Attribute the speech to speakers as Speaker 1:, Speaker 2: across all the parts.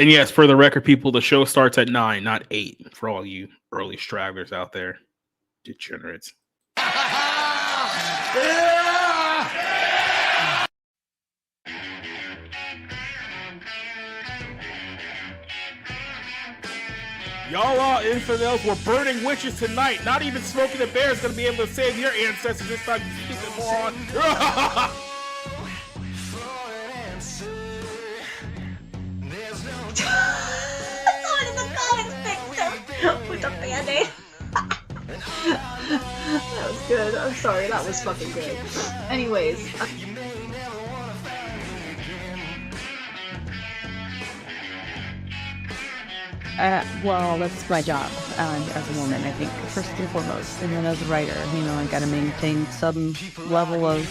Speaker 1: And yes, for the record, people, the show starts at 9, not 8. For all you early stragglers out there, degenerates. Y'all infidels were burning witches tonight. Not even Smoking the Bear is going to be able to save your ancestors this time, you stupid moron.
Speaker 2: Someone in the comments picked him with a band-aid. That was good. I'm sorry, that was fucking good. Anyways.
Speaker 3: Well, that's my job as a woman, I think, first and foremost. And then as a writer, I got to maintain some level of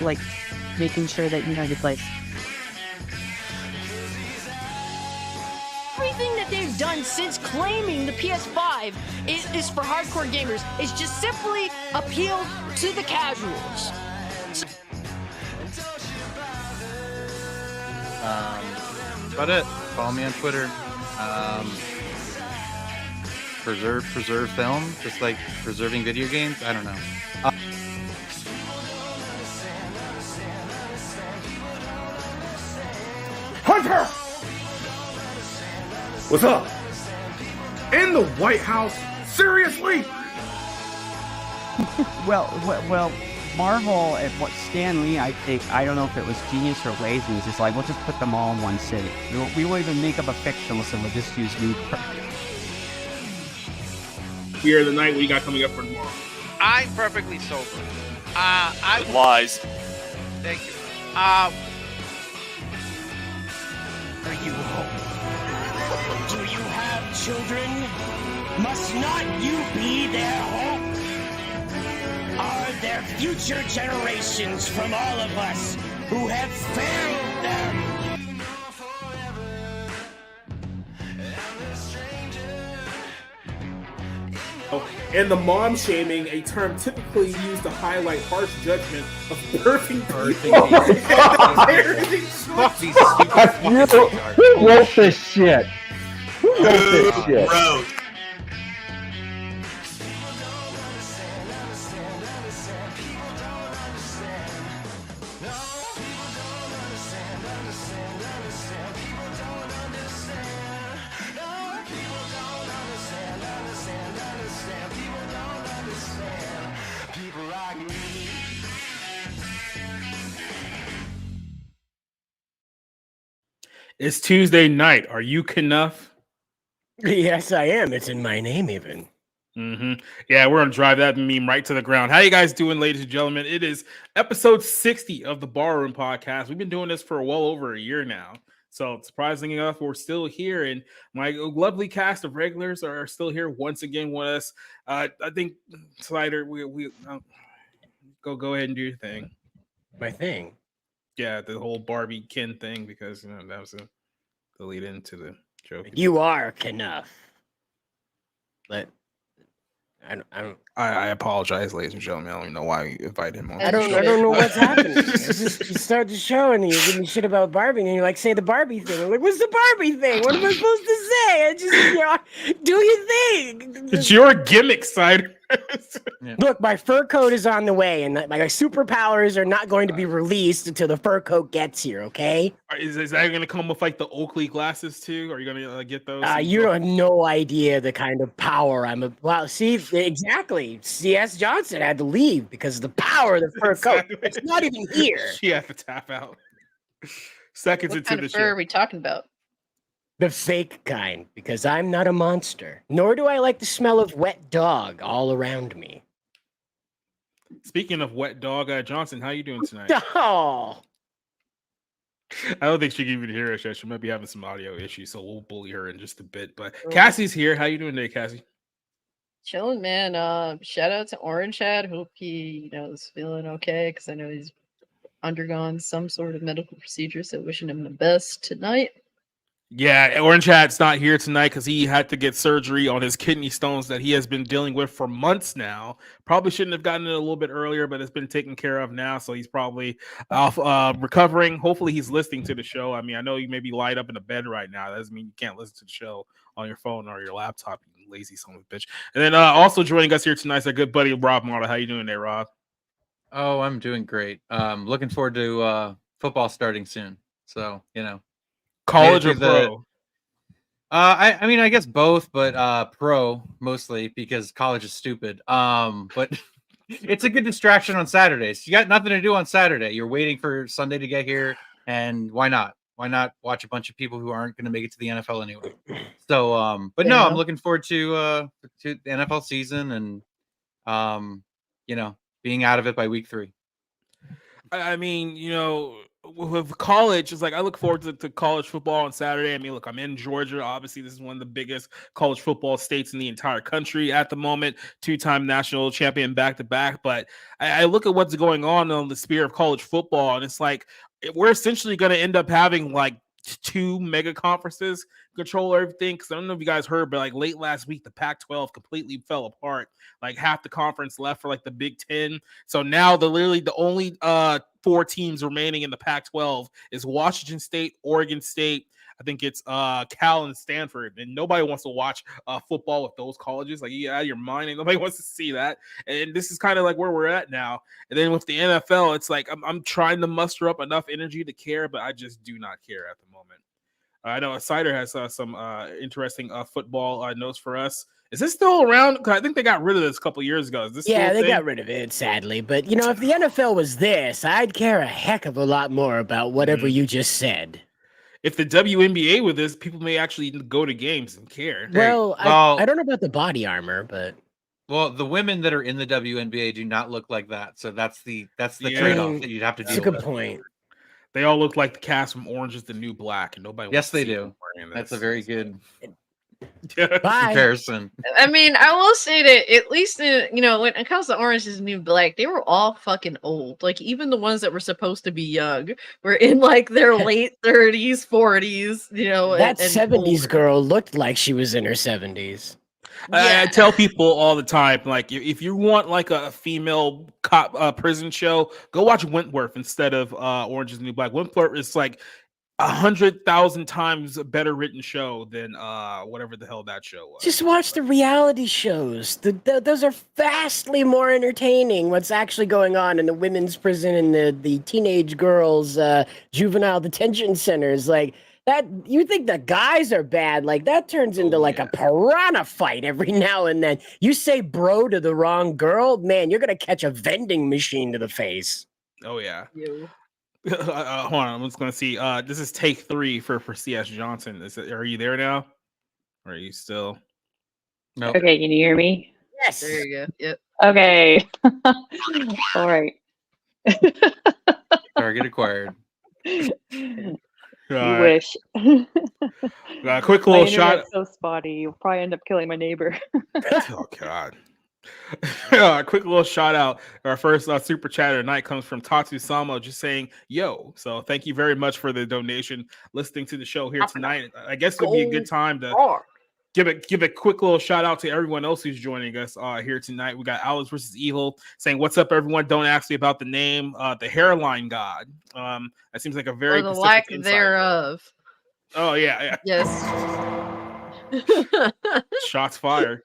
Speaker 3: like, making sure that you know your place.
Speaker 4: Everything that they've done since claiming the PS5 is for hardcore gamers. It's just simply appeal to the casuals.
Speaker 5: That's about it. Follow me on Twitter. Preserve film, just like preserving video games. I don't know.
Speaker 6: Hunter! What's up? In the White House? Seriously?
Speaker 7: Well, Marvel and what Stan Lee, I think, I don't know if it was genius or laziness. It's like, we'll just put them all in one city. We won't even make up a fictionless and we'll just use new.
Speaker 1: Here the night, what you got coming up for tomorrow?
Speaker 8: I'm perfectly sober.
Speaker 9: Lies.
Speaker 8: Thank you.
Speaker 10: Are you home? Do you have children? Must not you be their hope? Are there future generations from all of us who have failed them?
Speaker 1: And the mom shaming, a term typically used to highlight harsh judgment of birthing people.
Speaker 5: Fuck these stupid
Speaker 11: Who wrote this shit? Who wrote this shit?
Speaker 9: Bro.
Speaker 1: It's Tuesday night. Are you Knuff?
Speaker 10: Yes, I am. It's in my name, even.
Speaker 1: Yeah, we're gonna drive that meme right to the ground. How you guys doing, ladies and gentlemen? It is episode 60 of the Barroom Podcast. We've been doing this for well over a year now. So surprisingly enough, we're still here, and my lovely cast of regulars are still here once again with us. I think Slider, we go ahead and do your thing.
Speaker 10: My thing.
Speaker 1: Yeah, the whole Barbie Ken thing, because that was the lead into the joke.
Speaker 10: You are enough. But
Speaker 1: I apologize, ladies and gentlemen. I don't even know why you invited him on.
Speaker 10: I don't know what's happening. You start the show and you give me shit about Barbie, and you're like, say the Barbie thing. I'm like, what's the Barbie thing? What am I supposed to say? I just, do your thing.
Speaker 1: It's your gimmick, Cider.
Speaker 10: Yeah. Look, my fur coat is on the way, and my superpowers are not going to be released until the fur coat gets here, okay?
Speaker 1: Is that going to come with like the Oakley glasses too? Are you going to get those?
Speaker 10: You have no idea the kind of power well, see, exactly. C.S. Johnson had to leave because of the power of the fur coat. It's not even here.
Speaker 1: She had to tap out. Seconds
Speaker 12: what
Speaker 1: into
Speaker 12: kind
Speaker 1: the
Speaker 12: of
Speaker 1: show.
Speaker 12: fur are we talking about?
Speaker 10: The fake kind, because I'm not a monster, nor do I like the smell of wet dog all around me.
Speaker 1: Speaking of wet dog, Johnson, how you doing tonight?
Speaker 10: Oh,
Speaker 1: I don't think she can even hear us yet. She might be having some audio issues, so we'll bully her in just a bit. But Cassie's here. How you doing today, Cassie?
Speaker 12: Chilling, man. Shout out to Orange Hat. Hope he is feeling okay, because I know he's undergone some sort of medical procedure. So wishing him the best tonight.
Speaker 1: Yeah, Orange Hat's not here tonight because he had to get surgery on his kidney stones that he has been dealing with for months now. Probably shouldn't have gotten it a little bit earlier, but it's been taken care of now. So he's probably off recovering. Hopefully he's listening to the show. I mean, I know you may be light up in the bed right now. That doesn't mean you can't listen to the show on your phone or your laptop, you lazy son of a bitch. And then also joining us here tonight is our good buddy Rob Mata. How you doing there, Rob?
Speaker 5: Oh, I'm doing great. Looking forward to football starting soon. So,
Speaker 1: college or pro?
Speaker 5: I mean, I guess both, but pro mostly because college is stupid. But it's a good distraction on Saturdays. You got nothing to do on Saturday. You're waiting for Sunday to get here, and why not? Why not watch a bunch of people who aren't going to make it to the NFL anyway? So, but no, I'm looking forward to the NFL season and being out of it by week 3.
Speaker 1: I mean, with college, it's like I look forward to college football on Saturday. I mean, look, I'm in Georgia. Obviously, this is one of the biggest college football states in the entire country at the moment. 2-time national champion back-to-back. But I look at what's going on the sphere of college football, and it's like we're essentially going to end up having like 2 mega conferences control everything. Because I don't know if you guys heard, but like late last week, the Pac-12 completely fell apart. Like half the conference left for like the Big Ten. So now the only 4 teams remaining in the Pac-12 is Washington State, Oregon State. I think it's Cal and Stanford, and nobody wants to watch football with those colleges. Like, you out of your mind, and nobody wants to see that. And this is kind of like where we're at now. And then with the NFL, it's like I'm trying to muster up enough energy to care, but I just do not care at the moment. I know Cider has some interesting football notes for us. Is this still around? Because I think they got rid of this a couple years ago. Is this
Speaker 13: they got rid of it, sadly. But, if the NFL was this, I'd care a heck of a lot more about whatever you just said.
Speaker 1: If the WNBA with this, people may actually go to games and care.
Speaker 13: Well, I don't know about the body armor, but
Speaker 5: the women that are in the WNBA do not look like that. So that's the trade-off that you'd have to deal with.
Speaker 13: That's a good point.
Speaker 1: They all look like the cast from Orange is the New Black, and nobody.
Speaker 5: Yes, they do. That's a very good
Speaker 13: comparison.
Speaker 12: I mean, I will say that at least when it comes to Orange is the New Black, they were all fucking old. Like even the ones that were supposed to be young were in like their late 30s, 40s.
Speaker 13: That 70s girl looked like she was in her 70s.
Speaker 1: I tell people all the time, like if you want like a female cop prison show, go watch Wentworth instead of Orange is the New Black. Wentworth is like 100,000 times a better written show than whatever the hell that show was.
Speaker 13: Just watch the reality shows. Those are vastly more entertaining. What's actually going on in the women's prison and the teenage girls' juvenile detention centers, like. That you think the guys are bad, like that turns into like a piranha fight every now and then. You say bro to the wrong girl, man, you're gonna catch a vending machine to the face.
Speaker 1: Oh yeah. Hold on, I'm just gonna see. This is take 3 for CS Johnson. Are you there now? Or are you still?
Speaker 5: No.
Speaker 14: Okay, can you hear me?
Speaker 13: Yes.
Speaker 12: There you go. Yep.
Speaker 14: Okay. All right.
Speaker 5: Target acquired.
Speaker 14: You wish.
Speaker 1: Quick little
Speaker 14: my
Speaker 1: shot.
Speaker 14: So spotty, you'll probably end up killing my neighbor.
Speaker 1: Oh God. Quick little shout out. Our first super chat of the night comes from Tatsu Samo, just saying yo. So thank you very much for the donation. Listening to the show here tonight. I guess it'd be a good time to give a quick little shout out to everyone else who's joining us here tonight. We got Alex versus Evil saying, "What's up, everyone? Don't ask me about the name, the hairline god." That seems like a very
Speaker 12: or the lack thereof.
Speaker 1: Oh yeah.
Speaker 12: Yes.
Speaker 1: Shots fired.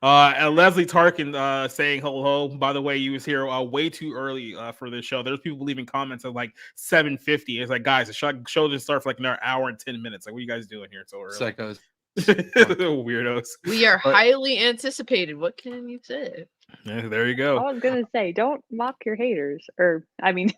Speaker 1: And Leslie Tarkin saying hello. By the way, you was here way too early for this show. There's people leaving comments at like 7:50. It's like, guys, the show just starts for like another hour and 10 minutes. Like, what are you guys doing here so early?
Speaker 5: Psychos.
Speaker 1: Weirdos.
Speaker 12: We are highly anticipated. What can you say?
Speaker 1: Yeah, there you go.
Speaker 14: I was gonna say, don't mock your haters, or I mean.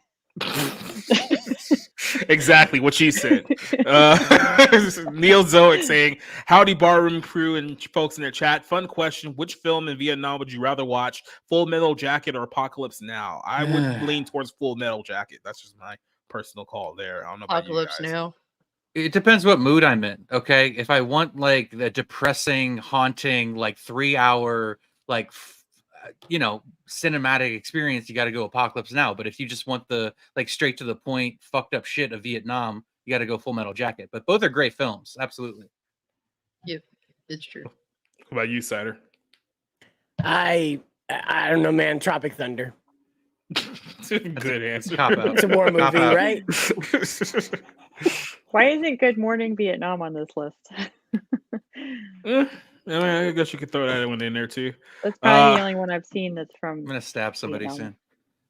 Speaker 1: Exactly what she said. Neil Zoic saying, "Howdy, barroom crew and folks in their chat. Fun question: which film in Vietnam would you rather watch, Full Metal Jacket or Apocalypse Now?" I would lean towards Full Metal Jacket. That's just my personal call there. I don't know about
Speaker 12: Apocalypse
Speaker 1: you guys.
Speaker 12: Now.
Speaker 5: It depends what mood I'm in. Okay, if I want like the depressing, haunting, like 3-hour, like cinematic experience, you got to go Apocalypse Now. But if you just want the like straight to the point, fucked up shit of Vietnam, you got to go Full Metal Jacket. But both are great films, absolutely.
Speaker 12: Yeah, it's true.
Speaker 1: What about you, Cider?
Speaker 13: I don't know, man. Tropic Thunder.
Speaker 1: Good answer.
Speaker 5: Cop out.
Speaker 13: It's a war movie, right?
Speaker 14: Why isn't Good Morning Vietnam on this list?
Speaker 1: I guess you could throw that one in there too.
Speaker 14: That's probably the only one I've seen that's from.
Speaker 5: I'm gonna stab somebody soon.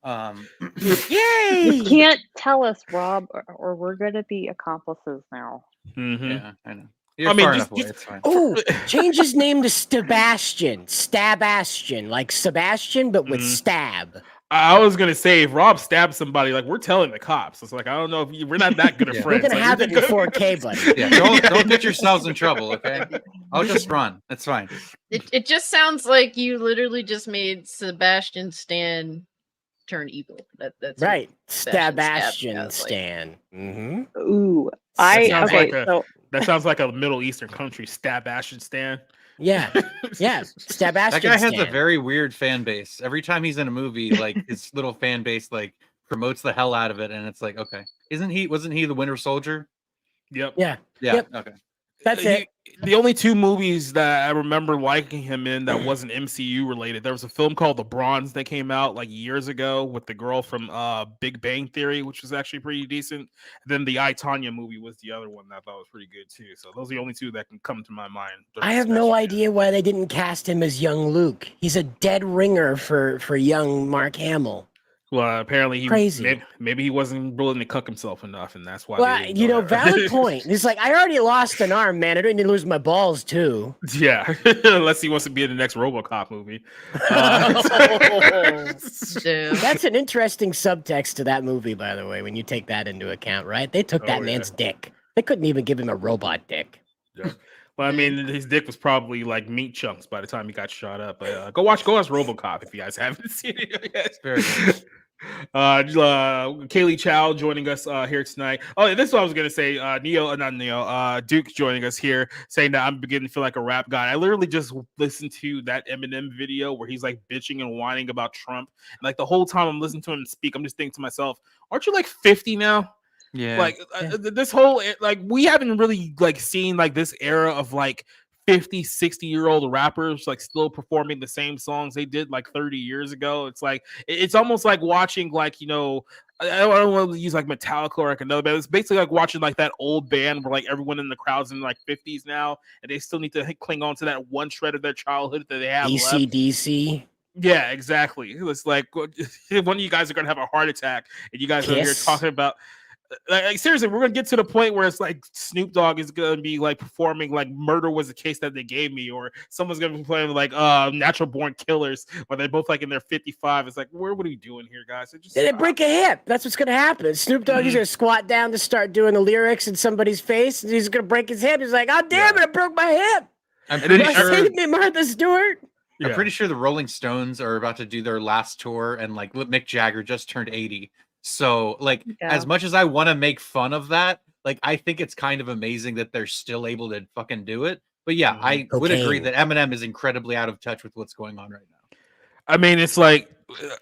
Speaker 13: Yay!
Speaker 14: You can't tell us, Rob, or we're gonna be accomplices now.
Speaker 1: Mm-hmm.
Speaker 5: Yeah, I know. You're far enough away. It's fine.
Speaker 13: Oh, change his name to Sebastian. Stabastian, like Sebastian, but with stab.
Speaker 1: I was gonna say if Rob stabs somebody, like we're telling the cops. It's like I don't know if we're not that good of friends.
Speaker 13: We're gonna
Speaker 1: like,
Speaker 13: have it in 4K, buddy.
Speaker 5: Yeah, don't get yourselves in trouble, okay? I'll just run. That's fine.
Speaker 12: It just sounds like you literally just made Sebastian Stan turn evil. That's
Speaker 13: right.
Speaker 12: Sebastian
Speaker 13: Stan. Mm-hmm.
Speaker 14: Ooh,
Speaker 1: that sounds like a Middle Eastern country. Stabastion
Speaker 13: Yeah, Sebastian.
Speaker 5: That guy has a very weird fan base. Every time he's in a movie, like his little fan base, like promotes the hell out of it, and it's like, okay, wasn't he the Winter Soldier?
Speaker 1: Yep.
Speaker 13: Yeah.
Speaker 5: Yep. Okay.
Speaker 13: That's it.
Speaker 1: The only two movies that I remember liking him in that wasn't MCU related, there was a film called The Bronze that came out like years ago with the girl from Big Bang Theory, which was actually pretty decent. And then the I, Tonya movie was the other one that I thought was pretty good too. So those are the only two that can come to my mind.
Speaker 13: I have no idea why they didn't cast him as young Luke. He's a dead ringer for young Mark Hamill.
Speaker 1: Well, apparently he
Speaker 13: crazy.
Speaker 1: Maybe he wasn't willing to cook himself enough, and that's why.
Speaker 13: Well, valid point. He's like, I already lost an arm, man. I don't need to lose my balls too.
Speaker 1: Yeah, unless he wants to be in the next RoboCop movie.
Speaker 13: That's an interesting subtext to that movie, by the way. When you take that into account, right? They took that man's dick. They couldn't even give him a robot dick.
Speaker 1: Yeah. Well, I mean, his dick was probably like meat chunks by the time he got shot up. But go watch RoboCop if you guys haven't seen it yet.
Speaker 5: Very good.
Speaker 1: Kaylee Chow joining us here tonight. Oh, this is what I was gonna say. Duke joining us here, saying that I'm beginning to feel like a rap guy. I literally just listened to that Eminem video where he's like bitching and whining about Trump. And, like the whole time I'm listening to him speak, I'm just thinking to myself, aren't you like 50 now?
Speaker 5: Yeah.
Speaker 1: Like this whole like we haven't really like seen like this era of like 50, 60-year-old rappers like still performing the same songs they did like 30 years ago. It's like it's almost like watching like, I don't want to use like Metallica or like another band. It's basically like watching like that old band where like everyone in the crowd's in like 50s now and they still need to cling on to that one shred of their childhood that they have left.
Speaker 13: DC.
Speaker 1: Yeah, exactly. It's like one of you guys are gonna have a heart attack and you guys are here talking about like seriously, we're gonna get to the point where it's like Snoop Dogg is gonna be like performing like "Murder Was the Case That They Gave Me," or someone's gonna be playing like "Natural Born Killers," where they're both like in their 55. It's like, what are we doing here, guys?
Speaker 13: They break a hip. That's what's gonna happen. Snoop Dogg is gonna squat down to start doing the lyrics in somebody's face, and he's gonna break his hip. He's like, "Oh damn it, I broke my hip."
Speaker 5: I'm pretty sure.
Speaker 13: Save me, Martha Stewart.
Speaker 5: I'm pretty sure the Rolling Stones are about to do their last tour, and like Mick Jagger just turned 80. So, like, as much as I want to make fun of that, like, I think it's kind of amazing that they're still able to fucking do it. But yeah, I would agree that Eminem is incredibly out of touch with what's going on right now.
Speaker 1: I mean, it's like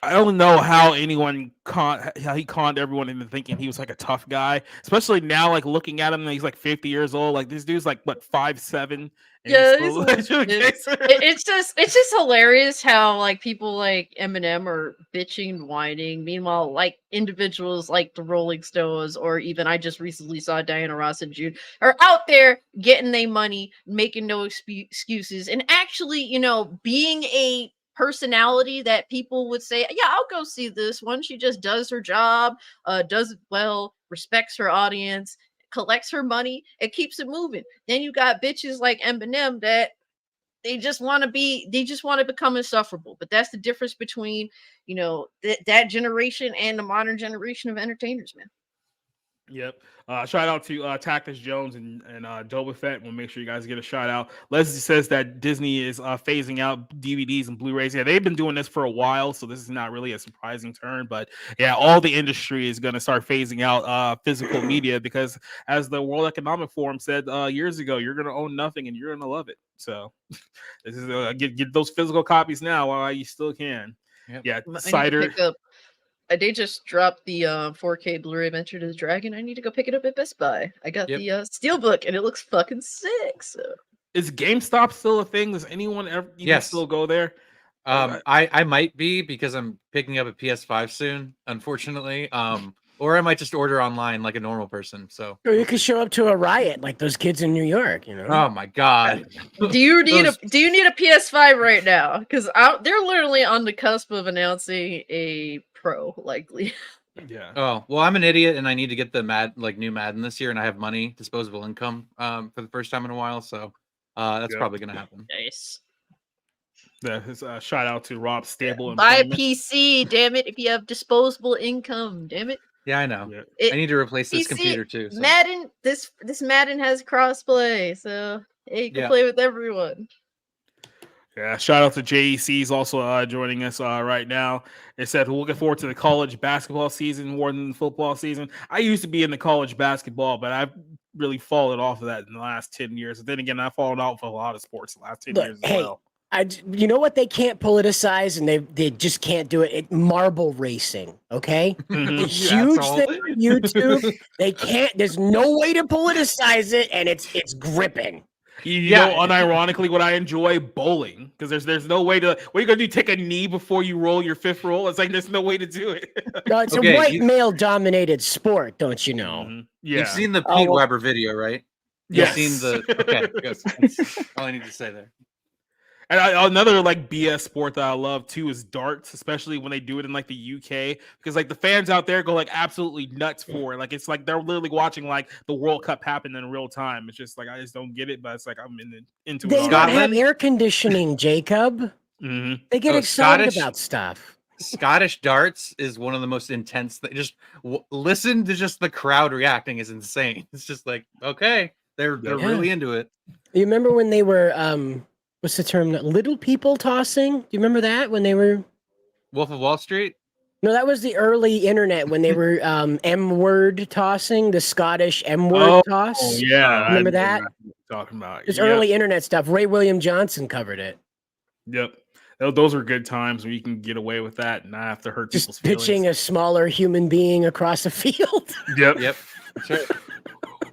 Speaker 1: I don't know how anyone how he conned everyone into thinking he was like a tough guy, especially now. Like looking at him, he's like 50 years old. Like this dude's like what 5'7".
Speaker 12: Yeah, it's just hilarious how like people like Eminem are bitching and whining. Meanwhile, like individuals like the Rolling Stones, or even I just recently saw Diana Ross and Jude are out there getting their money, making no excuses, and actually, being a personality that people would say, yeah, I'll go see this one. She just does her job, does it well, respects her audience, collects her money, and keeps it moving. Then you got bitches like Eminem that they just want to become insufferable. But that's the difference between, that generation and the modern generation of entertainers, man.
Speaker 1: Yep. Shout out to Tactus Jones and Doba Fett. We'll make sure you guys get a shout out. Leslie says that Disney is phasing out DVDs and Blu-rays. Yeah, they've been doing this for a while, so this is not really a surprising turn. But yeah, all the industry is going to start phasing out physical media because, as the World Economic Forum said years ago, you're going to own nothing and you're going to love it. So this is get those physical copies now while you still can.
Speaker 5: Yep.
Speaker 1: Yeah, Cider.
Speaker 12: They just dropped the 4K Blu-ray Adventure to the Dragon. I need to go pick it up at Best Buy. I got the Steelbook, and it looks fucking sick. So.
Speaker 1: Is GameStop still a thing? Does anyone ever even still go there?
Speaker 5: I might be because I'm picking up a PS5 soon, unfortunately. Or I might just order online like a normal person. So
Speaker 13: or you could show up to a riot like those kids in New York, you know.
Speaker 5: Oh my god.
Speaker 12: Do you need a PS5 right now? Because they're literally on the cusp of announcing a Pro, likely.
Speaker 1: Yeah.
Speaker 5: Oh well, I'm an idiot and I need to get the new Madden this year, and I have money, disposable income, for the first time in a while. So that's probably gonna happen.
Speaker 12: Nice.
Speaker 1: Shout out to Rob Stable.
Speaker 12: Buy a PC, damn it! If you have disposable income, damn it.
Speaker 5: Yeah, I know. I need to replace this computer too. So.
Speaker 12: Madden, this Madden has crossplay, so you can play with everyone.
Speaker 1: Yeah, shout out to JEC's also joining us right now. It said we're looking forward to the college basketball season more than the football season. I used to be in the college basketball, but I've really fallen off of that in the last 10 years. And then again, I've fallen off of a lot of sports the last 10 years as well.
Speaker 13: You know what they can't politicize, and they just can't do it. Marble racing, okay? It's huge thing on YouTube. They can't. There's no way to politicize it, and it's gripping.
Speaker 1: You know, unironically, what I enjoy bowling because there's no way to. What are you gonna do? Take a knee before you roll your fifth roll? It's like there's no way to do it.
Speaker 13: No, it's a white male-dominated sport, don't you know?
Speaker 1: Mm-hmm. Yeah,
Speaker 5: you've seen the Pete Weber video, right?
Speaker 1: Yes.
Speaker 5: You've seen the. Okay, that's all I need to say there.
Speaker 1: And another like BS sport that I love too is darts, especially when they do it in like the UK, because like the fans out there go like absolutely nuts for it. Like it's like they're literally watching like the World Cup happen in real time. It's just like I just don't get it, but it's like I'm into it.
Speaker 13: They don't have air conditioning, Jacob.
Speaker 1: Mm-hmm.
Speaker 13: They get excited about stuff.
Speaker 5: Scottish darts is one of the most intense. Just listen to just the crowd reacting is insane. It's just like okay, they're really into it.
Speaker 13: You remember when they were what's the term? Little people tossing? Do you remember that when they were
Speaker 5: Wolf of Wall Street?
Speaker 13: No, that was the early internet when they were M-word tossing, the Scottish M-word toss.
Speaker 1: Oh yeah,
Speaker 13: remember that?
Speaker 1: Talking about
Speaker 13: it's early internet stuff. Ray William Johnson covered it.
Speaker 1: Yep, those are good times when you can get away with that and not have to hurt people's feelings.
Speaker 13: Pitching a smaller human being across the field.
Speaker 1: Yep.
Speaker 5: That's right.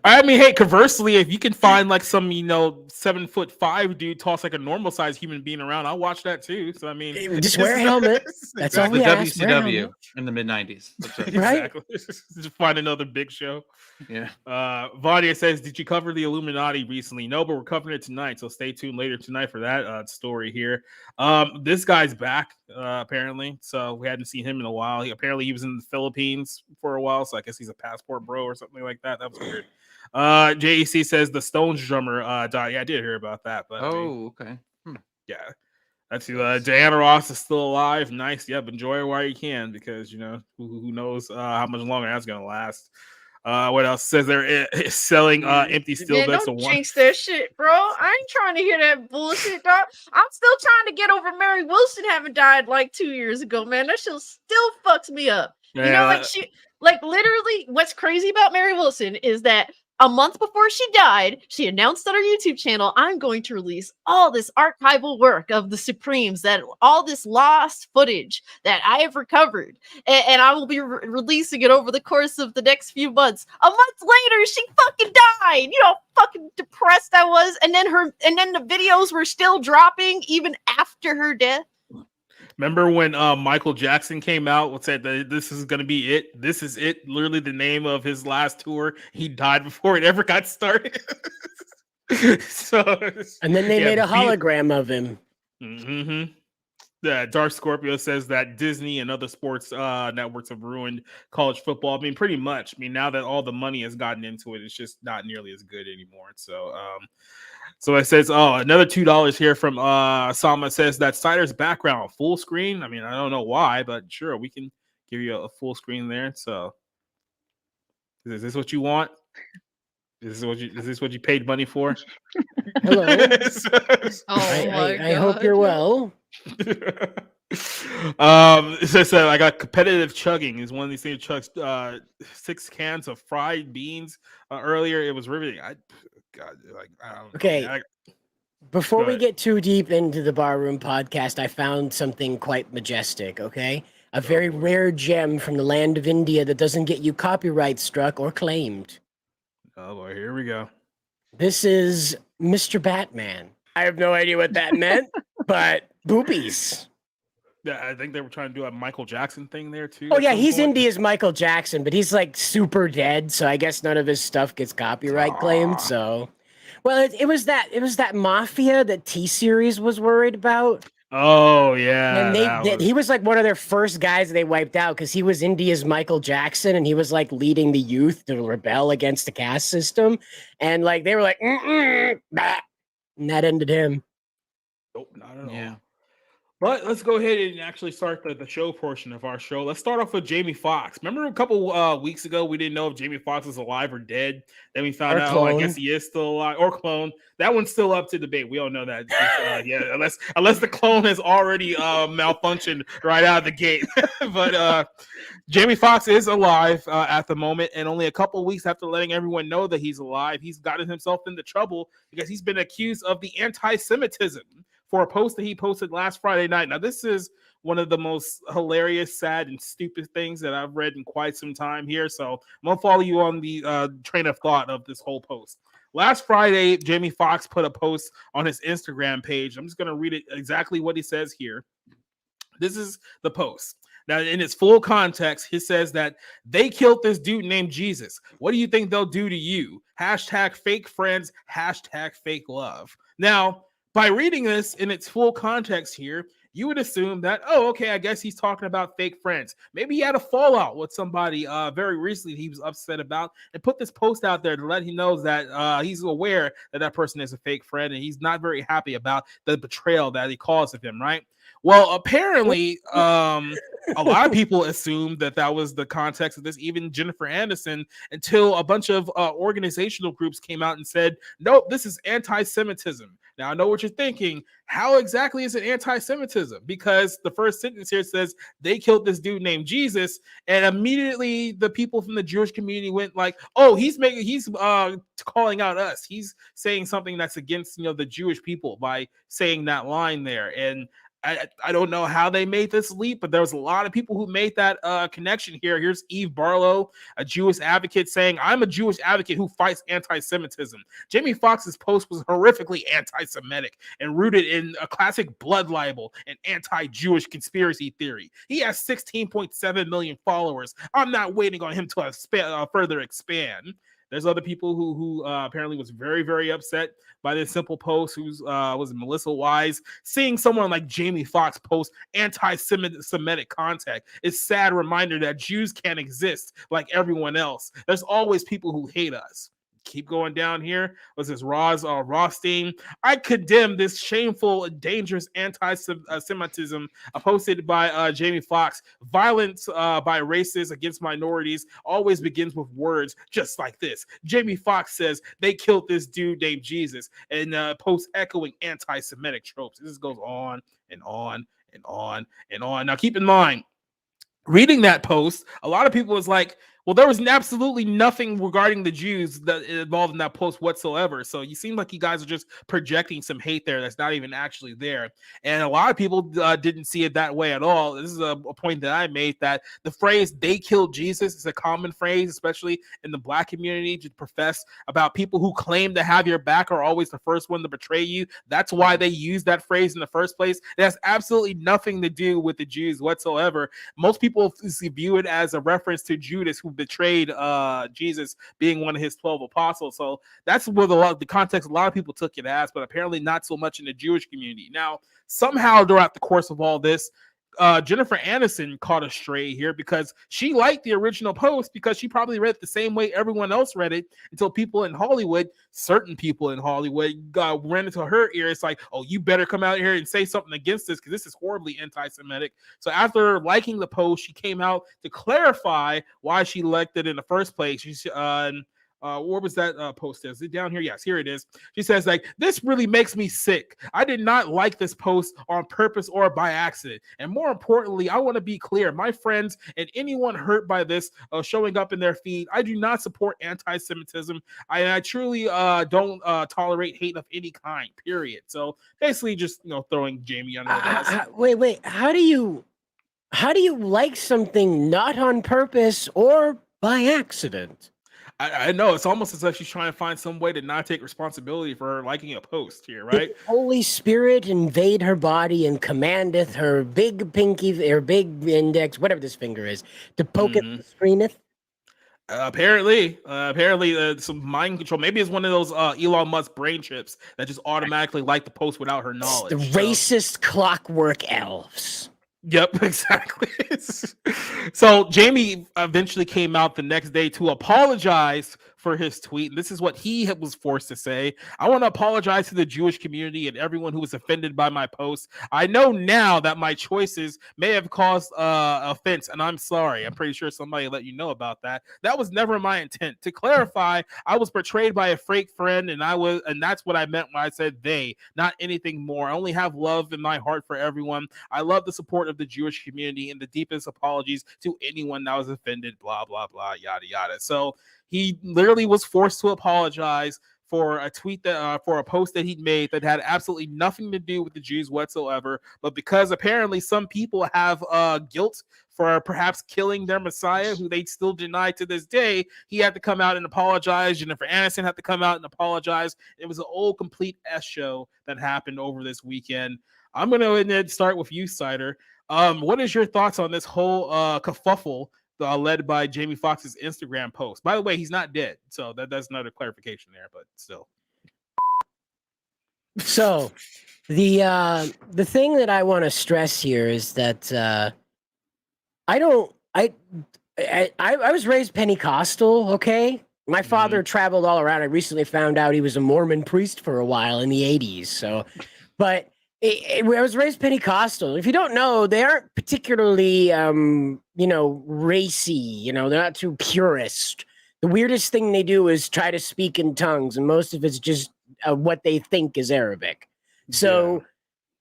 Speaker 1: I mean, hey, conversely, if you can find like some, 7'5" dude toss like a normal sized human being around, I'll watch that too. So I mean,
Speaker 13: just wear a helmet. That's all we ask.
Speaker 5: WCW in the mid-90s.
Speaker 1: Exactly. Just find another big show.
Speaker 5: Yeah.
Speaker 1: Vadia says, "Did you cover the Illuminati recently?" No, but we're covering it tonight. So stay tuned later tonight for that story here. This guy's back apparently. So we hadn't seen him in a while. He was in the Philippines for a while. So I guess he's a passport bro or something like that. That was weird. JEC says the Stones drummer died. Yeah, I did hear about that. But
Speaker 5: okay.
Speaker 1: Yeah. That's Diana Ross is still alive. Nice. Yep. Enjoy her while you can, because who knows how much longer that's gonna last. What else says they're selling empty steel beds?
Speaker 12: Don't jinx that shit, bro. I ain't trying to hear that bullshit, dog. I'm still trying to get over Mary Wilson having died like 2 years ago, man. That shit still fucks me up.
Speaker 1: Yeah.
Speaker 12: Literally, what's crazy about Mary Wilson is that a month before she died, she announced on her YouTube channel, I'm going to release all this archival work of the Supremes, that all this lost footage that I have recovered, and I will be releasing it over the course of the next few months. A month later, she fucking died. You know how fucking depressed I was, and then the videos were still dropping even after her death.
Speaker 1: Remember when Michael Jackson came out and said that this is going to be it? This is it. Literally the name of his last tour. He died before it ever got started.
Speaker 13: And then they made a hologram of him.
Speaker 1: Mm-hmm. Dark Scorpio says that Disney and other sports networks have ruined college football. I mean, pretty much. I mean, now that all the money has gotten into it, it's just not nearly as good anymore. So it says, another $2 here from Sama says that Snyder's background full screen. I mean, I don't know why, but sure, we can give you a full screen there. So is this what you want? Is this what you paid money for?
Speaker 13: Hello.
Speaker 12: I
Speaker 13: I hope you're well.
Speaker 1: It says I got competitive chugging is one of these things. Chugs 6 cans of fried beans earlier. It was riveting.
Speaker 13: Okay. Before we get too deep into the Barroom podcast, I found something quite majestic. Okay, A very rare gem from the land of India that doesn't get you copyright struck or claimed.
Speaker 1: Oh boy, here we go.
Speaker 13: This is Mr. Batman. I have no idea what that meant, but boobies.
Speaker 1: Yeah, I think they were trying to do a Michael Jackson thing there too.
Speaker 13: Oh yeah, he's India's Michael Jackson, but he's like super dead, so I guess none of his stuff gets copyright claimed. So, well, it was that mafia that T-Series was worried about.
Speaker 1: Oh yeah,
Speaker 13: And he was like one of their first guys they wiped out because he was India's Michael Jackson, and he was like leading the youth to rebel against the caste system, and like they were like, bah, and that ended him.
Speaker 1: Nope, not at all. But let's go ahead and actually start the show portion of our show. Let's start off with Jamie Foxx. Remember a couple weeks ago, we didn't know if Jamie Foxx was alive or dead. Then we found out, I guess he is still alive, or clone. That one's still up to debate. We all know that. Yeah, unless the clone has already malfunctioned right out of the gate. But Jamie Foxx is alive at the moment, and only a couple weeks after letting everyone know that he's alive, he's gotten himself into trouble because he's been accused of the anti-Semitism for a post that he posted last Friday night. Now, this is one of the most hilarious, sad, and stupid things that I've read in quite some time here. So I'm going to follow you on the train of thought of this whole post. Last Friday, Jamie Foxx put a post on his Instagram page. I'm just going to read it exactly what he says here. This is the post. Now, in its full context, he says that they killed this dude named Jesus. What do you think they'll do to you? Hashtag fake friends, hashtag fake love. Now, by reading this in its full context here, you would assume that, oh, okay, I guess he's talking about fake friends. Maybe he had a fallout with somebody very recently he was upset about, and put this post out there to let him know that he's aware that that person is a fake friend, and he's not very happy about the betrayal that he caused of him, right? Well, apparently, a lot of people assumed that was the context of this, even Jennifer Aniston, until a bunch of organizational groups came out and said, nope, this is anti-Semitism. Now, I know what you're thinking. How exactly is it anti-Semitism? Because the first sentence here says they killed this dude named Jesus, and immediately the people from the Jewish community went like, "Oh, he's calling out us. He's saying something that's against the Jewish people by saying that line there." And I don't know how they made this leap, but there was a lot of people who made that connection here. Here's Eve Barlow, a Jewish advocate, saying, I'm a Jewish advocate who fights anti-Semitism. Jamie Foxx's post was horrifically anti-Semitic and rooted in a classic blood libel and anti-Jewish conspiracy theory. He has 16.7 million followers. I'm not waiting on him to further expand. There's other people who apparently was very, very upset by this simple post. Who's was Melissa Wise. Seeing someone like Jamie Foxx post anti-Semitic content is sad reminder that Jews can't exist like everyone else. There's always people who hate us. Keep going down here. Was this Rothstein? I condemn this shameful, dangerous anti-Semitism posted by Jamie Foxx. Violence by racists against minorities always begins with words just like this. Jamie Foxx says they killed this dude named Jesus, and posts echoing anti-Semitic tropes. This goes on and on and on and on. Now, keep in mind, reading that post, a lot of people was like, well, there was absolutely nothing regarding the Jews that involved in that post whatsoever. So you seem like you guys are just projecting some hate there that's not even actually there. And a lot of people didn't see it that way at all. This is a point that I made, that the phrase "they killed Jesus" is a common phrase, especially in the Black community, to profess about people who claim to have your back are always the first one to betray you. That's why they use that phrase in the first place. It has absolutely nothing to do with the Jews whatsoever. Most people view it as a reference to Judas, who betrayed Jesus, being one of his 12 apostles. So that's where the context a lot of people took it as, but apparently not so much in the Jewish community. Now, somehow throughout the course of all this, Jennifer Aniston caught a stray here because she liked the original post because she probably read it the same way everyone else read it, until people in Hollywood, certain people in Hollywood, ran into her ear. It's like, oh, you better come out here and say something against this because this is horribly anti-Semitic. So after liking the post, she came out to clarify why she liked it in the first place. She's where was that post? Is it down here? Yes, here it is. She says, like, this really makes me sick. I did not like this post on purpose or by accident. And more importantly, I want to be clear. My friends and anyone hurt by this showing up in their feed, I do not support anti-Semitism. I truly don't tolerate hate of any kind, period. So basically just, throwing Jamie under the bus.
Speaker 13: Wait. How do you how do you like something not on purpose or by accident?
Speaker 1: I know it's almost as if she's trying to find some way to not take responsibility for her liking a post here, right?
Speaker 13: Did Holy Spirit invade her body and commandeth her big pinky or big index, whatever this finger is, to poke at the screeneth?
Speaker 1: Apparently, some mind control. Maybe it's one of those Elon Musk brain chips that just automatically like the post without her knowledge.
Speaker 13: The racist clockwork elves.
Speaker 1: Yep, exactly. So Jamie eventually came out the next day to apologize for his tweet. And this is what he was forced to say. I want to apologize to the Jewish community and everyone who was offended by my post. I know now that my choices may have caused offense, and I'm sorry. I'm pretty sure somebody let you know about that. That was never my intent. To clarify, I was portrayed by a fake friend, and that's what I meant when I said they, not anything more. I only have love in my heart for everyone. I love the support of the Jewish community, and the deepest apologies to anyone that was offended, blah, blah, blah, yada, yada. So he literally was forced to apologize for a tweet that for a post that he'd made that had absolutely nothing to do with the Jews whatsoever. But because apparently some people have guilt for perhaps killing their Messiah, who they still deny to this day, he had to come out and apologize. Jennifer Aniston had to come out and apologize. It was an old complete S show that happened over this weekend. I'm going to go ahead and start with you, Cider. What is your thoughts on this whole kerfuffle led by Jamie Foxx's Instagram post? By the way, he's not dead, so that's another clarification there, but still.
Speaker 13: So the thing that I want to stress here is that I was raised Pentecostal, okay? My father traveled all around. I recently found out he was a Mormon priest for a while in the 80s. So, but I was raised Pentecostal. If you don't know, they aren't particularly, racy. They're not too purist. The weirdest thing they do is try to speak in tongues, and most of it's just what they think is Arabic. So,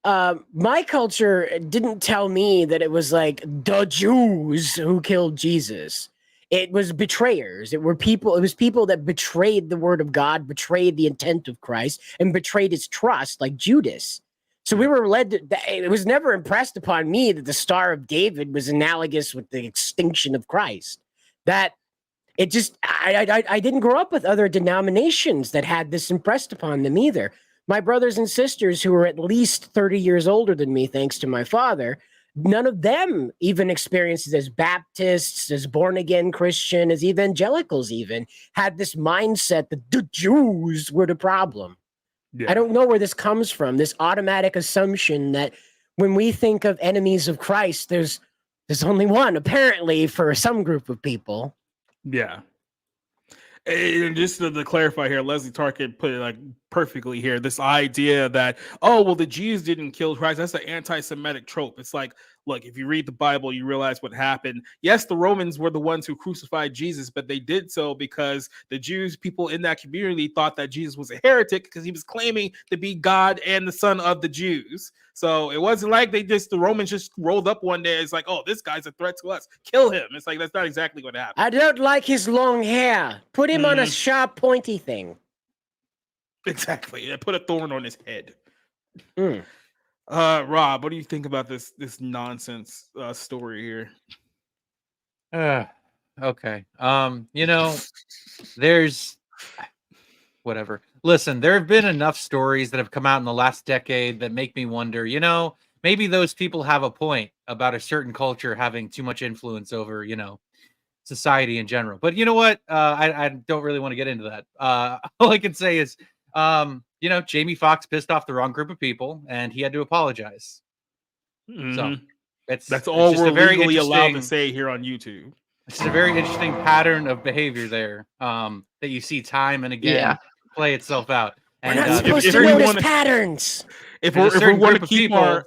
Speaker 13: my culture didn't tell me that it was like the Jews who killed Jesus. It was betrayers. It was people that betrayed the word of God, betrayed the intent of Christ, and betrayed his trust, like Judas. So we were led to, it was never impressed upon me that the Star of David was analogous with the extinction of Christ. That it just, I didn't grow up with other denominations that had this impressed upon them either. My brothers and sisters who were at least 30 years older than me, thanks to my father, none of them even experienced it as Baptists, as born-again Christian, as evangelicals even, had this mindset that the Jews were the problem. Yeah. I don't know where this comes from, this automatic assumption that when we think of enemies of Christ, there's only one, apparently, for some group of people.
Speaker 1: Yeah. And just to clarify here, Leslie Tarkin put it like perfectly here. This idea that, oh, well, the Jews didn't kill Christ. That's an anti-Semitic trope. It's like, look, if you read the Bible, you realize what happened. Yes, the Romans were the ones who crucified Jesus, but they did so because the Jews, people in that community, thought that Jesus was a heretic because he was claiming to be God and the son of the Jews. So it wasn't like the Romans just rolled up one day. It's like, oh, this guy's a threat to us. Kill him. It's like, that's not exactly what happened.
Speaker 13: I don't like his long hair. Put him on a sharp, pointy thing.
Speaker 1: Exactly. Yeah, put a thorn on his head. Rob, what do you think about this nonsense story here?
Speaker 5: Okay. There's whatever. Listen, there have been enough stories that have come out in the last decade that make me wonder, maybe those people have a point about a certain culture having too much influence over, society in general. But you know what? I don't really want to get into that. All I can say is, Jamie Foxx pissed off the wrong group of people and he had to apologize. So
Speaker 1: that's all we're legally allowed to say here on YouTube.
Speaker 5: It's a very interesting pattern of behavior there that you see time and again play itself out.
Speaker 13: And we're not supposed to notice patterns.
Speaker 5: If we want to keep people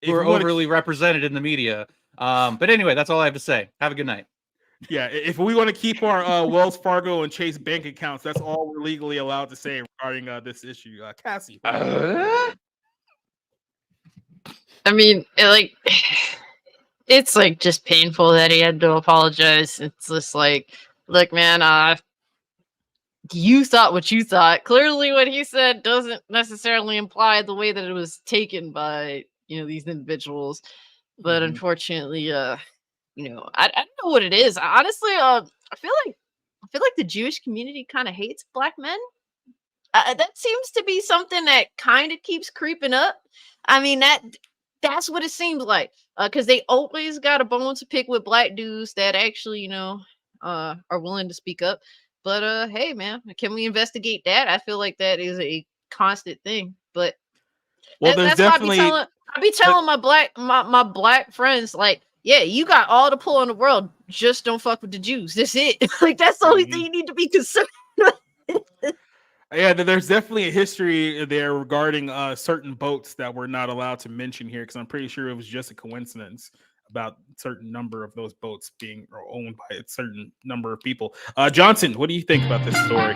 Speaker 5: who are overly represented in the media. But anyway, that's all I have to say. Have a good night.
Speaker 1: Yeah, if we want to keep our Wells Fargo and Chase bank accounts, that's all we're legally allowed to say regarding this issue. Cassie.
Speaker 12: I mean, it's like just painful that he had to apologize. It's just like, look, man, you thought what you thought. Clearly what he said doesn't necessarily imply the way that it was taken by, these individuals. But unfortunately, I don't know what it is. Honestly, I feel like the Jewish community kind of hates black men. That seems to be something that kind of keeps creeping up. I mean, that's what it seems like. Because they always got a bone to pick with black dudes that actually, are willing to speak up. But hey, man, can we investigate that? I feel like that is a constant thing. But
Speaker 1: Well, there's
Speaker 12: that's why
Speaker 1: definitely
Speaker 12: I be telling my black friends, like, yeah, you got all the pull in the world, just don't fuck with the Jews. That's it. Like, that's the only thing you need to be concerned with.
Speaker 1: Yeah, there's definitely a history there regarding certain boats that we're not allowed to mention here because I'm pretty sure it was just a coincidence about a certain number of those boats being owned by a certain number of people. Johnson, what do you think about this story?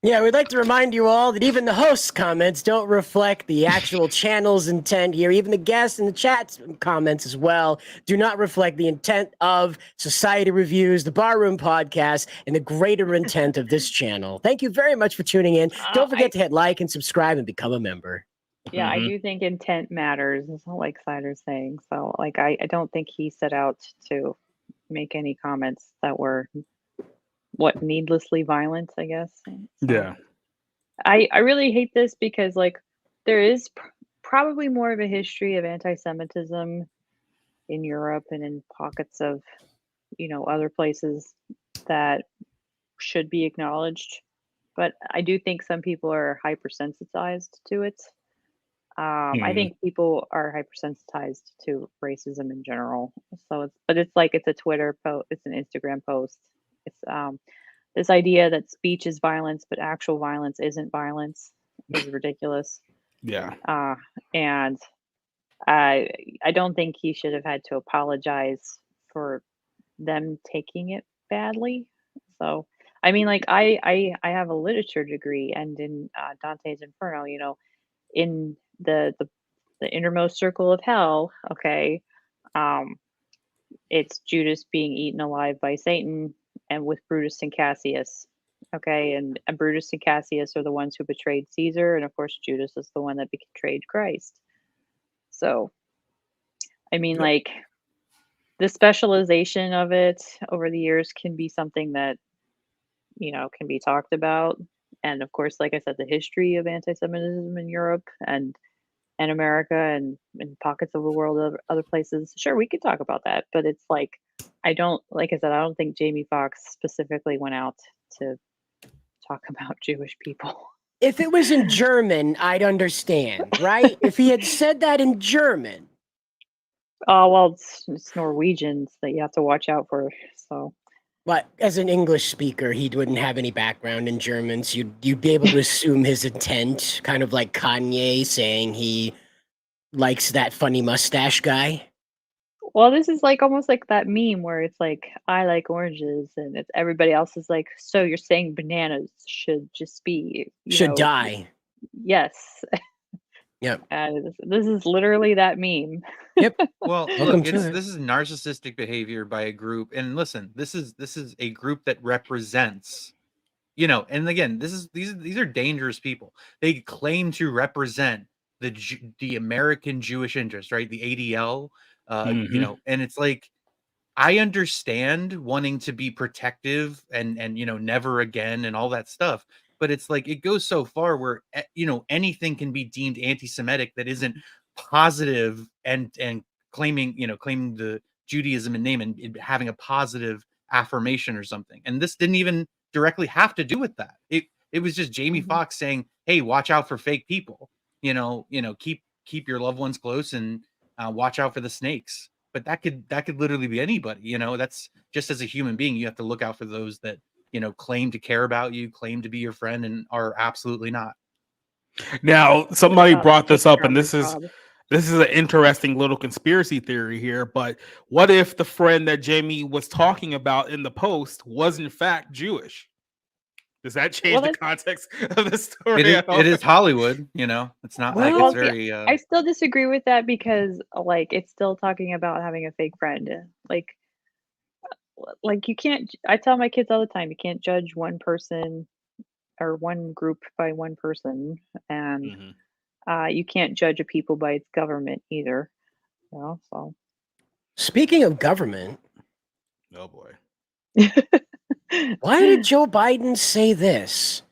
Speaker 13: Yeah, we'd like to remind you all that even the host's comments don't reflect the actual channel's intent here. Even the guests in the chat comments as well do not reflect the intent of Society Reviews, the Barroom Podcast, and the greater intent of this channel. Thank you very much for tuning in. Don't forget to hit like and subscribe and become a member.
Speaker 14: Yeah, I do think intent matters, like Cider's saying. So, like, I don't think he set out to make any comments that were needlessly violent, I guess.
Speaker 1: Yeah.
Speaker 14: I really hate this because, like, there is probably more of a history of anti-Semitism in Europe and in pockets of, other places that should be acknowledged. But I do think some people are hypersensitized to it. I think people are hypersensitized to racism in general. So it's like it's a Twitter post, it's an Instagram post. It's this idea that speech is violence, but actual violence isn't violence is ridiculous.
Speaker 1: Yeah.
Speaker 14: And I don't think he should have had to apologize for them taking it badly. So I mean, like I have a literature degree, and in Dante's Inferno, in the innermost circle of hell, okay, it's Judas being eaten alive by Satan, and with Brutus and Cassius, okay, and Brutus and Cassius are the ones who betrayed Caesar, and of course Judas is the one that betrayed Christ. So I mean, like, the specialization of it over the years can be something that can be talked about. And of course, like I said, the history of anti-Semitism in Europe and America and in pockets of the world, other places. Sure, we could talk about that, but it's like, like I said, I don't think Jamie Foxx specifically went out to talk about Jewish people.
Speaker 13: If it was in German, I'd understand, right? If he had said that in German.
Speaker 14: Oh, well, it's Norwegians that you have to watch out for, so.
Speaker 13: But as an English speaker, he wouldn't have any background in German, so you'd be able to assume his intent, kind of like Kanye saying he likes that funny mustache guy.
Speaker 14: Well, this is like almost like that meme where it's like, I like oranges, and it's everybody else is like, so you're saying bananas should just be
Speaker 13: should die.
Speaker 14: Yes.
Speaker 13: Yep.
Speaker 14: This is literally that meme.
Speaker 13: Yep.
Speaker 5: Well, look, this is narcissistic behavior by a group, and listen, this is a group that represents, and again, these are dangerous people. They claim to represent the American Jewish interest, right? The ADL, and it's like, I understand wanting to be protective and never again and all that stuff. But it's like, it goes so far where, anything can be deemed anti-Semitic that isn't positive and claiming the Judaism and name and having a positive affirmation or something. And this didn't even directly have to do with that. It was just Jamie Foxx saying, hey, watch out for fake people, keep your loved ones close and watch out for the snakes. But that could literally be anybody, that's just, as a human being, you have to look out for those that, claim to care about you, claim to be your friend, and are absolutely not.
Speaker 1: Now, somebody brought this up, and this is an interesting little conspiracy theory here. But what if the friend that Jamie was talking about in the post was in fact Jewish? Does that change the context of the story?
Speaker 5: It is Hollywood, It's not like it's very.
Speaker 14: I still disagree with that because, like, it's still talking about having a fake friend. Like you can't. I tell my kids all the time, you can't judge one person or one group by one person. And You can't judge a people by its government either. You know, so.
Speaker 13: Speaking of government,
Speaker 1: oh boy,
Speaker 13: why did Joe Biden say this?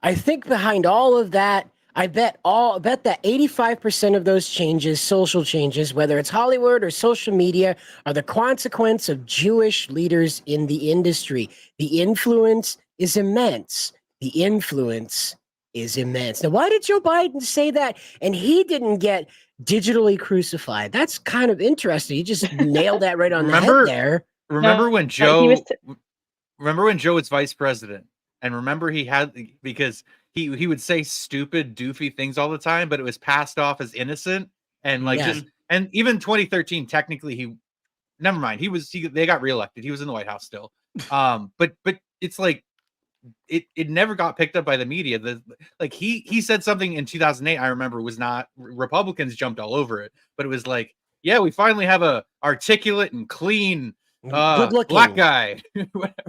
Speaker 13: I think behind all of that, I bet that 85% of those changes, social changes, whether it's Hollywood or social media, are the consequence of Jewish leaders in the industry. The influence is immense. The influence is immense. Now, why did Joe Biden say that? And he didn't get digitally crucified. That's kind of interesting. He just nailed that right on the head there.
Speaker 5: Remember
Speaker 14: No,
Speaker 5: when
Speaker 14: but
Speaker 5: Joe?
Speaker 14: he was
Speaker 5: Remember when Joe was vice president, and remember he had because he would say stupid, doofy things all the time, but it was passed off as innocent and like
Speaker 13: Yeah.
Speaker 5: just and even 2013 technically he never mind they got reelected. He was in the White House still. But it's like it never got picked up by the media. Like he said something in 2008 I remember was not Republicans jumped all over it, but it was like, yeah, we finally have a articulate and clean
Speaker 13: good looking
Speaker 5: black guy.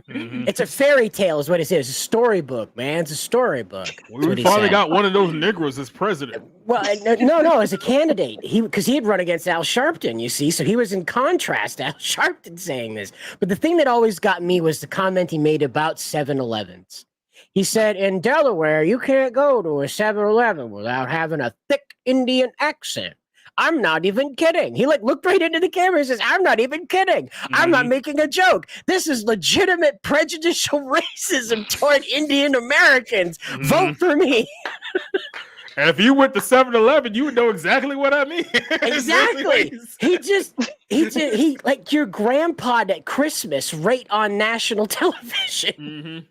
Speaker 13: It's a fairy tale is what it is. It's a storybook, man. It's a storybook. That's what
Speaker 1: we
Speaker 13: he
Speaker 1: finally
Speaker 13: said.
Speaker 1: got one of those Negroes as president.
Speaker 13: Well, no, as a candidate, because he had run against Al Sharpton, you see, so he was in contrast to Al Sharpton saying this. But the thing that always got me was the comment he made about 7-Elevens. He said, in Delaware, you can't go to a 7-Eleven without having a thick Indian accent. I'm not even kidding. He looked right into the camera and says, I'm not even kidding. I'm not making a joke. This is legitimate prejudicial racism toward Indian Americans. Vote for me.
Speaker 1: And if you went to 7-Eleven, you would know exactly what I mean.
Speaker 13: Exactly. He like your grandpa at Christmas right on national television.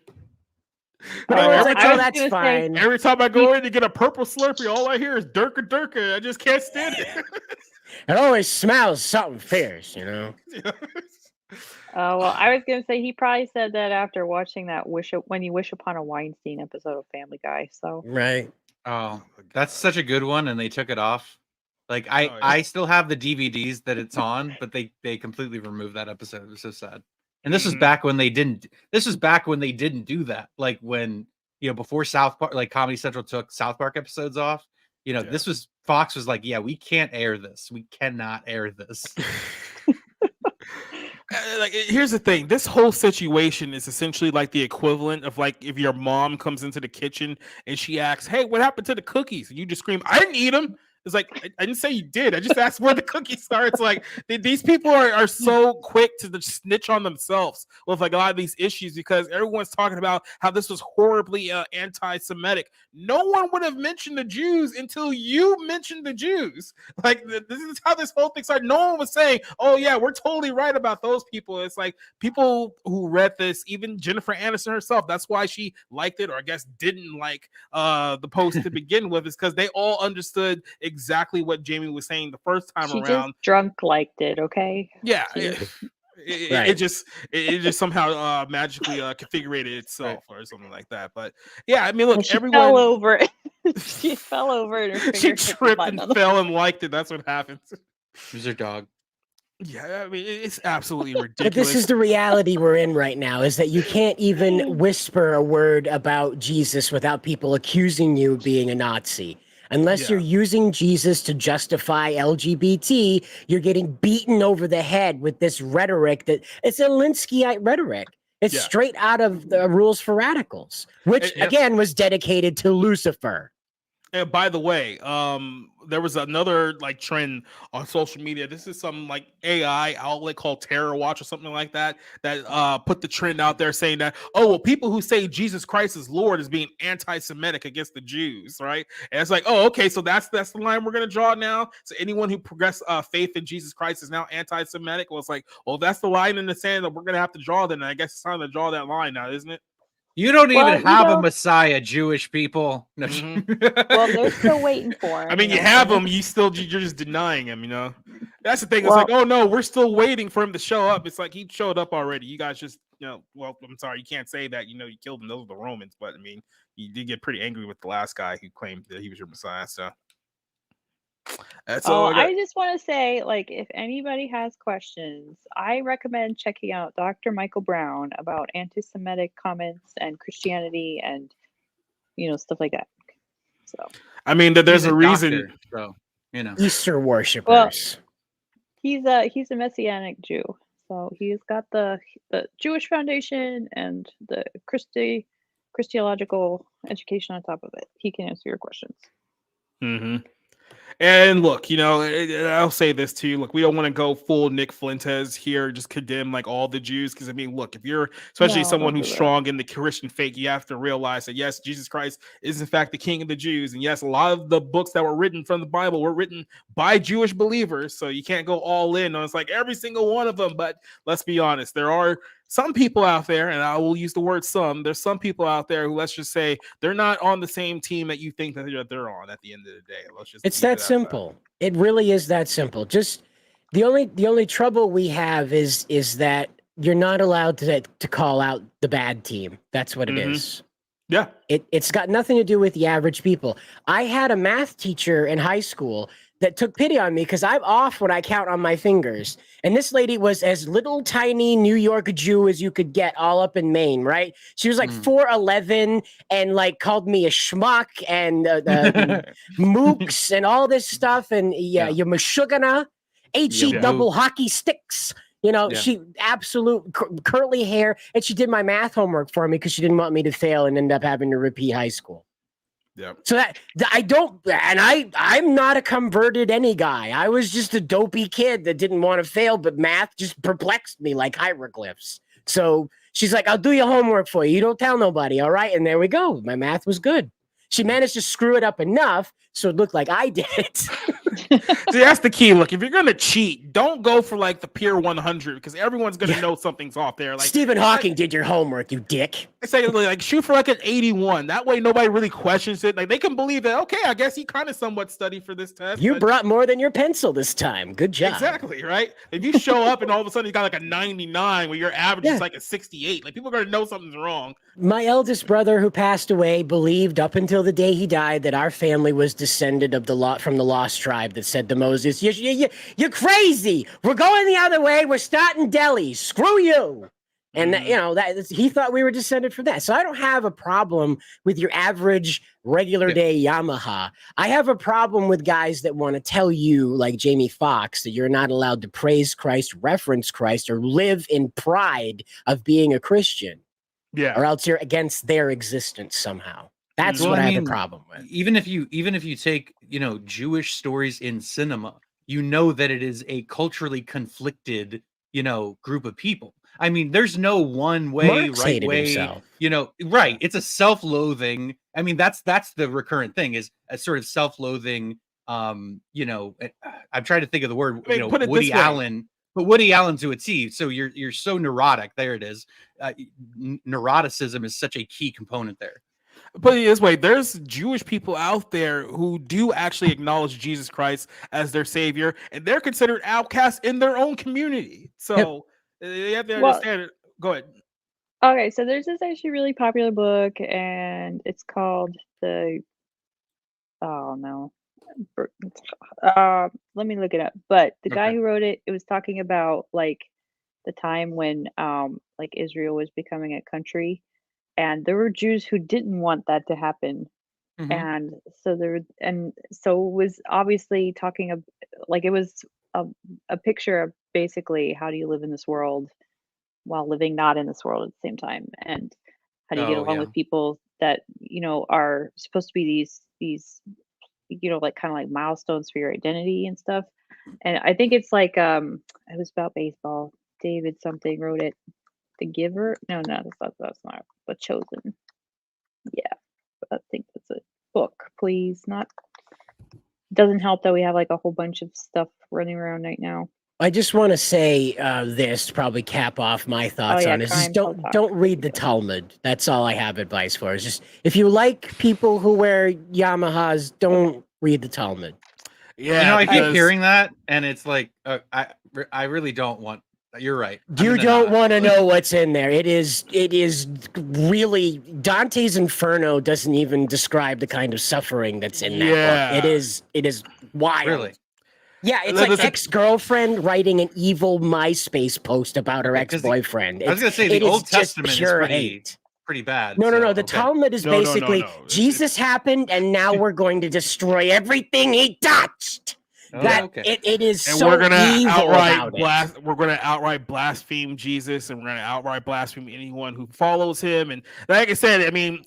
Speaker 13: But everyone's like, oh, that's fine.
Speaker 1: Every time I go in to get a purple Slurpee, all I hear is Durka Durka. I just can't stand it.
Speaker 13: It always smells something fierce, you know?
Speaker 14: Well, I was gonna say he probably said that after watching that When You Wish Upon a Weinstein episode of Family Guy. So
Speaker 13: right.
Speaker 5: Oh, that's such a good one, and they took it off. Like I still have the DVDs that it's on, but they completely removed that episode. It was so sad. And this was back when they didn't. This was back when they didn't do that. Like when before South Park, like Comedy Central took South Park episodes off. This was Fox was like, yeah, we can't air this. We cannot air this.
Speaker 1: Like, here's the thing. This whole situation is essentially like the equivalent of like if your mom comes into the kitchen and she asks, "Hey, what happened to the cookies?" And you just scream, "I didn't eat them." It's like, I didn't say you did. I just asked where the cookies are. It's like these people are so quick to snitch on themselves with like a lot of these issues because everyone's talking about how this was horribly anti-Semitic. No one would have mentioned the Jews until you mentioned the Jews. Like this is how this whole thing started. No one was saying, "Oh yeah, we're totally right about those people." It's like people who read this, even Jennifer Aniston herself. That's why she liked it, or I guess didn't like the post to begin with, is because they all understood exactly what Jamie was saying the first time
Speaker 14: she
Speaker 1: around.
Speaker 14: Just drunk liked it, okay?
Speaker 1: Yeah, it just somehow magically configured itself or something like that. But yeah, I mean, look,
Speaker 14: she
Speaker 1: everyone
Speaker 14: fell over it. She fell over and her
Speaker 1: she tripped and fell and liked it. That's what happened.
Speaker 5: It was her dog.
Speaker 1: Yeah, I mean, it's absolutely ridiculous.
Speaker 13: But this is the reality we're in right now, is that you can't even whisper a word about Jesus without people accusing you of being a Nazi. Unless you're using Jesus to justify LGBT, you're getting beaten over the head with this rhetoric that it's a Linskyite rhetoric. It's straight out of the Rules for Radicals, which again was dedicated to Lucifer.
Speaker 1: And by the way, there was another like trend on social media. This is some like AI outlet called Terror Watch or something like that put the trend out there saying that, oh, well, people who say Jesus Christ is Lord is being anti-Semitic against the Jews, right? And it's like, oh, okay, so that's the line we're gonna draw now. So anyone who progress faith in Jesus Christ is now anti-Semitic. Well, it's like, well, that's the line in the sand that we're gonna have to draw. Then I guess it's time to draw that line now, isn't it?
Speaker 5: You don't even have a Messiah, Jewish people. No.
Speaker 14: Well, they're still waiting for him.
Speaker 1: I mean, you have him. You're just denying him. That's the thing. It's like, oh no, we're still waiting for him to show up. It's like he showed up already. You guys just, well, I'm sorry, you can't say that. You killed him. Those are the Romans. But I mean, you did get pretty angry with the last guy who claimed that he was your Messiah. So. That's all
Speaker 14: I just want to say, like, if anybody has questions, I recommend checking out Dr. Michael Brown about anti-Semitic comments and Christianity and, stuff like that. So
Speaker 1: I mean, there's
Speaker 5: He's
Speaker 1: a reason.
Speaker 5: doctor, so you know.
Speaker 13: Easter
Speaker 14: well,
Speaker 13: worshippers.
Speaker 14: he's a Messianic Jew, so he's got the Jewish foundation and the Christological education on top of it. He can answer your questions.
Speaker 1: Mm-hmm. And look, I'll say this to you. Look, we don't want to go full Nick Fuentes here, just condemn like all the Jews. Because I mean, look, if you're especially
Speaker 14: No,
Speaker 1: someone
Speaker 14: don't
Speaker 1: who's
Speaker 14: do that.
Speaker 1: strong in the Christian faith, you have to realize that yes, Jesus Christ is in fact the King of the Jews, and yes, a lot of the books that were written from the Bible were written by Jewish believers. So you can't go all in on it's like every single one of them. But let's be honest, there are some people out there, and I will use the word some. There's some people out there who, let's just say, they're not on the same team that you think that they're on at the end of the day. Let's just
Speaker 13: It's
Speaker 1: leave it
Speaker 13: that
Speaker 1: at
Speaker 13: simple. It really is that simple. Just the only trouble we have is that you're not allowed to call out the bad team. That's what it is.
Speaker 1: Yeah.
Speaker 13: It's got nothing to do with the average people. I had a math teacher in high school that took pity on me because I'm off when I count on my fingers. And this lady was as little tiny New York Jew as you could get, all up in Maine, right? She was like 4'11" and like called me a schmuck and mooks and all this stuff. And you're mashugana, H-E double hockey sticks. She absolute curly hair, and she did my math homework for me because she didn't want me to fail and end up having to repeat high school.
Speaker 1: Yeah.
Speaker 13: So I'm not a converted any guy. I was just a dopey kid that didn't want to fail, but math just perplexed me like hieroglyphs. So she's like, I'll do your homework for you. You don't tell nobody. All right. And there we go. My math was good. She managed to screw it up enough so it looked like I did it.
Speaker 1: See, that's the key. Look, if you're gonna cheat, don't go for like the pure 100 because everyone's gonna know something's off there. Like
Speaker 13: Stephen Hawking did your homework, you dick.
Speaker 1: I say like shoot for like an 81. That way nobody really questions it. Like they can believe that. Okay, I guess he kind of somewhat studied for this test.
Speaker 13: You brought more than your pencil this time. Good job.
Speaker 1: Exactly right. If you show up and all of a sudden you got like a 99 where your average is like a 68, like people are gonna know something's wrong.
Speaker 13: My eldest brother, who passed away, believed up until the day he died that our family was descended of from the lost tribe that said to Moses, "You're crazy. We're going the other way. We're starting Delhi. Screw you." And he thought we were descended from that. So I don't have a problem with your average regular day Yamaha. I have a problem with guys that want to tell you, like Jamie Foxx, that you're not allowed to praise Christ, reference Christ, or live in pride of being a Christian.
Speaker 1: Yeah.
Speaker 13: Or else you're against their existence somehow. That's what I have a problem with.
Speaker 5: Even if you take, Jewish stories in cinema, that it is a culturally conflicted, group of people. I mean, there's no one way,
Speaker 13: Marx
Speaker 5: right
Speaker 13: hated
Speaker 5: way,
Speaker 13: himself.
Speaker 5: Right. It's a self-loathing. I mean, that's the recurrent thing is a sort of self-loathing. I'm trying to think of the word, Woody Allen. But Woody Allen to a T. So you're so neurotic. There it is. Neuroticism is such a key component there.
Speaker 1: Put it this way, there's Jewish people out there who do actually acknowledge Jesus Christ as their savior, and they're considered outcasts in their own community. So they have to understand it. Go ahead.
Speaker 14: Okay, so there's this actually really popular book, and it's called let me look it up. But the guy who wrote it was talking about like the time when like Israel was becoming a country, and there were Jews who didn't want that to happen. And so it was obviously talking like it was a picture of basically how do you live in this world while living not in this world at the same time, and how do you get along with people that are supposed to be these like kind of like milestones for your identity and stuff. And I think it's like it was about baseball. David something wrote it. The Giver? No, that's not. The Chosen. Yeah, I think that's a book. Please, not. Doesn't help that we have like a whole bunch of stuff running around right now.
Speaker 13: I just want to say this to probably cap off my thoughts on this. Just don't read the Talmud. That's all I have advice for. It's just if you like people who wear Yamahas, don't read the Talmud.
Speaker 1: Yeah,
Speaker 5: I keep hearing that, and it's like I really don't want. You're right.
Speaker 13: You don't want to know what's in there. It is really Dante's Inferno doesn't even describe the kind of suffering that's in that book. It is wild. Really? Yeah, it's like ex-girlfriend writing an evil MySpace post about her ex-boyfriend.
Speaker 5: I was gonna say the Old Testament is pretty.
Speaker 13: Hate.
Speaker 5: pretty bad.
Speaker 13: No. The
Speaker 5: okay.
Speaker 13: Talmud is
Speaker 1: No.
Speaker 13: basically Jesus happened, and now we're going to destroy everything he touched. It is
Speaker 1: and
Speaker 13: so
Speaker 1: we're gonna
Speaker 13: evil about it.
Speaker 1: We're gonna outright blaspheme Jesus, and we're gonna outright blaspheme anyone who follows him. And like I said, I mean,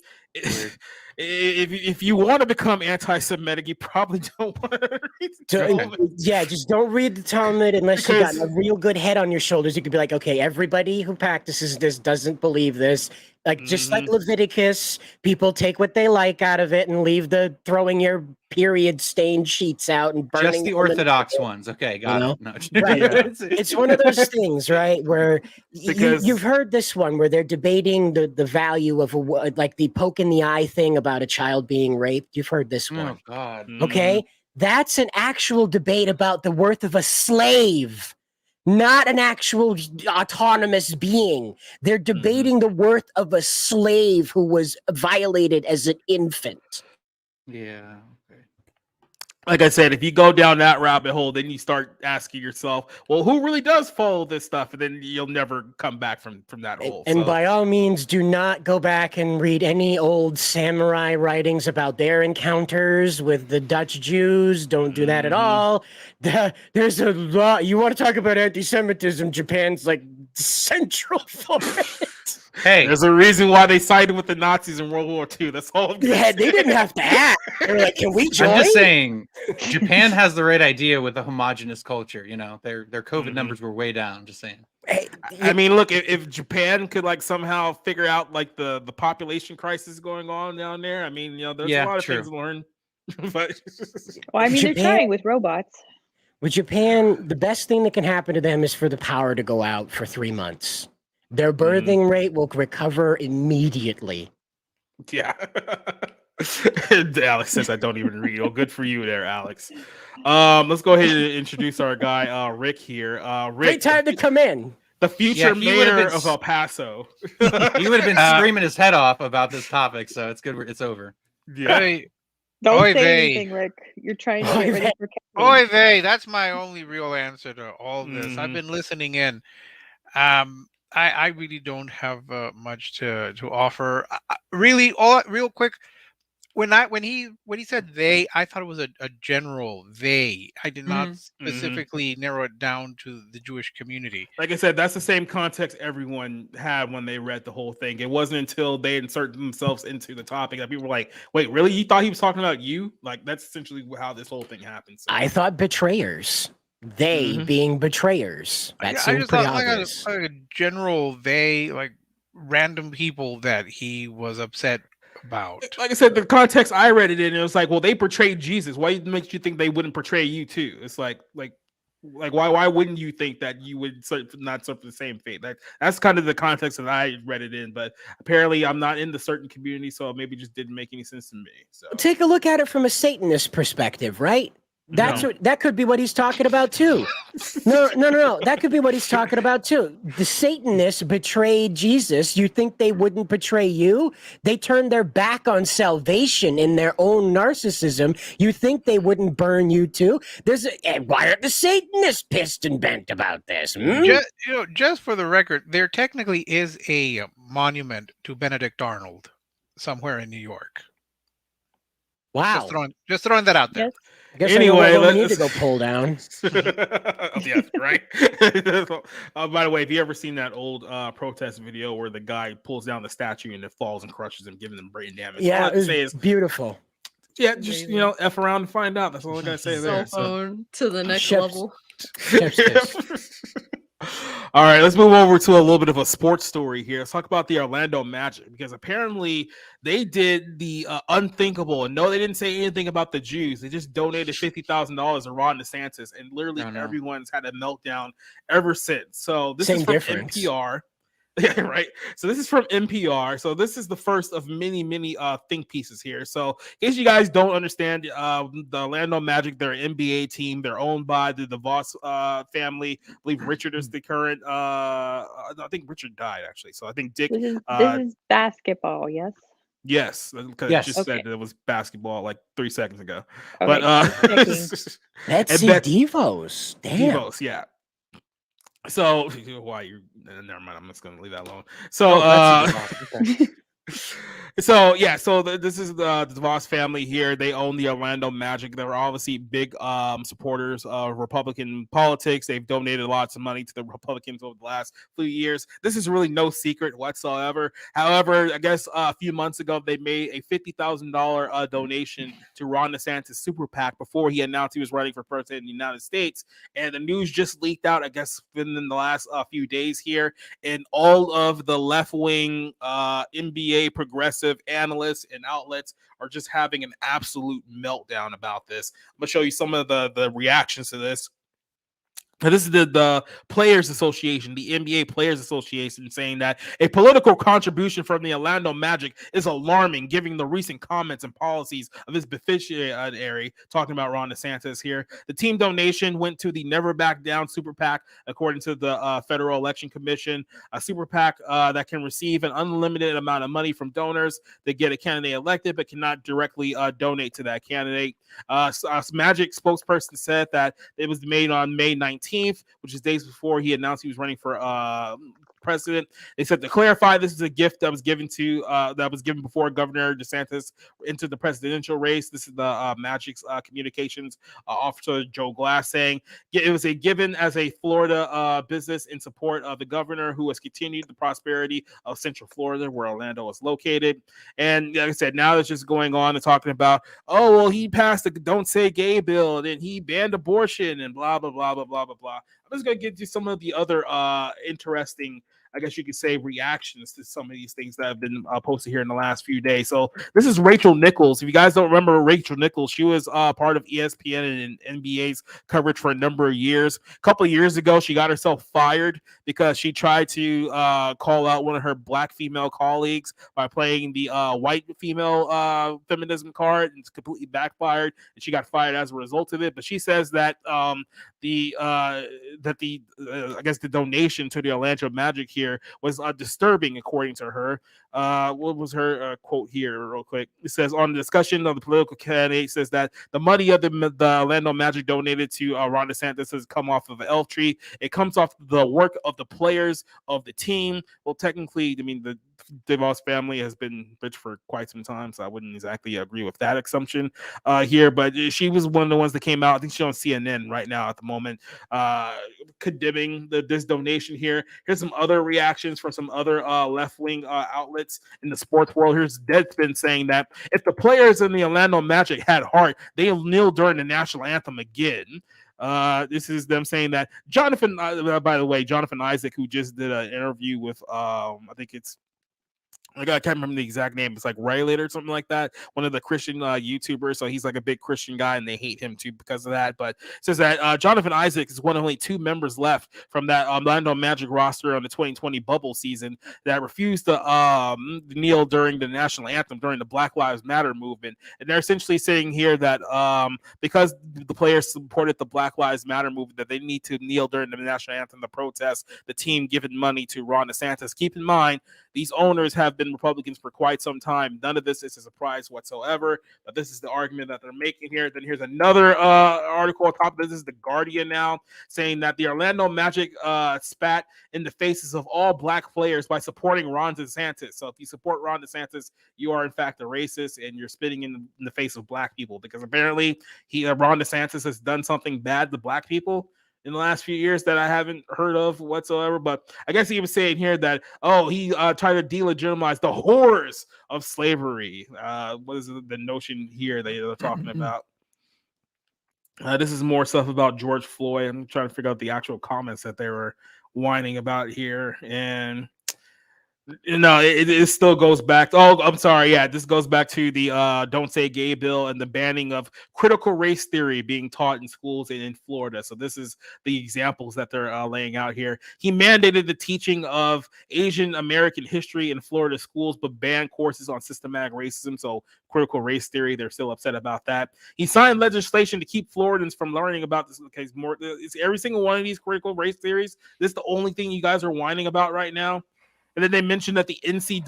Speaker 1: if you want to become anti-Semitic, you probably don't want to read the Talmud.
Speaker 13: Yeah, just don't read the Talmud unless you got a real good head on your shoulders. You could be like, okay, everybody who practices this doesn't believe this. Like just like Leviticus, people take what they like out of it and leave the throwing your period stained sheets out and burning
Speaker 5: just the Orthodox ones. Okay, got it. No.
Speaker 13: Right. It's one of those things, right? Where you've heard this one where they're debating the value of like the poke in the eye thing about a child being raped. You've heard this one.
Speaker 5: Oh God.
Speaker 13: Okay, that's an actual debate about the worth of a slave. Not an actual autonomous being. They're debating the worth of a slave who was violated as an infant.
Speaker 5: Yeah.
Speaker 1: Like I said, if you go down that rabbit hole, then you start asking yourself, well, who really does follow this stuff? And then you'll never come back from that hole.
Speaker 13: And by all means, do not go back and read any old samurai writings about their encounters with the Dutch Jews. Don't do that at all. There's a lot. You want to talk about anti-Semitism? Japan's like central for it.
Speaker 5: Hey,
Speaker 1: there's a reason why they sided with the Nazis in World War II. That's all.
Speaker 13: Yeah, they didn't have to act. They're like, can we join?
Speaker 5: I'm just saying, Japan has the right idea with a homogenous culture. You know, their COVID numbers were way down. Just saying.
Speaker 1: I mean, look, if Japan could like somehow figure out like the population crisis going on down there, I mean, there's a lot of things to learn. But
Speaker 14: well, I mean, they're trying with robots.
Speaker 13: With Japan, the best thing that can happen to them is for the power to go out for 3 months. Their birthing rate will recover immediately.
Speaker 1: Yeah. Alex says I don't even read. Oh, good for you there, Alex. Let's go ahead and introduce our guy, Rick here. Rick,
Speaker 13: great time to come in.
Speaker 1: The future mayor of El Paso.
Speaker 5: He would have been screaming his head off about this topic, so it's good. It's over.
Speaker 1: Yeah.
Speaker 14: Don't
Speaker 8: Oy
Speaker 14: say
Speaker 8: vey.
Speaker 14: anything, Rick. You're trying to get ready for
Speaker 8: Oy vey, that's my only real answer to all this. I've been listening in. I really don't have much to offer. Really, real quick. When he said they, I thought it was a general they. I did not specifically narrow it down to the Jewish community.
Speaker 1: Like I said, that's the same context everyone had when they read the whole thing. It wasn't until they inserted themselves into the topic that people were like, "Wait, really? You thought he was talking about you?" Like that's essentially how this whole thing happened. So.
Speaker 13: I thought betrayers. They being betrayers. That seemed
Speaker 8: just
Speaker 13: pretty
Speaker 8: thought
Speaker 13: obvious.
Speaker 8: like a general they, like random people that he was upset about.
Speaker 1: Like I said, the context I read it in, it was like, well, they portrayed Jesus. Why makes you think they wouldn't portray you too? It's like why wouldn't you think that you would not suffer the same fate? That's kind of the context that I read it in. But apparently, I'm not in the certain community, so it maybe just didn't make any sense to me. So
Speaker 13: take a look at it from a Satanist perspective, right? That could be what he's talking about too. No. That could be what he's talking about too. The Satanists betrayed Jesus. You think they wouldn't betray you? They turned their back on salvation in their own narcissism. You think they wouldn't burn you too? Why are the Satanists pissed and bent about this?
Speaker 8: Just for the record, there technically is a monument to Benedict Arnold somewhere in New York.
Speaker 13: Wow.
Speaker 8: Just throwing that out there.
Speaker 13: Yes. I guess
Speaker 1: anyway,
Speaker 13: we need to go pull down.
Speaker 1: Yeah, right. By the way, have you ever seen that old protest video where the guy pulls down the statue and it falls and crushes him, giving them brain damage?
Speaker 13: Yeah, it's beautiful.
Speaker 1: Yeah, just F around and find out. That's all I gotta say there.
Speaker 12: Cell phone to the next level.
Speaker 1: All right, let's move over to a little bit of a sports story here. Let's talk about the Orlando Magic, because apparently they did the unthinkable. And no, they didn't say anything about the Jews. They just donated $50,000 to Ron DeSantis, and literally everyone's had a meltdown ever since. So this is from NPR. Yeah, right. So this is from NPR. So this is the first of many think pieces here. So in case you guys don't understand, the Orlando Magic, they're an NBA team. They're owned by the DeVos family. I believe Richard is the current. I think Richard died actually. So I think Dick.
Speaker 14: This is basketball, yes.
Speaker 1: Yes, because it just said it was basketball like 3 seconds ago.
Speaker 14: Okay.
Speaker 1: But
Speaker 13: Betsy DeVos. Damn.
Speaker 1: DeVos, yeah. So why you never mind, I'm just gonna leave that alone. So So yeah, so this is the DeVos family here. They own the Orlando Magic. They're obviously big supporters of Republican politics. They've donated lots of money to the Republicans over the last few years. This is really no secret whatsoever. However, I guess a few months ago they made a $50,000 donation to Ron DeSantis super PAC before he announced he was running for president in the United States. And the news just leaked out, I guess, within the last few days here, and all of the left-wing NBA progressive analysts and outlets are just having an absolute meltdown about this. I'm gonna show you some of the reactions to this. Now, this is the Players Association, the NBA Players Association, saying that a political contribution from the Orlando Magic is alarming, given the recent comments and policies of his beneficiary, talking about Ron DeSantis here. The team donation went to the Never Back Down Super PAC, according to the Federal Election Commission. A Super PAC that can receive an unlimited amount of money from donors to get a candidate elected, but cannot directly donate to that candidate. Magic spokesperson said that it was made on May 19th, which is days before he announced he was running for president. They said, to clarify, this is a gift that was given before Governor DeSantis entered the presidential race. This is the Magic's communications officer Joe Glass saying it was a given as a Florida business in support of the governor, who has continued the prosperity of Central Florida, where Orlando is located. And like I said, now it's just going on and talking about, oh, well, he passed the Don't Say Gay bill, and he banned abortion, and blah blah blah blah blah blah blah. I'm just gonna get you some of the other interesting, I guess you could say, reactions to some of these things that have been posted here in the last few days. So this is Rachel Nichols. If you guys don't remember Rachel Nichols, she was part of ESPN and NBA's coverage for a number of years. A couple of years ago, she got herself fired because she tried to call out one of her black female colleagues by playing the white female feminism card, and it's completely backfired, and she got fired as a result of it. But she says that I guess the donation to the Orlando Magic here was disturbing, according to her. What was her quote here, real quick? It says, on the discussion of the political candidate, says that the money of the Orlando Magic donated to Ron DeSantis has come off of an elf tree. It comes off the work of the players of the team. Well, technically, I mean, the DeVos family has been rich for quite some time, so I wouldn't exactly agree with that assumption here. But she was one of the ones that came out. I think she's on CNN right now at the moment, condemning this donation here. Here's some other reactions from some other left-wing outlets in the sports world. Here's Deadspin saying that if the players in the Orlando Magic had heart, they'll kneel during the national anthem again. This is them saying that Jonathan, by the way, Jonathan Isaac, who just did an interview with I think it's, I can't remember the exact name. It's like Raylet or something like that. One of the Christian YouTubers. So he's like a big Christian guy, and they hate him too because of that. But it says that Jonathan Isaac is one of only two members left from that Orlando Magic roster on the 2020 bubble season that refused to kneel during the national anthem during the Black Lives Matter movement. And they're essentially saying here that because the players supported the Black Lives Matter movement, that they need to kneel during the national anthem to protest the team giving money to Ron DeSantis. Keep in mind, these owners have been Republicans for quite some time. None of this is a surprise whatsoever, but this is the argument that they're making here. Then here's another article on top of this. This is The Guardian now, saying that the Orlando Magic spat in the faces of all black players by supporting Ron DeSantis. So if you support Ron DeSantis, you are in fact a racist, and you're spitting in the face of black people, because apparently Ron DeSantis has done something bad to black people in the last few years that I haven't heard of whatsoever. But I guess he was saying here that, he tried to delegitimize the horrors of slavery. What is the notion here that they're talking about? This is more stuff about George Floyd. I'm trying to figure out the actual comments that they were whining about here. And it still goes back. I'm sorry. Yeah, this goes back to the Don't Say Gay bill and the banning of critical race theory being taught in schools in Florida. So this is the examples that they're laying out here. He mandated the teaching of Asian American history in Florida schools, but banned courses on systematic racism. So critical race theory, they're still upset about that. He signed legislation to keep Floridians from learning about this. Okay, is every single one of these critical race theories, this is the only thing you guys are whining about right now? And then they mentioned that the NAACP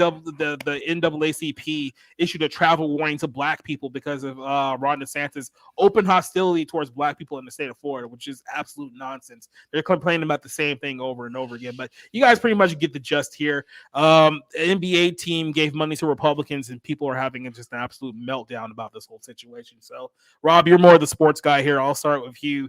Speaker 1: issued a travel warning to black people because of Ron DeSantis' open hostility towards black people in the state of Florida, which is absolute nonsense. They're complaining about the same thing over and over again. But you guys pretty much get the gist here. The NBA team gave money to Republicans, and people are having just an absolute meltdown about this whole situation. So, Rob, you're more the sports guy here. I'll start with you.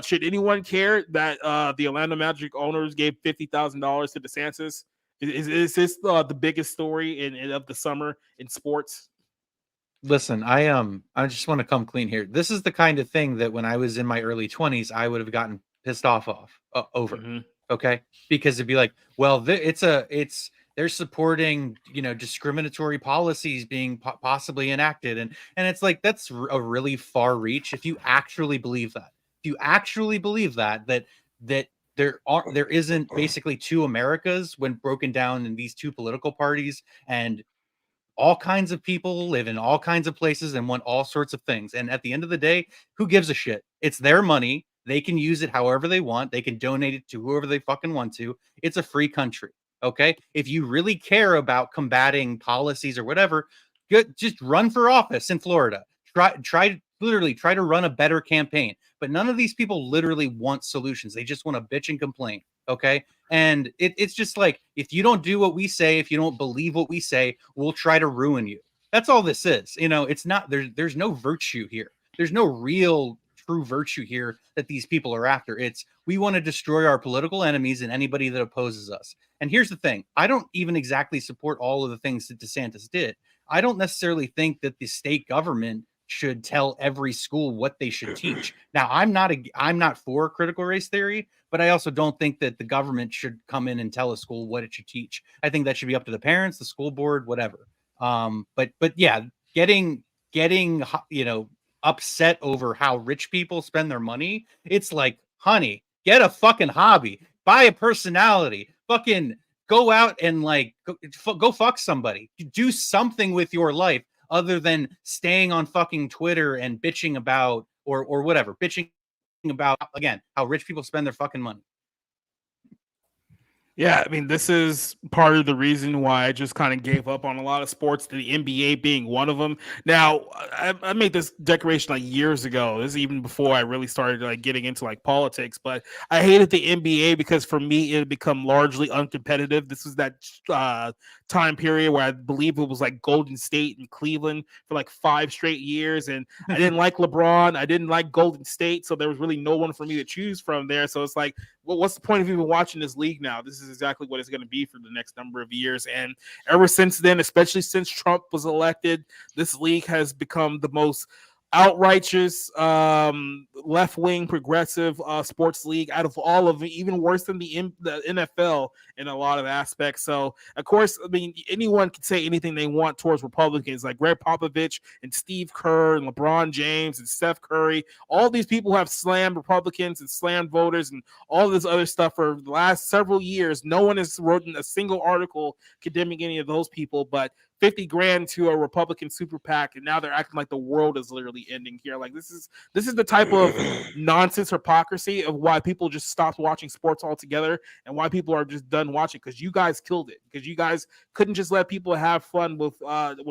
Speaker 1: Should anyone care that the Orlando Magic owners gave $50,000 to DeSantis? Is this the biggest story of the summer in sports?
Speaker 5: Listen, I just want to come clean here. This is the kind of thing that when I was in my early 20s, I would have gotten pissed off over.
Speaker 1: Mm-hmm.
Speaker 5: Okay, because it'd be like, well, they're supporting, discriminatory policies being possibly enacted, and it's like that's a really far reach. If you actually believe that, that there isn't basically two Americas when broken down in these two political parties, and all kinds of people live in all kinds of places and want all sorts of things. And at the end of the day, who gives a shit? It's their money. They can use it however they want. They can donate it to whoever they fucking want to. It's a free country. Okay. If you really care about combating policies or whatever, just run for office in Florida. Try to run a better campaign. But none of these people literally want solutions. They just want to bitch and complain. Okay. And it's just like, if you don't do what we say, if you don't believe what we say, we'll try to ruin you. That's all this is. It's not, there's no virtue here. There's no real true virtue here that these people are after. It's, we want to destroy our political enemies and anybody that opposes us. And here's the thing. I don't even exactly support all of the things that DeSantis did. I don't necessarily think that the state government should tell every school what they should teach. Now, I'm not for critical race theory, but I also don't think that the government should come in and tell a school what it should teach. I think that should be up to the parents, the school board, whatever. But yeah, getting upset over how rich people spend their money, it's like, honey, get a fucking hobby, buy a personality, fucking go out and go fuck somebody, do something with your life other than staying on fucking Twitter and bitching about or whatever, bitching about, again, how rich people spend their fucking money.
Speaker 1: Yeah, I mean, this is part of the reason why I just kind of gave up on a lot of sports, the NBA being one of them. Now, I made this declaration years ago. This is even before I really started getting into politics. But I hated the NBA because for me, it had become largely uncompetitive. This was that time period where I believe it was Golden State and Cleveland for 5 straight years, and I didn't like LeBron. I didn't like Golden State, so there was really no one for me to choose from there. So it's like, well, what's the point of even watching this league now? This is exactly what it's going to be for the next number of years. And ever since then, especially since Trump was elected, this league has become the most outrighteous, left-wing, progressive sports league out of all of them, even worse than the NFL in a lot of aspects. So, of course, I mean, anyone can say anything they want towards Republicans, like Greg Popovich and Steve Kerr and LeBron James and Steph Curry. All these people have slammed Republicans and slammed voters and all this other stuff for the last several years. No one has written a single article condemning any of those people, but 50 grand to a Republican super PAC, and now they're acting like the world is literally ending here. This is the type of nonsense hypocrisy of why people just stopped watching sports altogether and why people are just done watching, because you guys killed it, because you guys couldn't just let people have fun with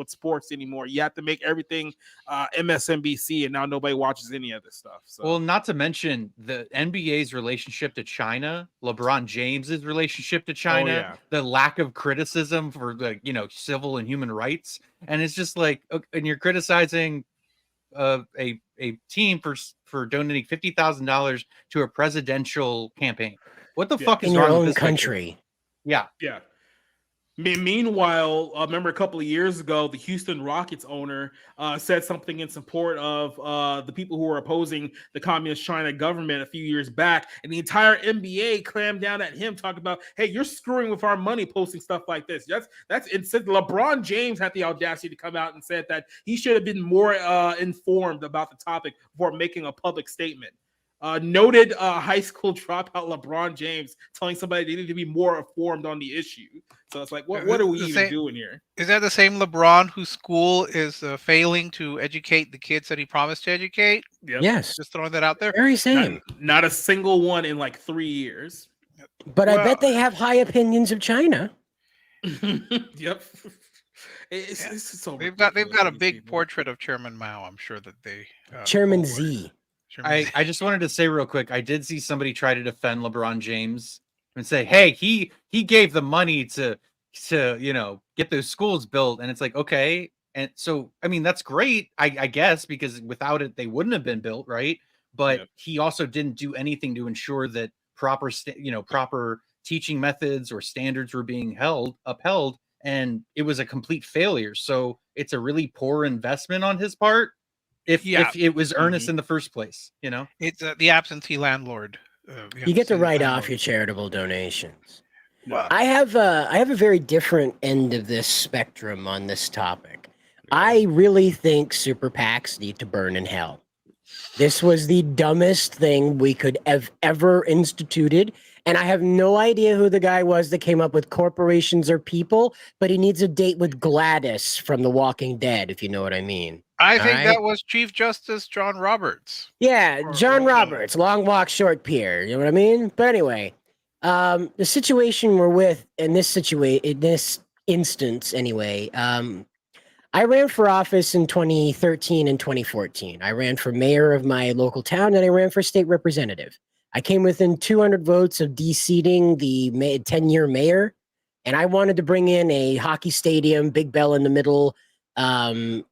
Speaker 1: sports anymore. You have to make everything MSNBC, and now nobody watches any of this stuff. So.
Speaker 5: Well, not to mention the NBA's relationship to China, LeBron James's relationship to China, the lack of criticism for civil and human rights, and it's just and you're criticizing a team for donating $50,000 to a presidential campaign. What the fuck is
Speaker 13: in your
Speaker 5: wrong
Speaker 13: own
Speaker 5: with this
Speaker 13: country?
Speaker 5: Yeah.
Speaker 1: Meanwhile, I remember a couple of years ago, the Houston Rockets owner said something in support of the people who were opposing the communist China government a few years back, and the entire NBA clammed down at him, talking about, "Hey, you're screwing with our money, posting stuff like this." That's insane. LeBron James had the audacity to come out and said that he should have been more informed about the topic before making a public statement. Noted high school dropout LeBron James telling somebody they need to be more informed on the issue. So it's like, what are we even doing here?
Speaker 8: Is that the same LeBron whose school is failing to educate the kids that he promised to educate?
Speaker 1: Yep.
Speaker 13: Yes.
Speaker 8: Just throwing that out there.
Speaker 13: Very same.
Speaker 1: Not a single one in 3 years.
Speaker 13: But I bet they have high opinions of China.
Speaker 1: Yep. It's so
Speaker 8: they've got a
Speaker 1: ridiculous, these
Speaker 8: big
Speaker 1: people.
Speaker 8: portrait of Chairman Mao. I'm sure that they
Speaker 13: Chairman
Speaker 8: oh,
Speaker 13: Z.
Speaker 8: Chairman Z.
Speaker 5: I just wanted to say real quick, I did see somebody try to defend LeBron James and say, hey, he gave the money to get those schools built. And it's like, okay. And so, I mean, that's great, I guess, because without it, they wouldn't have been built, right? But he also didn't do anything to ensure that proper teaching methods or standards were being upheld, and it was a complete failure. So it's a really poor investment on his part if it was earnest in the first place.
Speaker 8: It's the absentee landlord.
Speaker 13: You get to write off your charitable donations.
Speaker 8: Well,
Speaker 13: I have a very different end of this spectrum on this topic. I really think super PACs need to burn in hell. This was the dumbest thing we could have ever instituted. And I have no idea who the guy was that came up with corporations or people, but he needs a date with Gladys from The Walking Dead, if you know what I mean.
Speaker 8: I think that was Chief Justice John Roberts.
Speaker 13: Yeah, John Roberts, long walk, short pier. You know what I mean? But anyway, the situation we're with in this instance, anyway, I ran for office in 2013 and 2014. I ran for mayor of my local town, and I ran for state representative. I came within 200 votes of de-seating the 10-year mayor, and I wanted to bring in a hockey stadium, Big Bell in the middle, like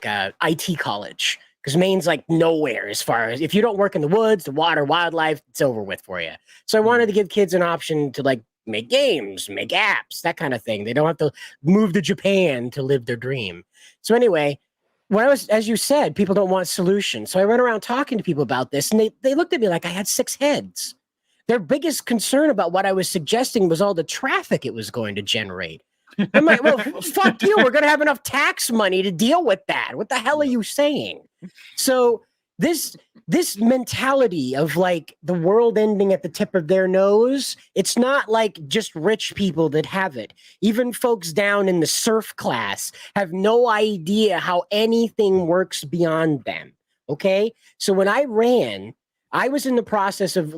Speaker 13: a IT college, because Maine's like nowhere as far as if you don't work in the woods, the water, wildlife, it's over with for you. So I wanted to give kids an option to like make games, make apps, that kind of thing. They don't have to move to Japan to live their dream. So anyway, as you said, people don't want solutions. So I went around talking to people about this, and they looked at me like I had 6 heads. Their biggest concern about what I was suggesting was all the traffic it was going to generate. I'm like, well, fuck you. We're going to have enough tax money to deal with that. What the hell are you saying? So this mentality of like the world ending at the tip of their nose, it's not like just rich people that have it. Even folks down in the surf class have no idea how anything works beyond them. Okay? So when I ran, I was in the process of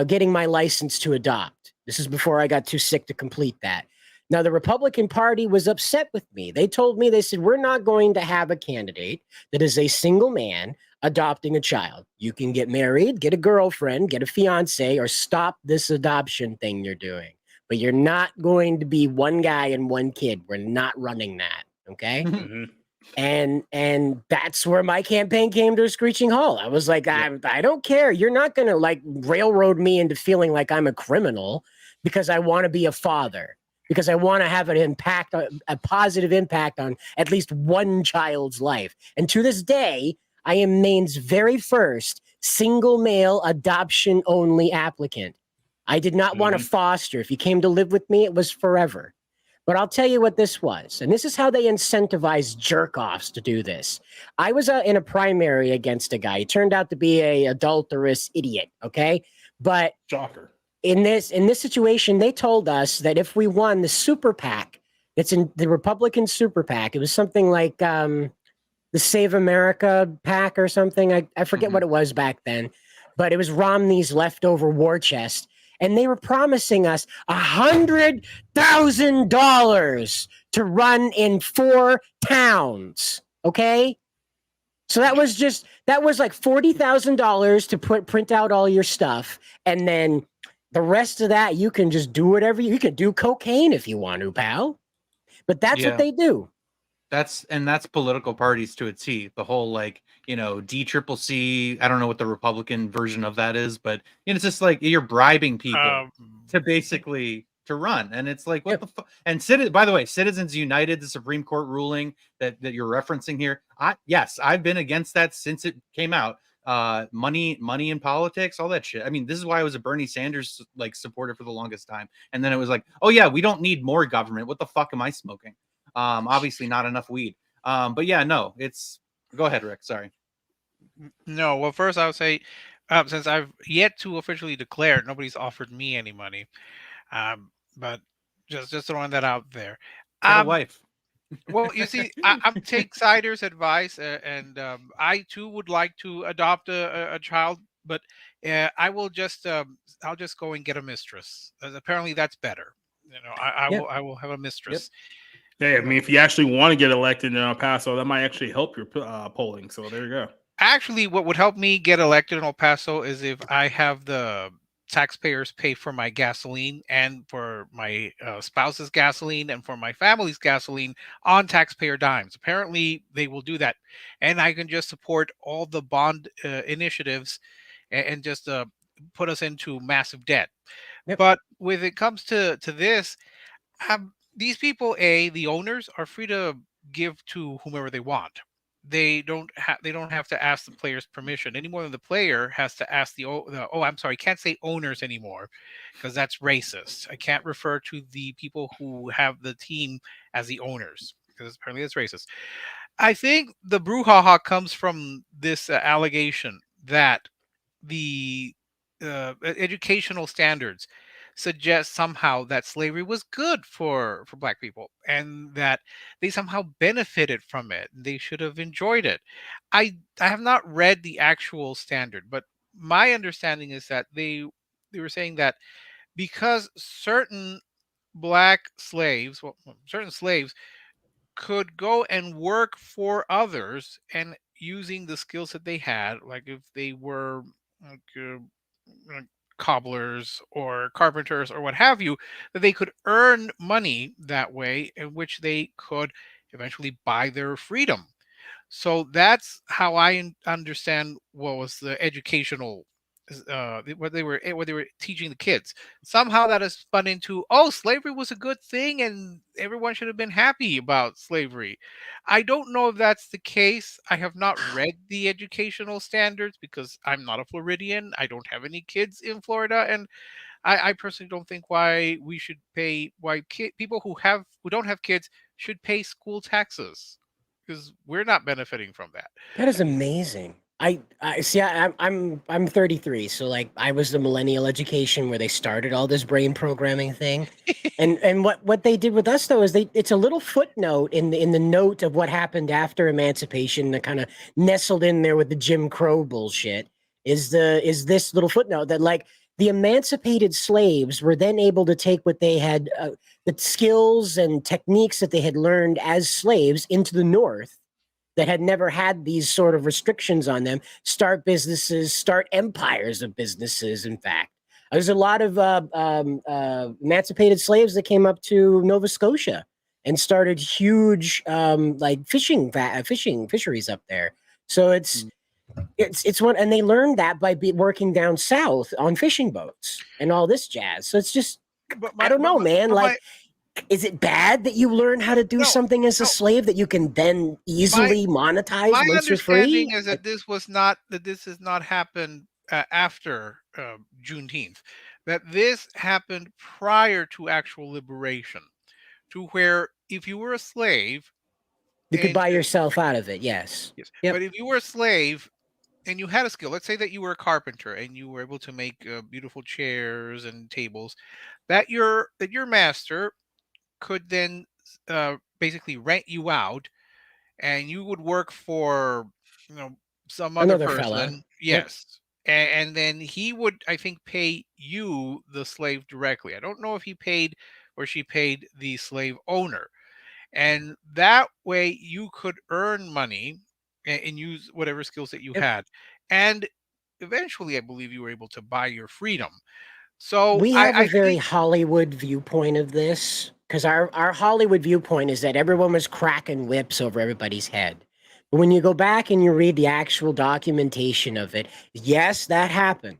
Speaker 13: getting my license to adopt. This is before I got too sick to complete that. Now, the Republican Party was upset with me. They told me, they said, we're not going to have a candidate that is a single man adopting a child. You can get married, get a girlfriend, get a fiance, or stop this adoption thing you're doing. But you're not going to be one guy and one kid. We're not running that. Okay? And that's where my campaign came to a screeching halt. I was like, I don't care. You're not going to like railroad me into feeling like I'm a criminal because I want to be a father. Because I want to have an impact, a positive impact on at least one child's life. And to this day, I am Maine's very first single male adoption only applicant. I did not want to foster. If you came to live with me, it was forever. But I'll tell you what this was. And this is how they incentivize jerk-offs to do this. I was in a primary against a guy. He turned out to be a adulterous idiot, okay? But
Speaker 1: shocker.
Speaker 13: In this situation, they told us that if we won the super PAC, it's in the Republican super PAC. It was something like the Save America PAC or something. I forget what it was back then, but it was Romney's leftover war chest. And they were promising us $100,000 to run in 4 towns. Okay. So that was like $40,000 to print out all your stuff. And then the rest of that, you can just do whatever you can do cocaine if you want to, pal. But that's what they do.
Speaker 5: That's political parties to a T. The whole DCCC. I don't know what the Republican version of that is, but it's just like you're bribing people to basically to run, and it's like what the fuck. And by the way, Citizens United, the Supreme Court ruling that you're referencing here. I've been against that since it came out. Money in politics, all that shit. I mean, this is why I was a Bernie Sanders supporter for the longest time. And then it was like, oh yeah, we don't need more government. What the fuck am I smoking? Obviously not enough weed. But yeah, no, go ahead, Rick. Sorry.
Speaker 8: No, well, first I would say, since I've yet to officially declare, nobody's offered me any money. But just throwing that out there.
Speaker 5: Get a wife.
Speaker 8: Well, you see, I take Sider's advice, and I too would like to adopt a child, but I'll just go and get a mistress. Apparently, that's better. I will have a mistress.
Speaker 1: Hey, I mean, if you actually want to get elected in El Paso, that might actually help your polling. So there you go.
Speaker 8: Actually, what would help me get elected in El Paso is if I have the taxpayers pay for my gasoline and for my spouse's gasoline and for my family's gasoline on taxpayer dimes. Apparently, they will do that, and I can just support all the bond initiatives and just put us into massive debt. But when it comes to this, these people, the owners, are free to give to whomever they want. They don't have to ask the player's permission any more than the player has to ask I'm sorry, can't say owners anymore because that's racist. I can't refer to the people who have the team as the owners because apparently that's racist. I think the brouhaha comes from this allegation that the educational standards suggest somehow that slavery was good for black people and that they somehow benefited from it. They should have enjoyed it. I have not read the actual standard, but my understanding is that they were saying that because certain black slaves, certain slaves could go and work for others and using the skills that they had, like if they were like cobblers or carpenters or what have you, that they could earn money that way, in which they could eventually buy their freedom. So that's how I understand what was the educational what they were teaching the kids. Somehow that has spun into, oh, slavery was a good thing and everyone should have been happy about slavery. I don't know if that's the case. I have not read the educational standards because I'm not a Floridian. I don't have any kids in Florida, and I personally don't think people who don't have kids should pay school taxes because we're not benefiting from that.
Speaker 13: That is amazing. I see. I'm 33, so like I was the millennial education where they started all this brain programming thing, and what they did with us though is it's a little footnote in the note of what happened after emancipation, that kind of nestled in there with the Jim Crow bullshit. Is this little footnote that like the emancipated slaves were then able to take what they had, the skills and techniques that they had learned as slaves into the North that had never had these sort of restrictions on them, start businesses, start empires of businesses, in fact. There's a lot of emancipated slaves that came up to Nova Scotia and started huge like fisheries up there. So it's one, and they learned that by working down south on fishing boats and all this jazz. So it's just, I don't know, man. Like, is it bad that you learn how to do something as a slave that you can then easily monetize once you're free?
Speaker 8: My understanding is that this has not happened after Juneteenth. That this happened prior to actual liberation, to where if you were a slave,
Speaker 13: you could buy yourself out of it. Yes.
Speaker 8: Yep. But if you were a slave and you had a skill, let's say that you were a carpenter and you were able to make beautiful chairs and tables, that your master could then basically rent you out, and you would work for some other person.
Speaker 13: Fella.
Speaker 8: Yes. And then he would, I think, pay you, the slave, directly. I don't know if he paid or she paid the slave owner. And that way you could earn money and use whatever skills that you had. And eventually, I believe you were able to buy your freedom. So
Speaker 13: we have a very Hollywood viewpoint of this, because our Hollywood viewpoint is that everyone was cracking whips over everybody's head. But when you go back and you read the actual documentation of it, yes, that happened.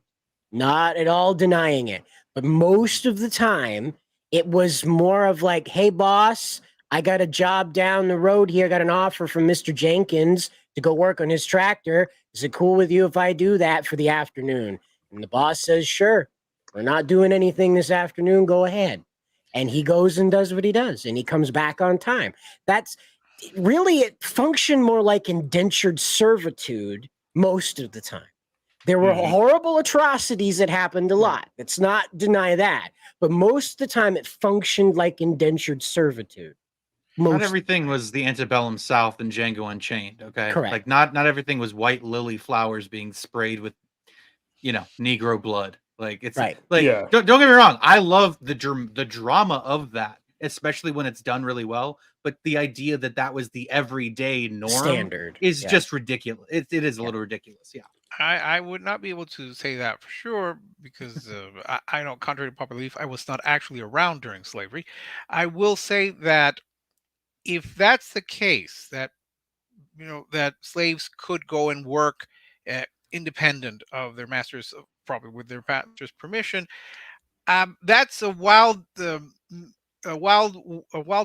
Speaker 13: Not at all denying it. But most of the time, it was more of like, hey, boss, I got a job down the road here. I got an offer from Mr. Jenkins to go work on his tractor. Is it cool with you if I do that for the afternoon? And the boss says, sure. We're not doing anything this afternoon. Go ahead. And he goes and does what he does, and he comes back on time. That's really, it functioned more like indentured servitude most of the time. There were horrible atrocities that happened a lot. Let's not deny that. But most of the time, it functioned like indentured servitude.
Speaker 5: Not everything was the antebellum South and Django Unchained. Okay,
Speaker 13: correct.
Speaker 5: Like not everything was white lily flowers being sprayed with, Negro blood. Like it's
Speaker 13: Right.
Speaker 5: like
Speaker 1: Yeah.
Speaker 5: don't get me wrong. I love the drama of that, especially when it's done really well. But the idea that that was the everyday norm
Speaker 13: Standard.
Speaker 5: is
Speaker 13: Yeah.
Speaker 5: just ridiculous. It is a little ridiculous. Yeah.
Speaker 8: I would not be able to say that for sure because I know, contrary to popular belief, I was not actually around during slavery. I will say that if that's the case, that that slaves could go and work independent of their masters, probably with their master's permission, that's a wild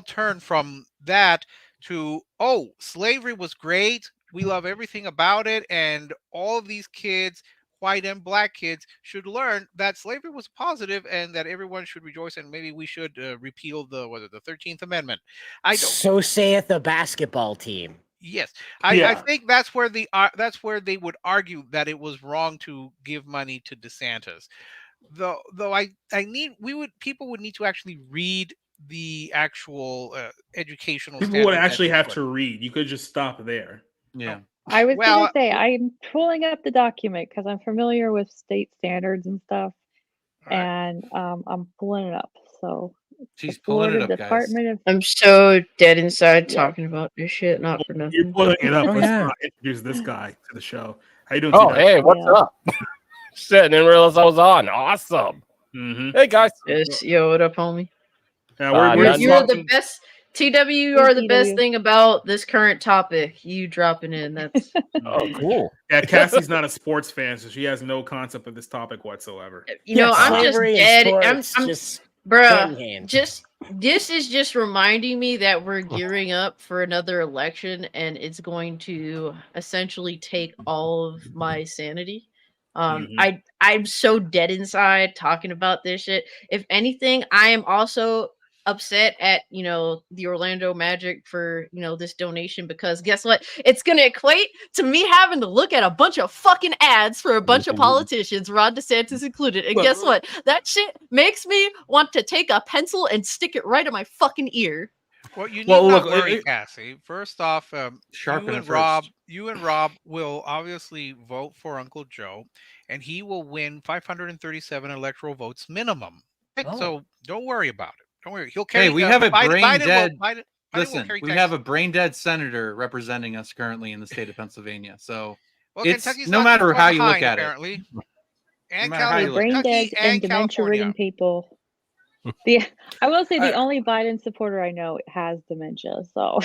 Speaker 8: turn from that to, oh, slavery was great, we love everything about it, and all of these kids, white and black kids, should learn that slavery was positive and that everyone should rejoice, and maybe we should repeal the 13th Amendment. I don't.
Speaker 13: So saith the basketball team.
Speaker 8: Yes, I think that's where they would argue that it was wrong to give money to DeSantis. Though people would need to actually read the actual educational.
Speaker 1: People would actually have to read. You could just stop there.
Speaker 5: Yeah.
Speaker 14: I was gonna say I'm pulling up the document because I'm familiar with state standards and stuff, and I'm pulling it up. So
Speaker 5: she's pulling it up,
Speaker 14: Department of.
Speaker 12: I'm so dead inside talking about this shit, not for nothing.
Speaker 1: You're pulling it up.
Speaker 13: Oh,
Speaker 1: Let's
Speaker 13: yeah.
Speaker 1: not introduce this guy to the show. How you doing?
Speaker 11: Oh,
Speaker 1: T-Dog?
Speaker 11: hey, what's up? Shit, I didn't realize I was on. Awesome.
Speaker 1: Mm-hmm.
Speaker 11: Hey, guys.
Speaker 12: Yo, what up, homie?
Speaker 1: Yeah,
Speaker 12: you're the best. TW, you are the best thing about this current topic. You dropping in. That's
Speaker 11: oh, cool.
Speaker 1: Yeah, Cassie's not a sports fan, so she has no concept of this topic whatsoever.
Speaker 12: You know, I'm just dead. I'm
Speaker 13: just
Speaker 12: bruh. This is just reminding me that we're gearing up for another election, and it's going to essentially take all of my sanity. I'm so dead inside talking about this shit. If anything, I am also upset at the Orlando Magic for this donation, because guess what, it's gonna equate to me having to look at a bunch of fucking ads for a bunch of politicians, Ron DeSantis included, and guess what, that shit makes me want to take a pencil and stick it right in my fucking ear.
Speaker 8: Well, you need not worry, Cassie. First off, you and Rob will obviously vote for Uncle Joe, and he will win 537 electoral votes minimum. So don't worry about it. Don't worry. He'll carry.
Speaker 5: Hey, we have a brain dead.
Speaker 8: Listen,
Speaker 5: we have a brain dead senator representing us currently in the state of Pennsylvania. So it's no matter how you look at it.
Speaker 8: And
Speaker 14: brain dead and dementia-ridden people. I will say the only Biden supporter I know has dementia. So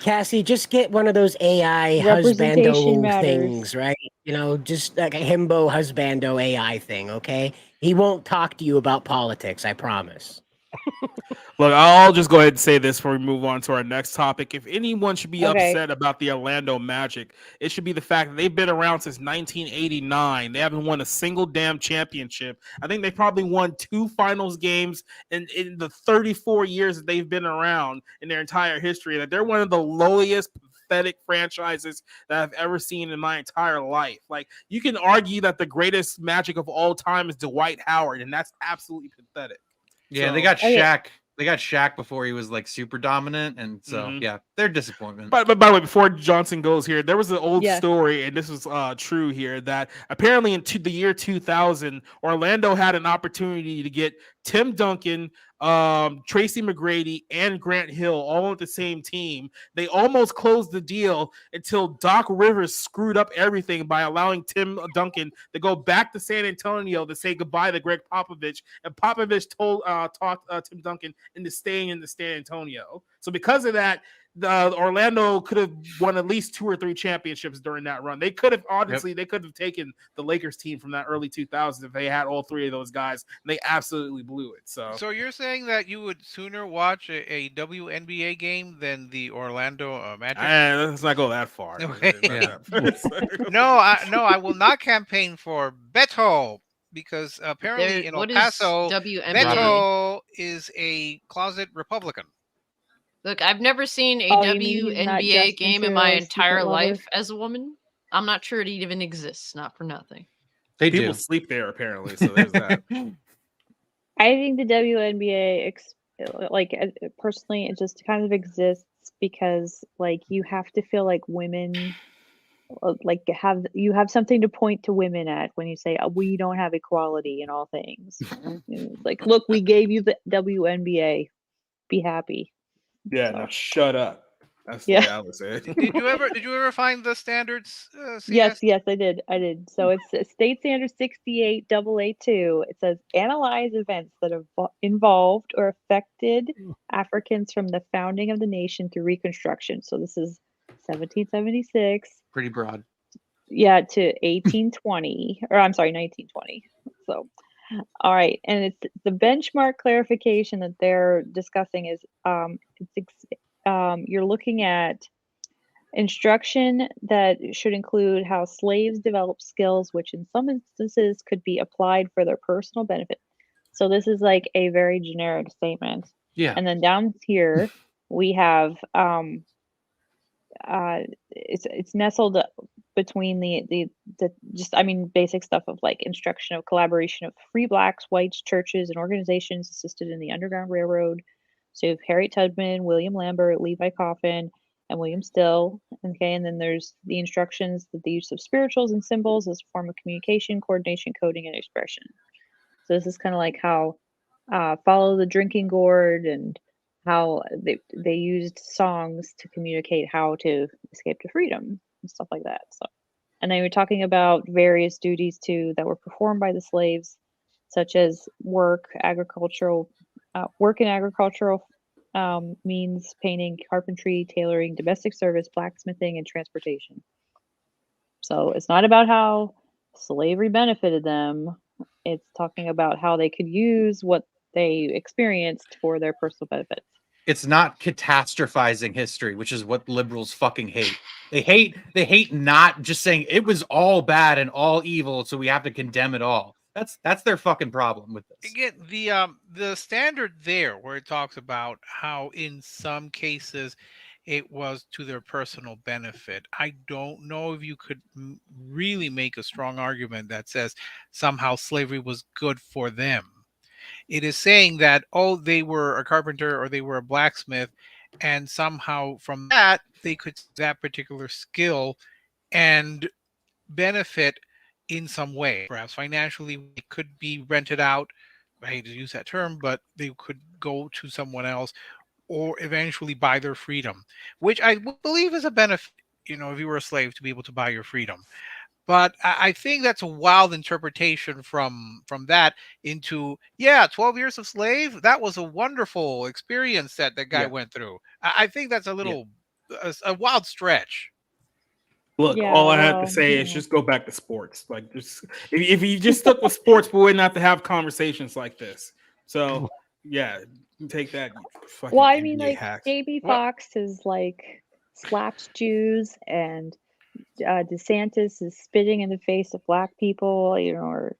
Speaker 13: Cassie, just get one of those AI husbando things, right? Just like a himbo husbando AI thing, okay? He won't talk to you about politics, I promise.
Speaker 1: Look, I'll just go ahead and say this before we move on to our next topic. If anyone should be upset about the Orlando Magic, it should be the fact that they've been around since 1989. They haven't won a single damn championship. I think they probably won 2 finals games in the 34 years that they've been around in their entire history. That they're one of the lowest, pathetic franchises that I've ever seen in my entire life. Like, you can argue that the greatest Magic of all time is Dwight Howard, and that's absolutely pathetic.
Speaker 5: Yeah, they got Shaq. They got Shaq before he was like super dominant, and so yeah, they're disappointment.
Speaker 1: But by the way, before Johnson goes here, there was an old story, and this was true here, that apparently in the year 2000, Orlando had an opportunity to get Tim Duncan, Tracy McGrady, and Grant Hill all on the same team. They almost closed the deal until Doc Rivers screwed up everything by allowing Tim Duncan to go back to San Antonio to say goodbye to Greg Popovich, and Popovich talked Tim Duncan into staying in the San Antonio. So because of that, Orlando could have won at least 2 or 3 championships during that run. They could have, honestly, they could have taken the Lakers team from that early 2000s if they had all 3 of those guys. And they absolutely blew it. So
Speaker 8: you're saying that you would sooner watch a WNBA game than the Orlando Magic?
Speaker 1: Let's not go that far.
Speaker 8: Okay. No, I will not campaign for Beto, because apparently in El Paso, Beto is a closet Republican.
Speaker 12: Look, I've never seen a WNBA game in my entire life as a woman. I'm not sure it even exists, not for nothing.
Speaker 1: People sleep there, apparently, so there's that.
Speaker 14: I think the WNBA, personally, it just kind of exists because, like, you have to feel like women like have something to point to women at when you say we don't have equality in all things. It's like, look, we gave you the WNBA. Be happy.
Speaker 1: Yeah,
Speaker 14: So.
Speaker 1: now shut up. That's the
Speaker 14: Yeah.
Speaker 1: way I would say it.
Speaker 8: Did you ever find the standards?
Speaker 14: Yes, I did. So it's State Standard 68AA2. It says analyze events that have involved or affected Africans from the founding of the nation through Reconstruction. So this is 1776.
Speaker 5: Pretty broad.
Speaker 14: Yeah, to 1820, or I'm sorry, 1920. So, all right, and it's the benchmark clarification that they're discussing is you're looking at instruction that should include how slaves develop skills, which in some instances could be applied for their personal benefit. So this is like a very generic statement.
Speaker 5: Yeah.
Speaker 14: And then down here we have it's nestled between the just basic stuff of like instruction of collaboration of free blacks, whites, churches, and organizations assisted in the Underground Railroad. So you have Harriet Tubman, William Lambert, Levi Coffin, and William Still. Okay, and then there's the instructions that the use of spirituals and symbols as a form of communication, coordination, coding, and expression. So this is kind of like how follow the drinking gourd and how they used songs to communicate how to escape to freedom and stuff like that. So, and then we're talking about various duties too that were performed by the slaves, such as work in agricultural means, painting, carpentry, tailoring, domestic service, blacksmithing, and transportation. So it's not about how slavery benefited them. It's talking about how they could use what they experienced for their personal benefits.
Speaker 5: It's not catastrophizing history, which is what liberals fucking hate. They hate not just saying it was all bad and all evil, so we have to condemn it all. That's their fucking problem with this.
Speaker 8: Again, the standard there where it talks about how in some cases it was to their personal benefit. I don't know if you could really make a strong argument that says somehow slavery was good for them. It is saying that, oh, they were a carpenter or they were a blacksmith, and somehow from that they could that particular skill and benefit in some way, perhaps financially. It could be rented out. I hate to use that term, but they could go to someone else or eventually buy their freedom, which I believe is a benefit, if you were a slave, to be able to buy your freedom. But I think that's a wild interpretation from that into, 12 years of slave. That was a wonderful experience that guy went through. I think that's a little a wild stretch.
Speaker 1: Look, all I have to say is just go back to sports. Like, just if you just stuck with sports, we wouldn't have to have conversations like this. So, yeah, take that.
Speaker 14: Well, I mean, like
Speaker 1: hacks.
Speaker 14: JB Foxx is like slaps Jews, and DeSantis is spitting in the face of black people, or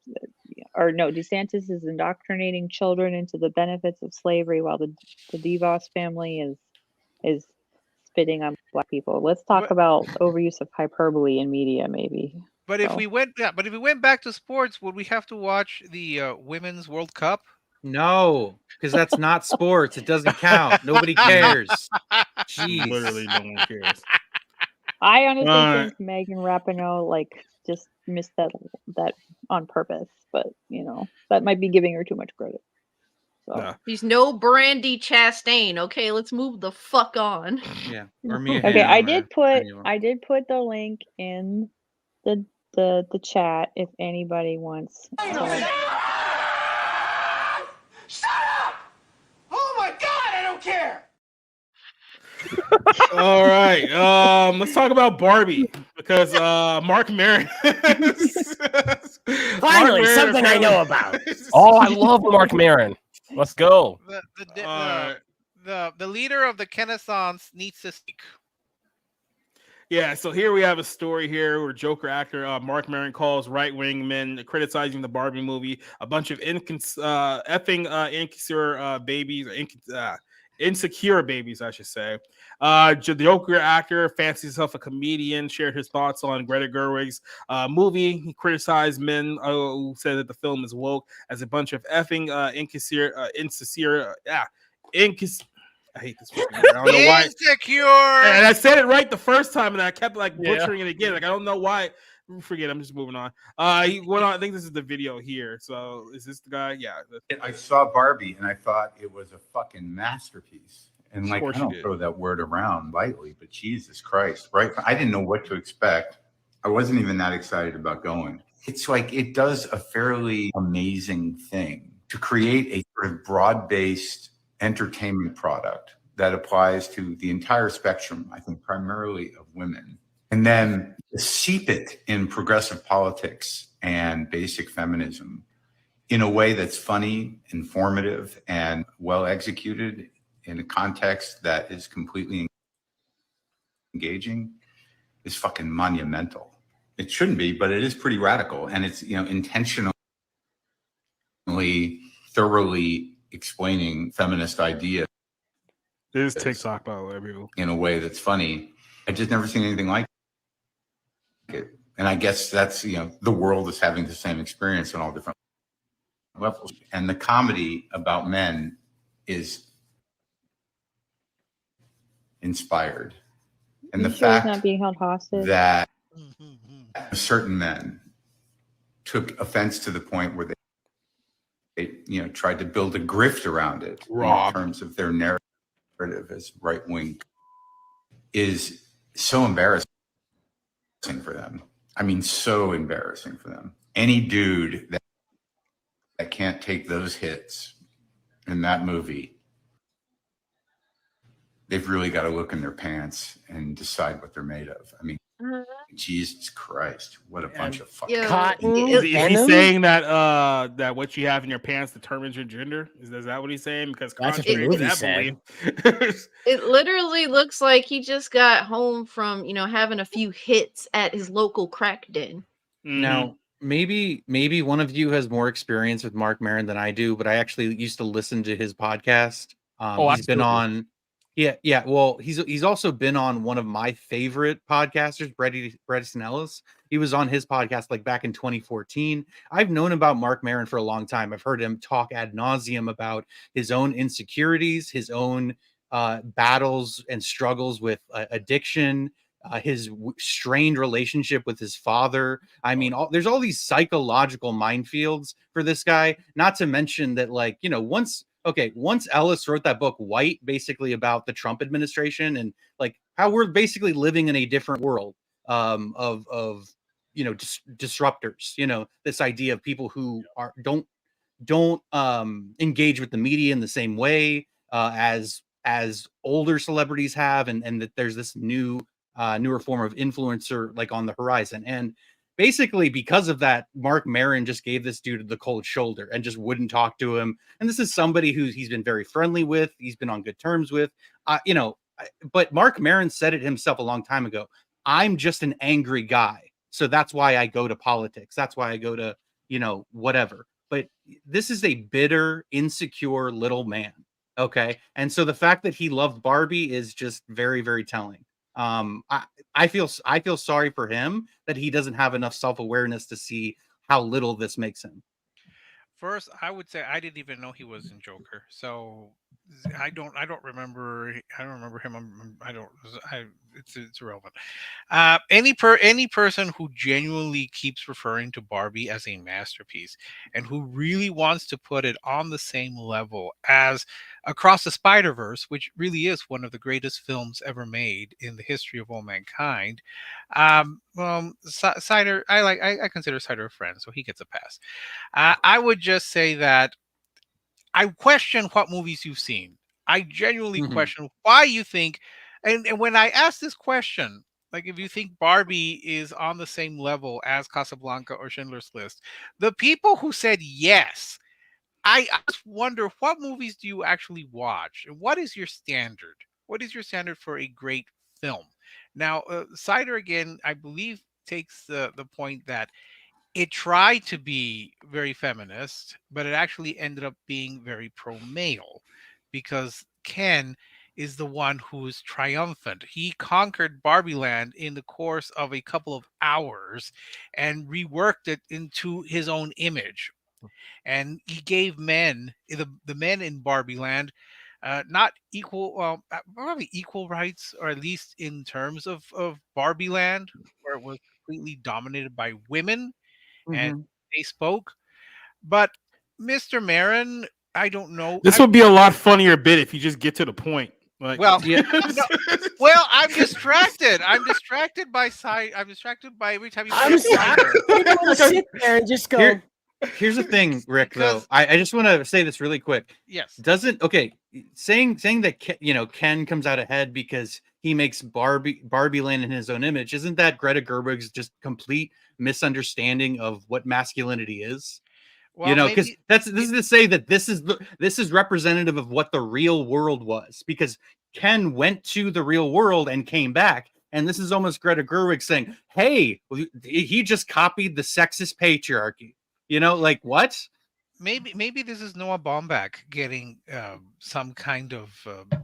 Speaker 14: no, DeSantis is indoctrinating children into the benefits of slavery, while the DeVos family is spitting on black people. Let's talk about overuse of hyperbole in media, maybe.
Speaker 8: But if we went back to sports, would we have to watch the Women's World Cup?
Speaker 5: No, because that's not sports. It doesn't count. Nobody cares. Jeez.
Speaker 1: Literally, no one cares.
Speaker 14: I honestly think Megan Rapinoe just missed that on purpose, but that might be giving her too much credit. So.
Speaker 12: She's no Brandy Chastain. Okay, let's move the fuck on.
Speaker 5: Yeah. Or me.
Speaker 14: Okay, I did put the link in the chat if anybody wants.
Speaker 10: Shut up! Oh my god, I don't care!
Speaker 1: All right. Let's talk about Barbie, because Marc Maron.
Speaker 13: Finally, something I know about. Oh, I love Marc Maron. Let's go.
Speaker 8: The leader of the Renaissance needs to speak.
Speaker 1: Yeah, so here we have a story here where Joker actor Marc Maron calls right-wing men criticizing the Barbie movie a bunch of insecure babies, insecure babies, I should say. The Joker actor fancies himself a comedian, shared his thoughts on Greta Gerwig's movie. He criticized men who said that the film is woke as a bunch of I hate this fucking word. I don't know why.
Speaker 8: Insecure.
Speaker 1: And I said it right the first time, and I kept like
Speaker 7: Yeah.
Speaker 1: butchering it again. Like I don't know why. Forget. I'm just moving on. He went on. I think this is the video here. So is this the guy? Yeah.
Speaker 15: I saw Barbie and I thought it was a fucking masterpiece. And
Speaker 1: Of
Speaker 15: like,
Speaker 1: course
Speaker 15: I
Speaker 1: you
Speaker 15: don't
Speaker 1: did.
Speaker 15: throw that word around lightly, but Jesus Christ, right? I didn't know what to expect. I wasn't even that excited about going. It's like it does a fairly amazing thing to create a sort of broad-based entertainment product that applies to the entire spectrum, I think primarily of women, and then seep it in progressive politics and basic feminism in a way that's funny, informative, and well executed in a context that is completely engaging is fucking monumental. It shouldn't be, but it is pretty radical, and it's, you know, intentionally thoroughly explaining feminist ideas.
Speaker 1: This is TikTok, by the way, people.
Speaker 15: In a way that's funny. I just never seen anything like it. And I guess that's, you know, the world is having the same experience on all different levels. And the comedy about men is inspired. And the
Speaker 14: You sure he's
Speaker 15: fact
Speaker 14: not being held hostage?
Speaker 15: that certain men took offense to the point where they you know, tried to build a grift around it
Speaker 1: Rob.
Speaker 15: in terms of their narrative as right-wing is so embarrassing for them. I mean, so embarrassing for them. Any dude that can't take those hits in that movie, they've really got to look in their pants and decide what they're made of. I mean, Jesus Christ, what a bunch of fucking
Speaker 1: Is he saying that that what you have in your pants determines your gender? Is that what he's saying? Because
Speaker 13: That's what the
Speaker 1: contrary to
Speaker 13: movie
Speaker 1: that
Speaker 13: said.
Speaker 1: belief,
Speaker 12: It literally looks like he just got home from, you know, having a few hits at his local crack den.
Speaker 5: Now, maybe one of you has more experience with Marc Maron than I do, but I actually used to listen to his podcast. He's been on, yeah. Well, he's also been on one of my favorite podcasters, Bret Easton Ellis. He was on his podcast like back in 2014. I've known about Marc Maron for a long time. I've heard him talk ad nauseum about his own insecurities, his own battles and struggles with addiction. His strained relationship with his father. I mean, there's all these psychological minefields for this guy. Not to mention that, like, you know, once Ellis wrote that book, White, basically about the Trump administration and like how we're basically living in a different world of you know, disruptors. You know, this idea of people who don't engage with the media in the same way as older celebrities have, and that there's this newer form of influencer like on the horizon. And basically because of that, Marc Maron just gave this dude the cold shoulder and just wouldn't talk to him. And this is somebody who he's been very friendly with, he's been on good terms with, you know, but Marc Maron said it himself a long time ago. I'm just an angry guy. So that's why I go to politics. That's why I go to, you know, whatever. But this is a bitter, insecure little man. Okay. And so the fact that he loved Barbie is just very, very telling. I feel sorry for him that he doesn't have enough self-awareness to see how little this makes him.
Speaker 8: First, I would say I didn't even know he was in Joker, so I don't remember him. It's irrelevant. Any person who genuinely keeps referring to Barbie as a masterpiece and who really wants to put it on the same level as Across the Spider-Verse, which really is one of the greatest films ever made in the history of all mankind. Cider, I consider Cider a friend, so he gets a pass. I would just say that I question what movies you've seen. I genuinely question why you think, and when I ask this question, like if you think Barbie is on the same level as Casablanca or Schindler's List, the people who said yes, I just wonder, what movies do you actually watch? And what is your standard? What is your standard for a great film? Now, Cider, again, I believe, takes the point that it tried to be very feminist, but it actually ended up being very pro-male because Ken is the one who's triumphant. He conquered Barbie Land in the course of a couple of hours and reworked it into his own image. And he gave the men in Barbie Land not equal, well, probably equal rights, or at least in terms of Barbie Land, where it was completely dominated by women and they spoke. But Mr. Maron, I don't know.
Speaker 1: This would be a lot funnier bit if you just get to the point. Like,
Speaker 8: Well,
Speaker 1: yeah.
Speaker 8: no, well, I'm distracted. I'm distracted by side. I'm distracted by every time you.
Speaker 13: I'm sorry. Sit there and just go.
Speaker 5: Here's the thing, Rick. Though I just want to say this really quick.
Speaker 8: Yes.
Speaker 5: Doesn't saying that Ken comes out ahead because he makes Barbie Land in his own image. Isn't that Greta Gerwig's just complete misunderstanding of what masculinity is?
Speaker 8: Well,
Speaker 5: Because this is to say that this is representative of what the real world was, because Ken went to the real world and came back, and this is almost Greta Gerwig saying, "Hey, he just copied the sexist patriarchy." Like what?
Speaker 8: Maybe this is Noah Baumbach getting some kind of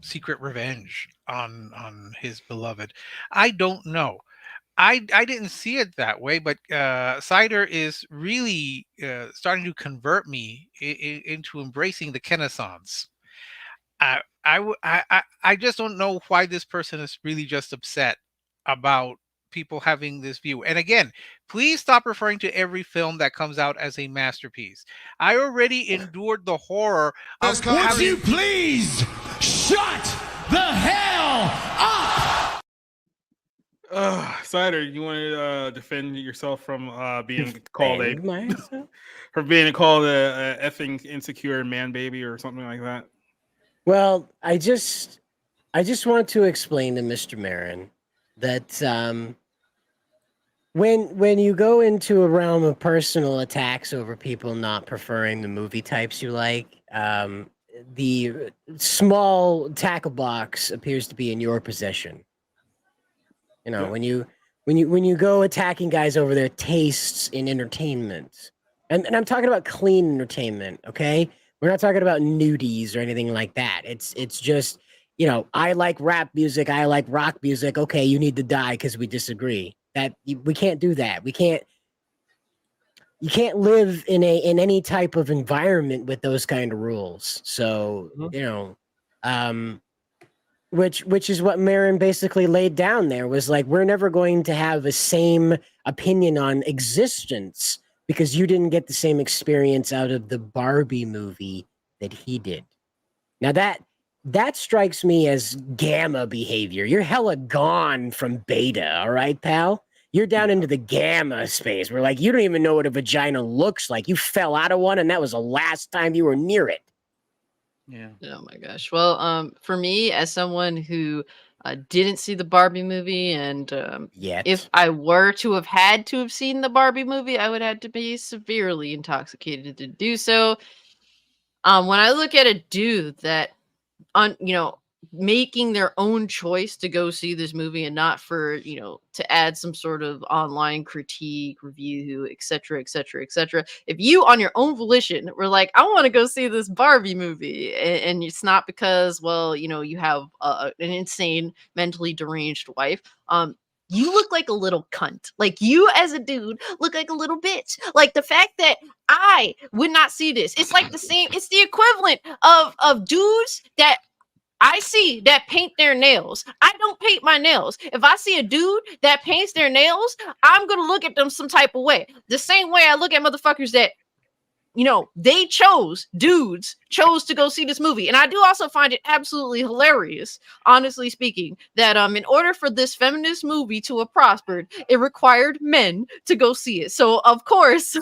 Speaker 8: secret revenge on his beloved. I don't know. I didn't see it that way, but Cider is really starting to convert me into embracing the Renaissance. I just don't know why this person is really just upset about people having this view. And again, please stop referring to every film that comes out as a masterpiece. I already endured the horror of
Speaker 10: Would you please shut the hell up?
Speaker 1: Cider, you want to defend yourself from being called a effing insecure man baby or something like that?
Speaker 13: Well, I just want to explain to Mr. Maron that when you go into a realm of personal attacks over people not preferring the movie types you like, the small tackle box appears to be in your possession. When you go attacking guys over their tastes in entertainment, and I'm talking about clean entertainment, okay? We're not talking about nudies or anything like that. It's just, I like rap music, I like rock music. Okay, you need to die because we disagree. We can't do that. You can't live in any type of environment with those kind of rules. So, which is what Maron basically laid down there, was like, we're never going to have the same opinion on existence because you didn't get the same experience out of the Barbie movie that he did. Now that strikes me as gamma behavior. You're hella gone from beta, all right, pal? You're down into the gamma space where, like, you don't even know what a vagina looks like. You fell out of one, and that was the last time you were near it.
Speaker 5: Yeah.
Speaker 12: Oh my gosh. Well, for me, as someone who didn't see the Barbie movie, and if I were to have had to have seen the Barbie movie, I would have to be severely intoxicated to do so. When I look at a dude that, making their own choice to go see this movie and not for, to add some sort of online critique, review, etc., etc., etc. If you on your own volition were like, I want to go see this Barbie movie, and it's not because, well, you have an insane, mentally deranged wife, you look like a little cunt. Like, you as a dude look like a little bitch. Like, the fact that I would not see this, it's like it's the equivalent of dudes that I see that paint their nails. I don't paint my nails. If I see a dude that paints their nails, I'm going to look at them some type of way. The same way I look at motherfuckers that, dudes chose to go see this movie. And I do also find it absolutely hilarious, honestly speaking, that in order for this feminist movie to have prospered, it required men to go see it. So, of course,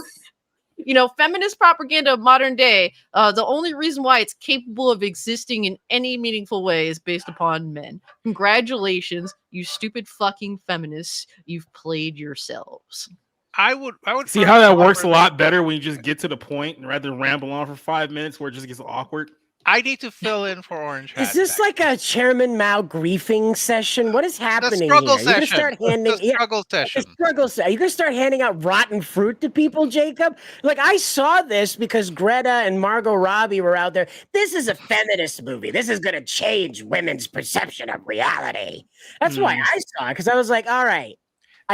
Speaker 12: feminist propaganda of modern day, the only reason why it's capable of existing in any meaningful way is based upon men. Congratulations, you stupid fucking feminists. You've played yourselves.
Speaker 8: I would
Speaker 1: see how that works a lot better when you just get to the point rather than ramble on for 5 minutes where it just gets awkward.
Speaker 8: I need to fill in for Orange Hat.
Speaker 13: Is this like a Chairman Mao griefing session? What is happening
Speaker 8: struggle
Speaker 13: here? You're gonna
Speaker 8: session.
Speaker 13: start handing
Speaker 8: The struggle session.
Speaker 13: The struggle session. You're gonna start handing out rotten fruit to people, Jacob? Like, I saw this because Greta and Margot Robbie were out there. This is a feminist movie. This is gonna change women's perception of reality. That's why I saw it, because I was like, all right.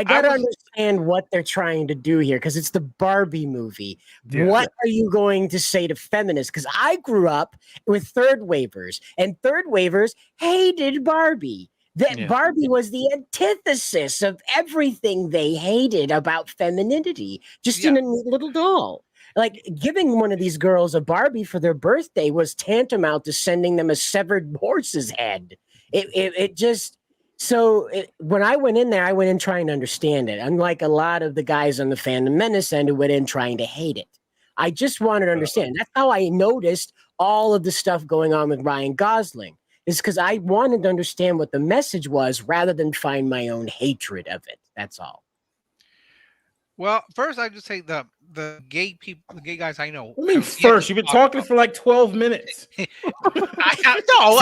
Speaker 13: I gotta understand what they're trying to do here because it's the Barbie movie.
Speaker 6: Yeah.
Speaker 13: What are you going to say to feminists? Because I grew up with third wavers, and third wavers hated Barbie. That Barbie was the antithesis of everything they hated about femininity, just in a neat little doll. Like giving one of these girls a Barbie for their birthday was tantamount to sending them a severed horse's head. It just. So when I went in there, I went in trying to understand it. Unlike a lot of the guys on the Fandom Menace end who went in trying to hate it. I just wanted to understand. That's how I noticed all of the stuff going on with Ryan Gosling. Is because I wanted to understand what the message was rather than find my own hatred of it. That's all.
Speaker 8: Well, first I just say the gay people, the gay guys I know.
Speaker 1: I mean, first, you've been talking for like 12 minutes.
Speaker 8: No,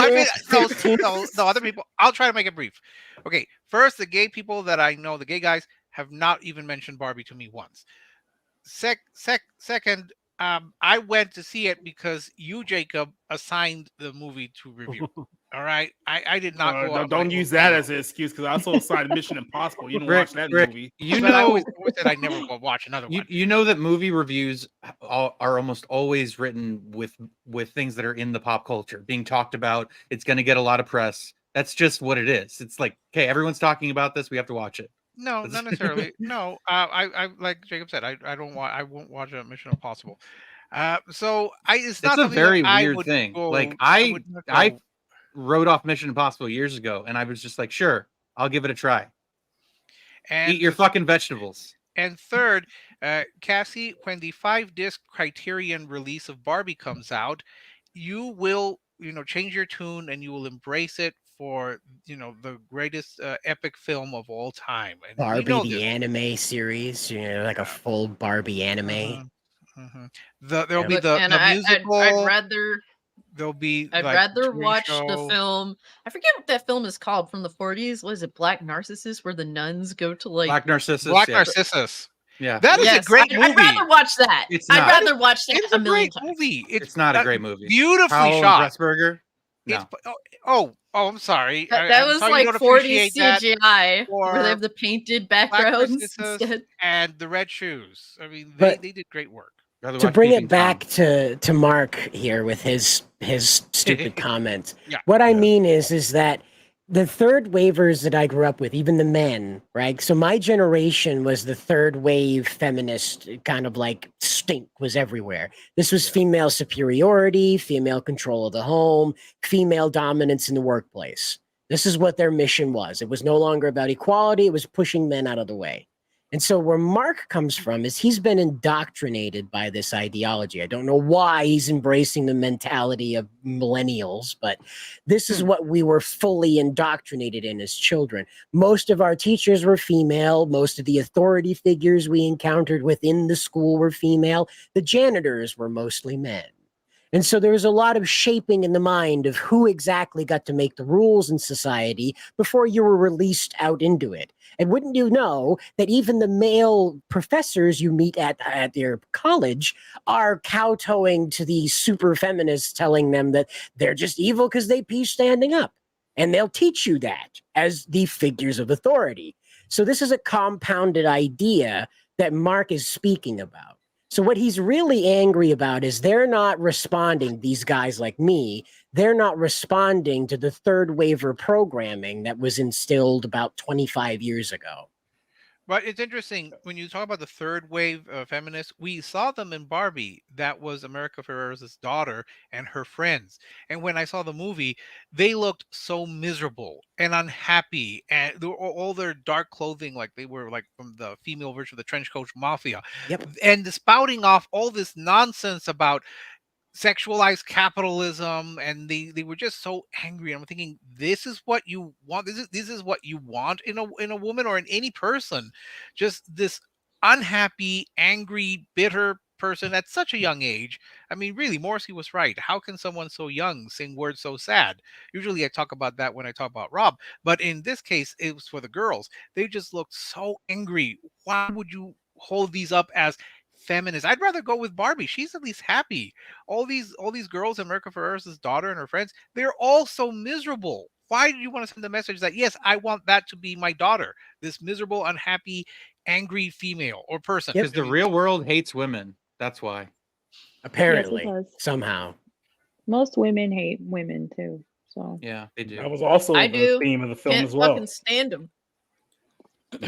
Speaker 8: other people. I'll try to make it brief. Okay, first, the gay people that I know, the gay guys, have not even mentioned Barbie to me once. Second, I went to see it because you, Jacob, assigned the movie to review. All right, I did not go.
Speaker 1: Don't use that as an excuse because I also assigned Mission Impossible. You didn't watch that movie.
Speaker 5: You
Speaker 8: But I
Speaker 5: know,
Speaker 8: always said I never will watch another one.
Speaker 5: you know that movie reviews are almost always written with things that are in the pop culture being talked about. It's going to get a lot of press. That's just what it is. It's like, okay, everyone's talking about this. We have to watch it.
Speaker 8: No, not necessarily. No, I like Jacob said, I won't watch a Mission Impossible. So it's not
Speaker 5: a
Speaker 8: something
Speaker 5: very
Speaker 8: that I
Speaker 5: weird
Speaker 8: would
Speaker 5: thing.
Speaker 8: go-
Speaker 5: Like
Speaker 8: would not
Speaker 5: I
Speaker 8: go-
Speaker 5: wrote off Mission Impossible years ago, and I was just like, sure, I'll give it a try.
Speaker 8: and
Speaker 5: Eat your fucking vegetables.
Speaker 8: And third, Cassie, when the 5-disc Criterion release of Barbie comes out, you will, change your tune and you will embrace it for, the greatest epic film of all time. And we
Speaker 13: Barbie
Speaker 8: know
Speaker 13: the
Speaker 8: this.
Speaker 13: anime series, like a full Barbie anime.
Speaker 8: There'll be
Speaker 12: Look,
Speaker 8: the
Speaker 12: and
Speaker 8: musical.
Speaker 12: I'd rather
Speaker 8: There'll be.
Speaker 12: I'd
Speaker 8: like,
Speaker 12: rather
Speaker 8: twin
Speaker 12: watch the
Speaker 8: show.
Speaker 12: film. I forget what that film is called from the 40s. Was it Black Narcissus, where the nuns go to like
Speaker 5: Black Narcissus.
Speaker 8: Black
Speaker 5: yeah.
Speaker 8: Narcissus.
Speaker 5: Yeah.
Speaker 8: That is
Speaker 12: Yes,
Speaker 8: a great movie.
Speaker 12: I'd rather watch that.
Speaker 5: It's
Speaker 12: I'd
Speaker 5: not.
Speaker 12: rather watch that
Speaker 8: It's
Speaker 12: a
Speaker 8: a
Speaker 12: million
Speaker 8: great
Speaker 12: times.
Speaker 8: movie.
Speaker 5: It's not a great movie.
Speaker 8: Beautifully
Speaker 5: Powell
Speaker 8: shot.
Speaker 5: and Pressburger? No.
Speaker 8: Oh, I'm sorry.
Speaker 12: That
Speaker 8: I'm
Speaker 12: was
Speaker 8: sorry you
Speaker 12: like
Speaker 8: don't
Speaker 12: 40
Speaker 8: appreciate that.
Speaker 12: CGI,
Speaker 8: or
Speaker 12: where they have the painted
Speaker 8: Black
Speaker 12: backgrounds
Speaker 8: Narcissus
Speaker 12: instead.
Speaker 8: and the Red Shoes. I mean,
Speaker 13: But-
Speaker 8: they did great work.
Speaker 5: Rather
Speaker 13: To
Speaker 5: watch
Speaker 13: bring
Speaker 5: Peeping
Speaker 13: it back
Speaker 5: Tom.
Speaker 13: to Mark here with his stupid comments.
Speaker 8: Yeah.
Speaker 13: What I mean is that the third wavers that I grew up with, even the men, right? So my generation was the third wave feminist kind of like stink was everywhere. This was female superiority, female control of the home, female dominance in the workplace. This is what their mission was. It was no longer about equality. It was pushing men out of the way. And so where Mark comes from is he's been indoctrinated by this ideology. I don't know why he's embracing the mentality of millennials, but this is what we were fully indoctrinated in as children. Most of our teachers were female. Most of the authority figures we encountered within the school were female. The janitors were mostly men. And so there was a lot of shaping in the mind of who exactly got to make the rules in society before you were released out into it. And wouldn't you know that even the male professors you meet at their college are kowtowing to these super feminists telling them that they're just evil because they pee standing up. And they'll teach you that as the figures of authority. So this is a compounded idea that Mark is speaking about. So what he's really angry about is they're not responding, these guys like me, they're not responding to the third waiver programming that was instilled about 25 years ago.
Speaker 8: But it's interesting when you talk about the third wave feminists. We saw them in Barbie. That was America Ferrera's daughter and her friends. And when I saw the movie, they looked so miserable and unhappy, and they were all their dark clothing, like they were like from the female version of the Trench Coat Mafia.
Speaker 13: Yep.
Speaker 8: And spouting off all this nonsense about sexualized capitalism, and they were just so angry. I'm thinking, this is what you want. This is what you want in a woman or in any person. Just this unhappy, angry, bitter person at such a young age. I mean, really, Morrissey was right. How can someone so young sing words so sad? Usually I talk about that when I talk about Rob, but in this case it was for the girls. They just looked so angry. Why would you hold these up as feminist? I'd rather go with Barbie. She's at least happy. All these girls, America Ferrera's daughter and her friends, they're all so miserable. Why do you want to send the message that, yes, I want that to be my daughter, this miserable, unhappy, angry female or person?
Speaker 5: Because the real world hates women. That's why.
Speaker 13: Apparently,
Speaker 14: Yes, it does.
Speaker 13: somehow.
Speaker 14: Most women hate women too. So
Speaker 5: yeah, they do.
Speaker 1: That was also
Speaker 12: I
Speaker 1: the
Speaker 12: do.
Speaker 1: theme of the film
Speaker 12: Can't
Speaker 1: as well.
Speaker 12: fucking stand them.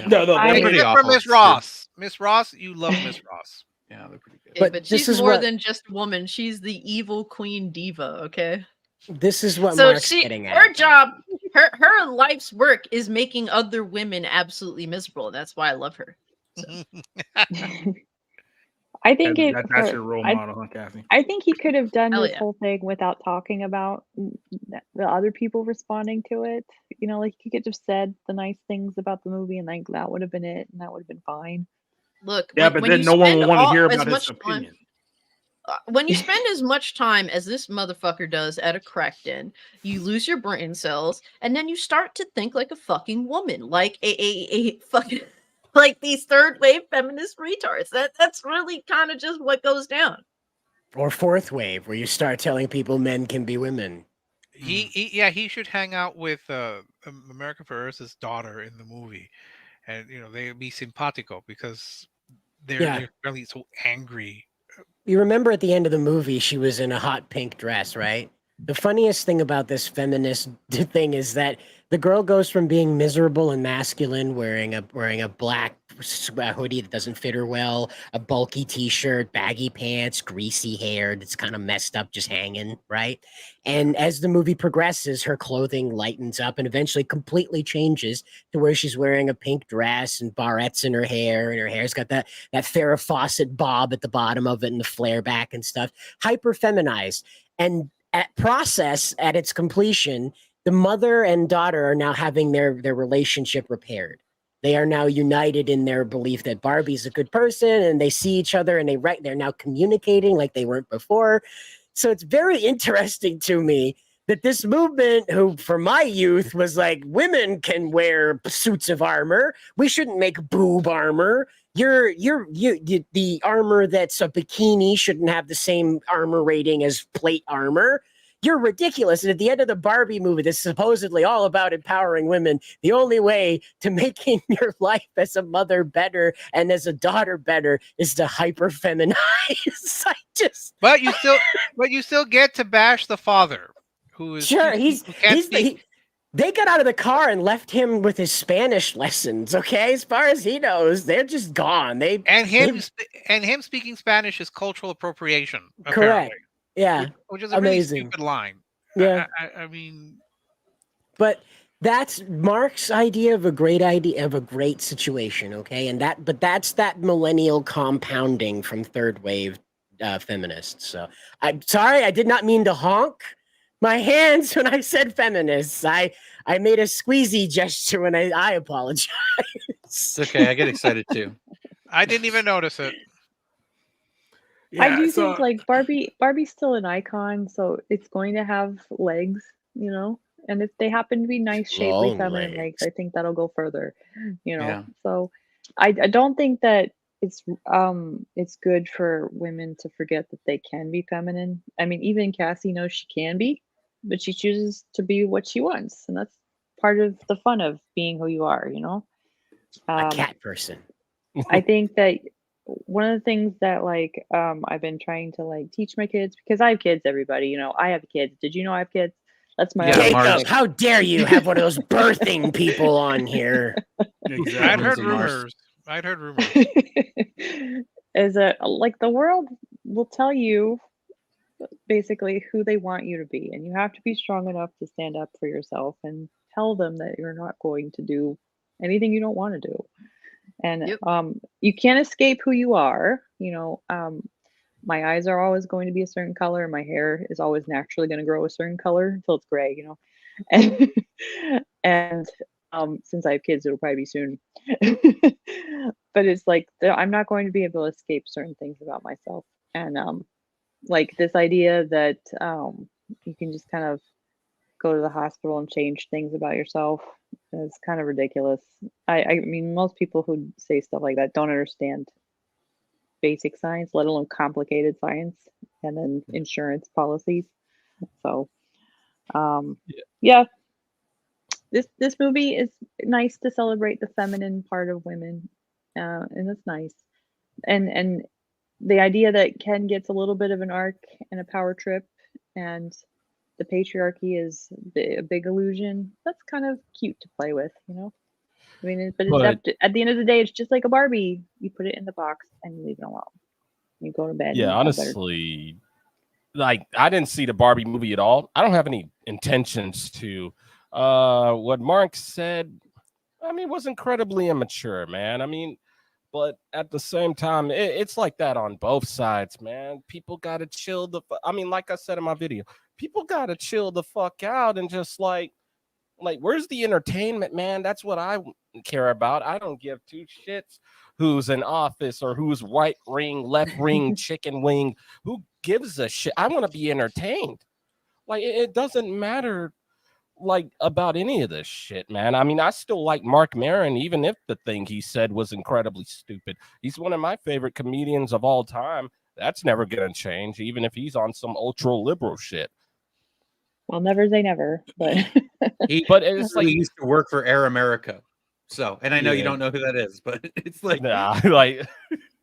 Speaker 1: No, they're pretty
Speaker 8: Except for
Speaker 1: awful.
Speaker 8: Miss Ross. Miss Ross, you love Miss Ross.
Speaker 5: Yeah, they're pretty good.
Speaker 12: But
Speaker 13: this
Speaker 12: she's
Speaker 13: is
Speaker 12: more
Speaker 13: what-
Speaker 12: than just a woman. She's the evil queen diva. Okay.
Speaker 13: This is what
Speaker 12: So
Speaker 13: Mark's getting at.
Speaker 12: her job, her life's work is making other women absolutely miserable. That's why I love her. So.
Speaker 14: I think
Speaker 1: that's your role model, huh, Kathy?
Speaker 14: I think he could have done
Speaker 12: Hell
Speaker 14: this
Speaker 12: yeah.
Speaker 14: whole thing without talking about the other people responding to it. You know, like he could have said the nice things about the movie, and like that would have been it, and that would have been fine.
Speaker 12: Look,
Speaker 1: Yeah, but then no one will want to hear about his opinion.
Speaker 12: When you spend as much time as this motherfucker does at a crack den, you lose your brain cells, and then you start to think like a fucking woman, like a fucking like these third wave feminist retards. That's really kind of just what goes down.
Speaker 13: Or fourth wave, where you start telling people men can be women.
Speaker 8: He should hang out with America Ferrera's daughter in the movie, and they'd be simpatico because they're really so angry.
Speaker 13: You remember at the end of the movie, she was in a hot pink dress, right? The funniest thing about this feminist thing is that the girl goes from being miserable and masculine, wearing a black hoodie that doesn't fit her well, a bulky t-shirt, baggy pants, greasy hair that's kind of messed up, just hanging, right? And as the movie progresses, her clothing lightens up and eventually completely changes to where she's wearing a pink dress and barrettes in her hair, and her hair's got that Farrah Fawcett bob at the bottom of it and the flare back and stuff, hyper feminized. And at its completion, the mother and daughter are now having their relationship repaired. They are now united in their belief that Barbie's a good person, and they see each other, and they're now communicating like they weren't before. So it's very interesting to me that this movement, who for my youth was like, women can wear suits of armor, we shouldn't make boob armor. The armor that's a bikini shouldn't have the same armor rating as plate armor. You're ridiculous. And at the end of the Barbie movie, that's supposedly all about empowering women, the only way to making your life as a mother better and as a daughter better is to hyper feminize.
Speaker 8: But you still get to bash the father, who is
Speaker 13: sure. They got out of the car and left him with his Spanish lessons. Okay, as far as he knows, they're just gone.
Speaker 8: Him speaking Spanish is cultural appropriation.
Speaker 13: Correct.
Speaker 8: Apparently.
Speaker 13: Yeah,
Speaker 8: which is a
Speaker 13: amazing.
Speaker 8: really stupid line.
Speaker 13: Yeah,
Speaker 8: I mean,
Speaker 13: but that's Mark's idea of a great situation. Okay, but that's that millennial compounding from third wave feminists. So I'm sorry, I did not mean to honk my hands when I said feminists. I made a squeezy gesture when I apologize.
Speaker 5: It's okay. I get excited too.
Speaker 8: I didn't even notice it.
Speaker 14: Yeah, I do think like Barbie's still an icon, so it's going to have legs, and if they happen to be nice, shapely, feminine legs, I think that'll go further,
Speaker 5: Yeah.
Speaker 14: So I don't think that it's good for women to forget that they can be feminine. I mean, even Cassie knows she can be, but she chooses to be what she wants, and that's part of the fun of being who you are,
Speaker 13: A cat person.
Speaker 14: I think that one of the things that I've been trying to teach my kids, because I have kids, everybody, I have kids. Did you know I have kids? That's my
Speaker 13: Jacob, how dare you have one of those birthing people on here?
Speaker 8: Exactly. I'd heard rumors.
Speaker 14: Is the world will tell you basically who they want you to be, and you have to be strong enough to stand up for yourself and tell them that you're not going to do anything you don't want to do. And you can't escape who you are. My eyes are always going to be a certain color. My hair is always naturally going to grow a certain color until it's gray, and since I have kids, it'll probably be soon. But it's I'm not going to be able to escape certain things about myself. And this idea that you can just kind of go to the hospital and change things about yourself is kind of ridiculous. I mean, most people who say stuff like that don't understand basic science, let alone complicated science, and then insurance policies. So, yeah, This movie is nice to celebrate the feminine part of women, and it's nice. And the idea that Ken gets a little bit of an arc and a power trip, and the patriarchy is a big illusion. That's kind of cute to play with, you know. I mean, but at the end of the day, it's just like a Barbie. You put it in the box and you leave it alone. You go to bed.
Speaker 16: Yeah, honestly, like I didn't see the Barbie movie at all. I don't have any intentions to. What Mark said, I mean, was incredibly immature, man. I mean, but at the same time, it's like that on both sides, man. People gotta chill I mean, like I said in my video, people gotta chill the fuck out and just like where's the entertainment, man? That's what I care about. I don't give two shits who's in office or who's right ring, left ring, chicken wing. Who gives a shit? I want to be entertained. Like it doesn't matter like about any of this shit, man. I mean, I still like Marc Maron, even if the thing he said was incredibly stupid. He's one of my favorite comedians of all time. That's never gonna change, even if he's on some ultra liberal shit.
Speaker 14: Well, never say never, but
Speaker 5: but it's like he used to work for Air America. So, and I know you don't know who that is, but it's like
Speaker 16: like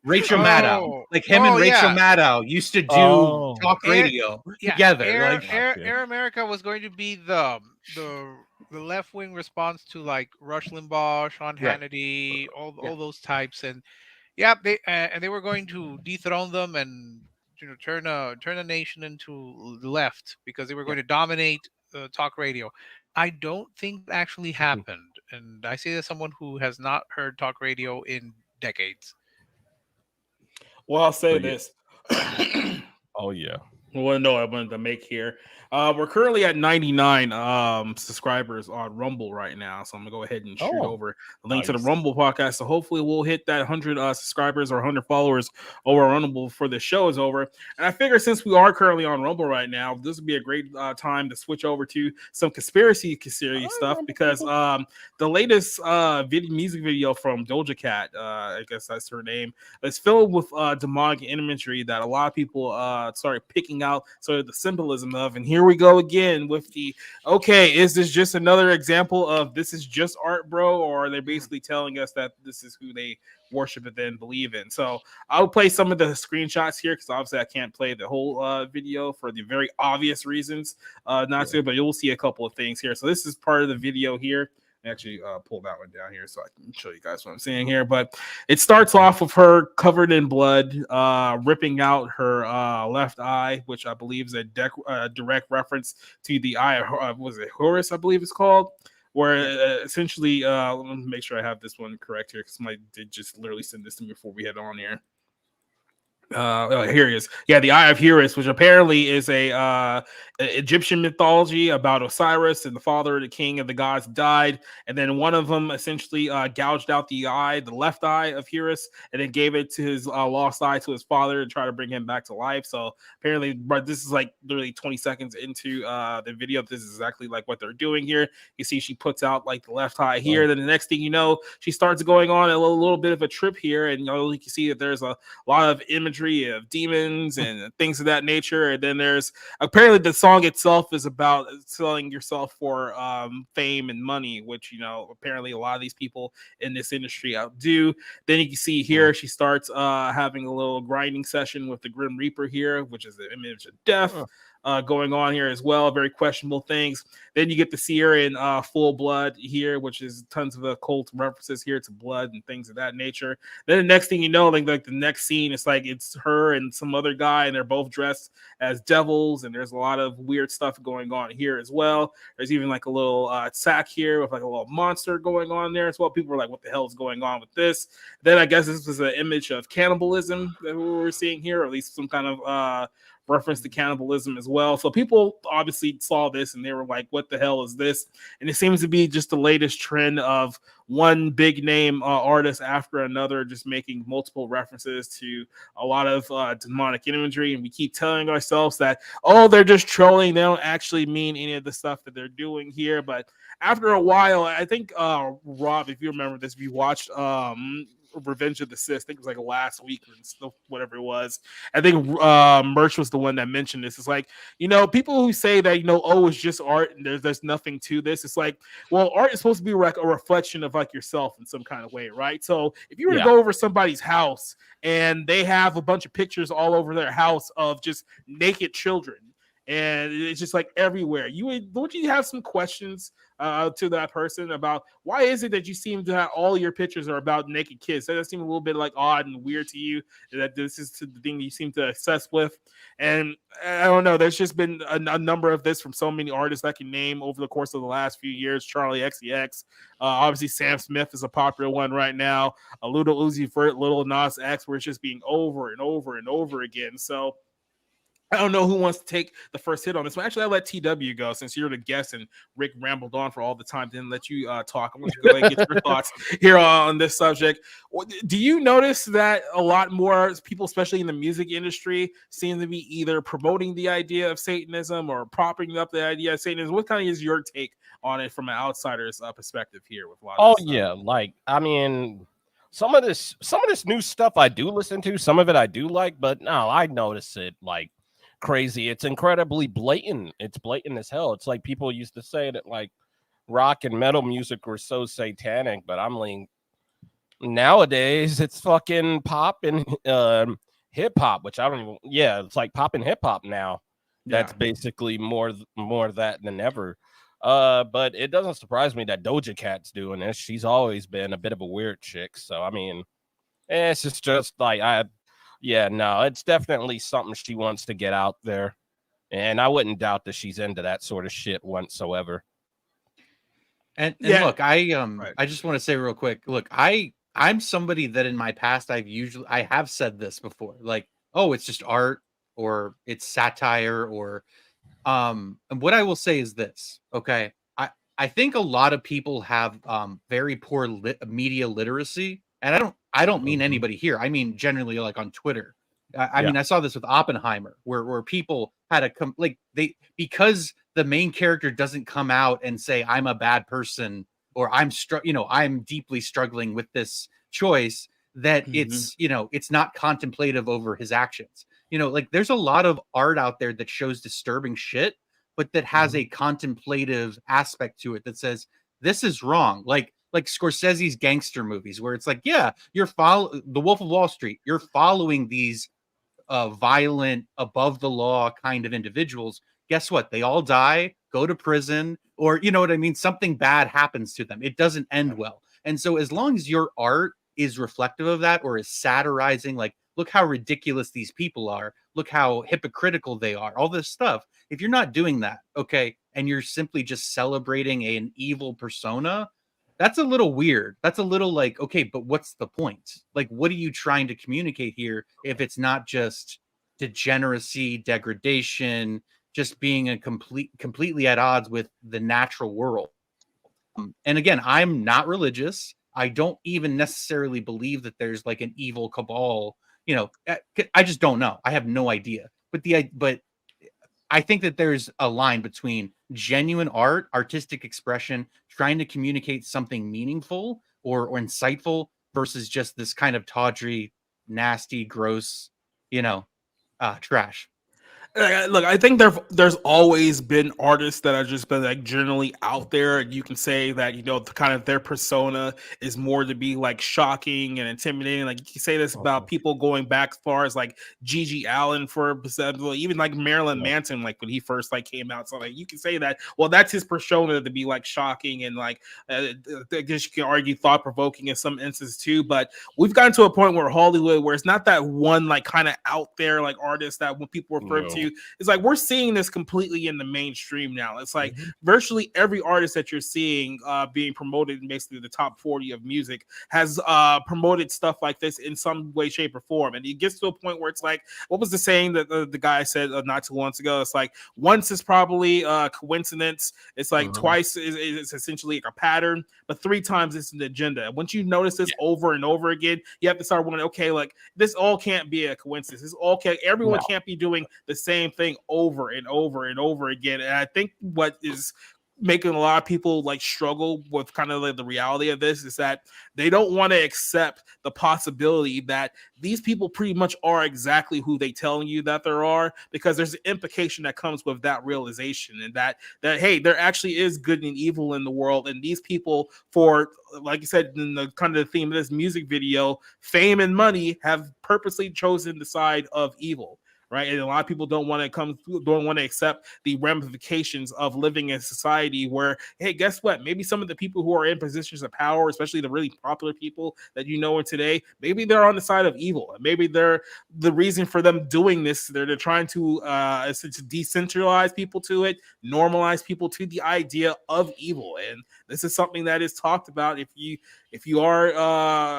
Speaker 5: Rachel Maddow, like him and Rachel Maddow used to do talk radio together.
Speaker 8: Air America was going to be the left wing response to like Rush Limbaugh, Sean Hannity, all those types, and they were going to dethrone them and turn a nation into the left because they were going to dominate talk radio. I don't think that actually happened, and I say that as someone who has not heard talk radio in decades.
Speaker 1: Well, I'll say this.
Speaker 16: Oh yeah.
Speaker 1: Well, no, I wanted to make here. We're currently at 99 subscribers on Rumble right now, so I'm gonna go ahead and shoot over the link to the Rumble podcast. So hopefully we'll hit that 100 subscribers or 100 followers over on Rumble before the show is over. And I figure since we are currently on Rumble right now, this would be a great time to switch over to some conspiracy stuff because the latest music video from Doja Cat, I guess that's her name, is filled with demonic imagery that a lot of people started picking out sort of the symbolism of. And here we go again with the is this just another example of this is just art, bro, or are they basically telling us that this is who they worship and then believe in? So I'll play some of the screenshots here because obviously I can't play the whole video for the very obvious reasons not to, but you'll see a couple of things here. So this is part of the video here. Actually pull that one down here so I can show you guys what I'm seeing here. But it starts off with her covered in blood, ripping out her left eye, which I believe is a direct reference to the eye of was it Horus, I believe it's called, where essentially let me make sure I have this one correct here because somebody did just literally send this to me before we head on here. Here he is. Yeah, the Eye of Horus, which apparently is a Egyptian mythology about Osiris and the father of the king of the gods died, and then one of them essentially gouged out the left eye of Horus, and then gave it to his lost eye to his father to try to bring him back to life. So apparently, but this is like literally 20 seconds into the video. This is exactly like what they're doing here. You see, she puts out like the left eye here. Then the next thing you know, she starts going on a little bit of a trip here, and you can see that there's a lot of imagery of demons and things of that nature. And then there's apparently the song itself is about selling yourself for fame and money, which apparently a lot of these people in this industry do. Then you can see here she starts having a little grinding session with the Grim Reaper here, which is the image of death. Going on here as well, very questionable things. Then you get to see her in full blood here, which is tons of occult references here to blood and things of that nature. Then the next thing you know, like the next scene, it's like it's her and some other guy, and they're both dressed as devils, and there's a lot of weird stuff going on here as well. There's even like a little sack here with like a little monster going on there as well. People are like, what the hell is going on with this? Then I guess this was an image of cannibalism that we were seeing here, or at least some kind of reference to cannibalism as well. So people obviously saw this and they were like, what the hell is this? And it seems to be just the latest trend of one big name artist after another, just making multiple references to a lot of demonic imagery. And we keep telling ourselves that, they're just trolling. They don't actually mean any of the stuff that they're doing here. But after a while, I think, Rob, if you remember this, if you watched Revenge of the Sith. I think it was like last week or whatever it was. I think Merch was the one that mentioned this. It's like, people who say that, oh, it's just art and there's nothing to this. It's like, well, art is supposed to be like a reflection of like yourself in some kind of way, right? So if you were to go over somebody's house and they have a bunch of pictures all over their house of just naked children, and it's just like everywhere, don't you have some questions to that person about why is it that you seem to have all your pictures are about naked kids? Does that seem a little bit like odd and weird to you, that this is the thing you seem to obsess with? And I don't know, there's just been a number of this from so many artists I can name over the course of the last few years. Charlie XCX, obviously Sam Smith is a popular one right now, a Lil Uzi Vert, Lil Nas X, where it's just being over and over and over again. So I don't know who wants to take the first hit on this one. Actually, I'll let TW go since you're the guest and Rick rambled on for all the time. Didn't let you talk. I'm going to go ahead and get your thoughts here on this subject. Do you notice that a lot more people, especially in the music industry, seem to be either promoting the idea of Satanism or propping up the idea of Satanism? What kind of is your take on it from an outsider's perspective here with a lot of this
Speaker 16: yeah, like, I mean, some of this new stuff I do listen to, some of it I do like, but no, I notice it like crazy. It's incredibly blatant. It's blatant as hell. It's like people used to say that like rock and metal music were so satanic, but I'm like, nowadays it's fucking pop and hip hop, which I don't even, it's like pop and hip hop now. That's basically more of that than ever. But it doesn't surprise me that Doja Cat's doing this. She's always been a bit of a weird chick. So I mean, it's just like it's definitely something she wants to get out there. And I wouldn't doubt that she's into that sort of shit whatsoever.
Speaker 5: And look, I just want to say real quick, look, I'm somebody that in my past I have said this before, like, oh, it's just art or it's satire or and what I will say is this, okay? I think a lot of people have very poor media literacy, and I don't mean anybody here. I mean generally, like on Twitter. I mean, I saw this with Oppenheimer, where people had because the main character doesn't come out and say I'm a bad person or I'm deeply struggling with this choice, that it's not contemplative over his actions. Like there's a lot of art out there that shows disturbing shit, but that has a contemplative aspect to it that says this is wrong. Like Scorsese's gangster movies, where it's like, you're following The Wolf of Wall Street. You're following these violent, above the law kind of individuals. Guess what? They all die, go to prison, or you know what I mean? Something bad happens to them. It doesn't end well. And so as long as your art is reflective of that or is satirizing, like, look how ridiculous these people are, look how hypocritical they are, all this stuff. If you're not doing that, okay, and you're simply just celebrating an evil persona, that's a little weird. That's a little like, okay, but what's the point? Like, what are you trying to communicate here if it's not just degeneracy, degradation, just being completely at odds with the natural world? And again, I'm not religious. I don't even necessarily believe that there's like an evil cabal. I just don't know. I have no idea. But I think that there's a line between genuine art, artistic expression, trying to communicate something meaningful or insightful versus just this kind of tawdry, nasty, gross, trash.
Speaker 1: Look, I think there's always been artists that have just been like generally out there. You can say that kind of their persona is more to be like shocking and intimidating. Like you can say this about people going back as far as like Gigi Allen, for example, even like Marilyn Manson, like when he first like came out. So like you can say that, well, that's his persona to be like shocking and like I guess you can argue thought provoking in some instances too. But we've gotten to a point where Hollywood, where it's not that one like kind of out there like artist that when people refer to. It's like we're seeing this completely in the mainstream now. It's like virtually every artist that you're seeing being promoted in basically the top 40 of music has promoted stuff like this in some way, shape, or form. And it gets to a point where it's like, what was the saying that the guy said not too long ago? It's like once is probably a coincidence. It's like twice is essentially like a pattern, but 3 times it's an agenda. Once you notice this over and over again, you have to start wondering, okay, like this all can't be a coincidence. This all can't. Everyone can't be doing the same thing over and over and over again. And I think what is making a lot of people like struggle with kind of like the reality of this is that they don't want to accept the possibility that these people pretty much are exactly who they telling you that there are, because there's an implication that comes with that realization, and that hey, there actually is good and evil in the world, and these people, for like you said in the kind of the theme of this music video, fame and money, have purposely chosen the side of evil. Right, and a lot of people don't want to accept the ramifications of living in a society where, hey, guess what? Maybe some of the people who are in positions of power, especially the really popular people that you know in today, maybe they're on the side of evil, and maybe they're the reason for them doing this. They're trying to decentralize people to it, normalize people to the idea of evil, and this is something that is talked about. If you are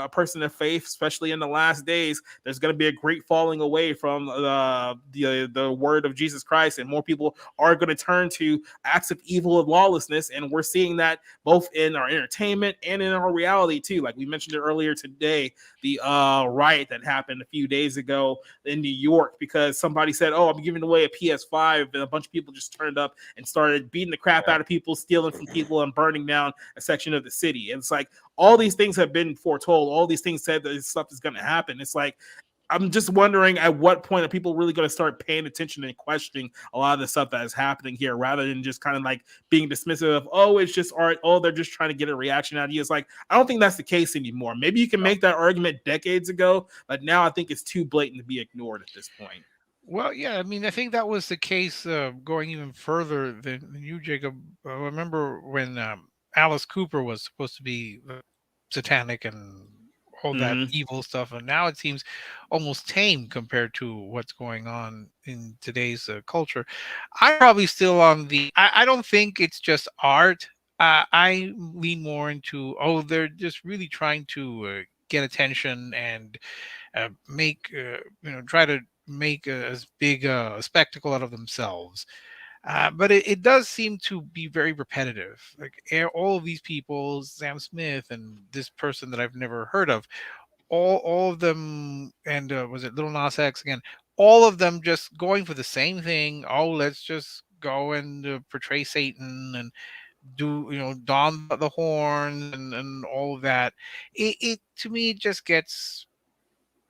Speaker 1: a person of faith, especially in the last days, there's going to be a great falling away from the word of Jesus Christ, and more people are going to turn to acts of evil and lawlessness. And we're seeing that both in our entertainment and in our reality too. Like we mentioned it earlier today, the riot that happened a few days ago in New York because somebody said, "Oh, I'm giving away a PS5," and a bunch of people just turned up and started beating the crap out of people, stealing from people, and burning down a section of the city. And it's like all these things have been foretold. All these things said that this stuff is going to happen. It's like, I'm just wondering at what point are people really going to start paying attention and questioning a lot of the stuff that is happening here, rather than just kind of like being dismissive of, oh, it's just art. Oh, they're just trying to get a reaction out of you. It's like, I don't think that's the case anymore. Maybe you can make that argument decades ago, but now I think it's too blatant to be ignored at this point.
Speaker 8: Well, yeah, I mean, I think that was the case going even further than you, Jacob. I remember when Alice Cooper was supposed to be satanic and all that evil stuff, and now it seems almost tame compared to what's going on in today's culture. I'm probably still on the I don't think it's just art. I lean more into, oh, they're just really trying to get attention and make try to make as big a spectacle out of themselves. But it does seem to be very repetitive. Like all of these people, Sam Smith and this person that I've never heard of, all of them, and was it Little Nas X again? All of them just going for the same thing. Oh, let's just go and portray Satan and don the horn and all of that. It to me just gets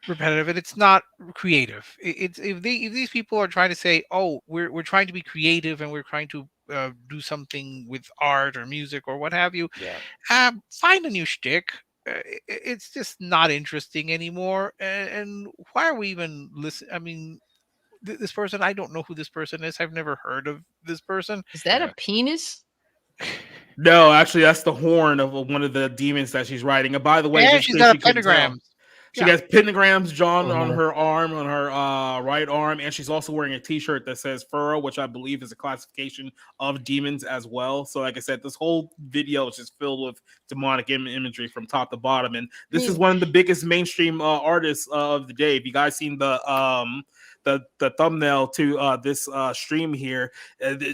Speaker 8: repetitive, and it's not creative. It's if these people are trying to say, oh, we're trying to be creative and we're trying to do something with art or music or what have you, find a new shtick. It's just not interesting anymore. And why are we even listening? I mean, this person, I don't know who this person is. I've never heard of this person.
Speaker 12: Is that a penis?
Speaker 1: No, actually, that's the horn of one of the demons that she's riding. And by the way,
Speaker 8: and she's got a pentagram.
Speaker 1: She has pentagrams drawn on her arm, on her right arm, and she's also wearing a T-shirt that says Furrow, which I believe is a classification of demons as well. So, like I said, this whole video is just filled with demonic imagery from top to bottom, and this is one of the biggest mainstream artists of the day. Have you guys seen the thumbnail to this stream here?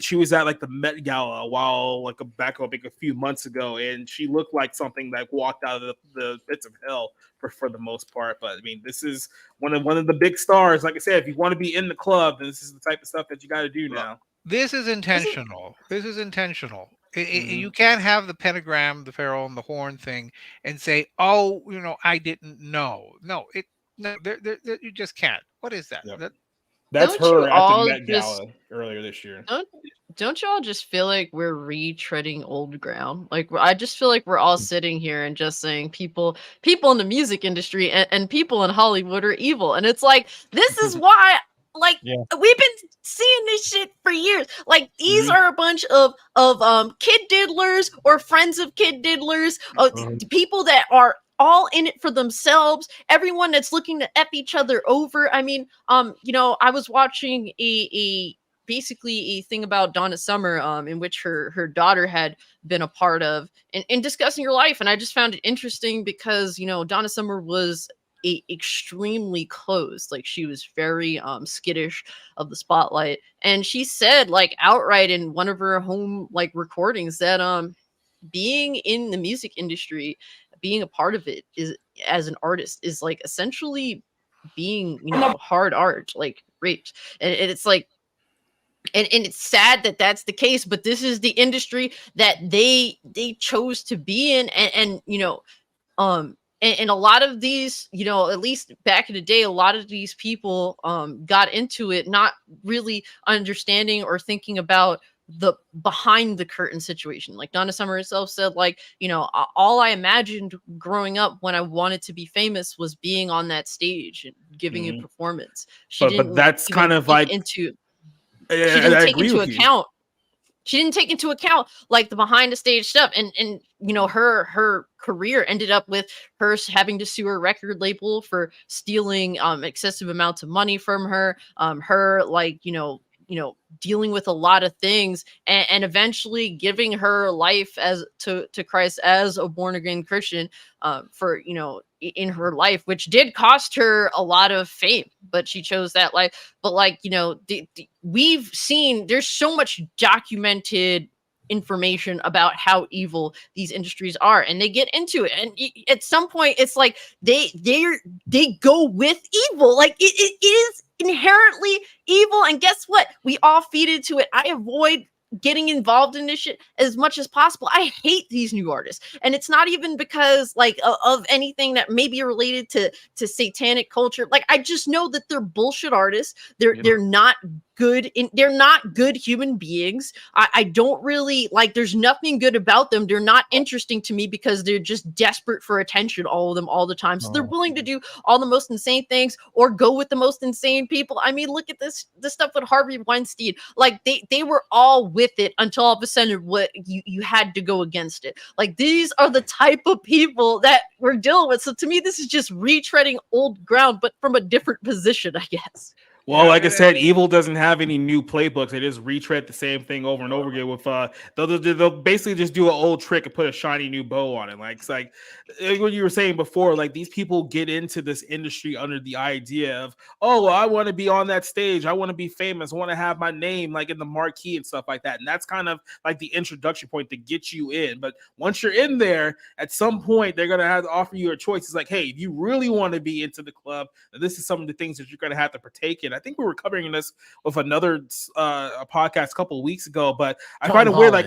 Speaker 1: She was at like the Met Gala back a few months ago, and she looked like something that walked out of the pits of hell for the most part. But I mean, this is one of the big stars. Like I said, if you want to be in the club, then this is the type of stuff that you got to do now.
Speaker 8: This is intentional. This is intentional. You can't have the pentagram, the pharaoh, and the horn thing, and say, "Oh, I didn't know." No, you just can't. What is that?
Speaker 1: Yep. That's her at the Met Gala earlier this year.
Speaker 12: Don't you all just feel like we're retreading old ground? Like, I just feel like we're all sitting here and just saying people in the music industry and people in Hollywood are evil. And it's like, this is why, like, we've been seeing this shit for years. Like, these are a bunch of kid diddlers or friends of kid diddlers, people that are all in it for themselves, everyone that's looking to F each other over. I mean, I was watching basically a thing about Donna Summer, in which her daughter had been a part of, in discussing her life. And I just found it interesting because, Donna Summer was extremely closed. Like, she was very skittish of the spotlight. And she said, like, outright in one of her home, like, recordings that being in the music industry, being a part of it is, as an artist, is like essentially being, hard art, like raped. And it's like, and it's sad that that's the case, but this is the industry that they chose to be in. And you know, and a lot of these, you know, at least back in the day, a lot of these people got into it not really understanding or thinking about the behind the curtain situation. Like Donna Summer herself said, like, you know, all I imagined growing up when I wanted to be famous was being on that stage and giving a performance. She didn't
Speaker 1: but that's
Speaker 12: even
Speaker 1: kind of
Speaker 12: take
Speaker 1: like
Speaker 12: into
Speaker 1: I
Speaker 12: she didn't take
Speaker 1: agree
Speaker 12: into
Speaker 1: with you.
Speaker 12: account she didn't take into account like the behind the stage stuff. And you know, her career ended up with her having to sue her record label for stealing excessive amounts of money from her, her like, you know, dealing with a lot of things, and eventually giving her life as to Christ as a born again Christian, for, you know, in her life, which did cost her a lot of fame, but she chose that life. But like, you know, we've seen there's so much documented information about how evil these industries are, and they get into it, and at some point it's like they go with evil. Like it is inherently evil, and guess what, we all feed into it. I avoid getting involved in this shit as much as possible. I hate these new artists, and it's not even because like of anything that may be related to satanic culture. Like, I just know that they're bullshit artists. They're not good they're not good human beings. I don't really like, there's nothing good about them. They're not interesting to me because they're just desperate for attention, all of them, all the time. So they're willing to do all the most insane things or go with the most insane people. I mean, look at this stuff with Harvey Weinstein. Like they were all with it until all of a sudden what you had to go against it. Like, these are the type of people that we're dealing with. So to me, this is just retreading old ground, but from a different position, I guess.
Speaker 1: Well, like I said, evil doesn't have any new playbooks. They just retread the same thing over and over again. With they'll basically just do an old trick and put a shiny new bow on it. Like, it's like what you were saying before. Like, these people get into this industry under the idea of, oh, well, I want to be on that stage. I want to be famous. I want to have my name like in the marquee and stuff like that. And that's kind of like the introduction point to get you in. But once you're in there, at some point they're gonna have to offer you a choice. It's like, hey, if you really want to be into the club, this is some of the things that you're gonna have to partake in. I think we were covering this with another a podcast a couple of weeks ago, but I find it weird, like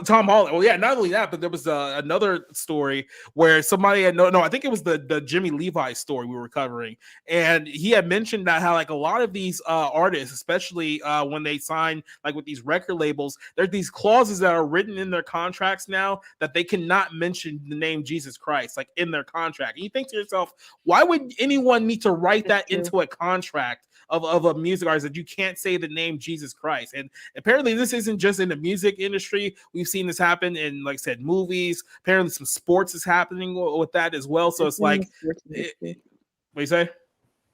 Speaker 1: Tom Holland. Well, yeah, not only that, but there was another story where somebody had I think it was the Jimmy Levi story we were covering, and he had mentioned that how like a lot of these artists, especially when they sign like with these record labels, there's these clauses that are written in their contracts now that they cannot mention the name Jesus Christ like in their contract. And you think to yourself, why would anyone need to write that into a contract of a music artist that you can't say the name Jesus Christ? And apparently this isn't just in the music industry. We've seen this happen in, like I said, movies. Apparently some sports is happening with that as well. So it's like, what do you say?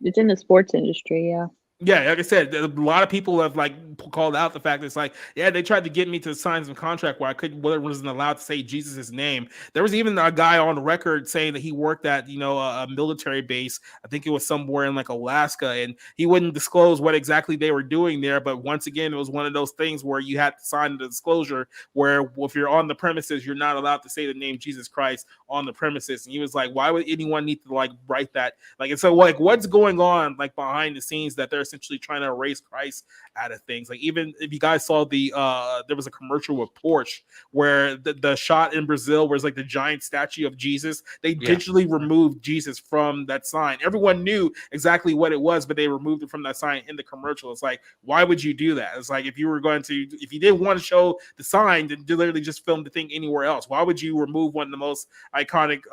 Speaker 14: It's in the sports industry, yeah.
Speaker 1: Yeah, like I said, a lot of people have like called out the fact that it's like, yeah, they tried to get me to sign some contract where I wasn't allowed to say Jesus' name. There was even a guy on record saying that he worked at, a military base. I think it was somewhere in like Alaska, and he wouldn't disclose what exactly they were doing there. But once again, it was one of those things where you had to sign the disclosure where if you're on the premises, you're not allowed to say the name Jesus Christ on the premises. And he was like, why would anyone need to like write that? Like, and so like, what's going on like behind the scenes that they're essentially trying to erase Christ out of things? Like, even if you guys saw there was a commercial with Porsche where the shot in Brazil was like the giant statue of Jesus. They digitally removed Jesus from that sign. Everyone knew exactly what it was, but they removed it from that sign in the commercial. It's like, why would you do that? It's like, if you didn't want to show the sign, then literally just film the thing anywhere else. Why would you remove one of the most iconic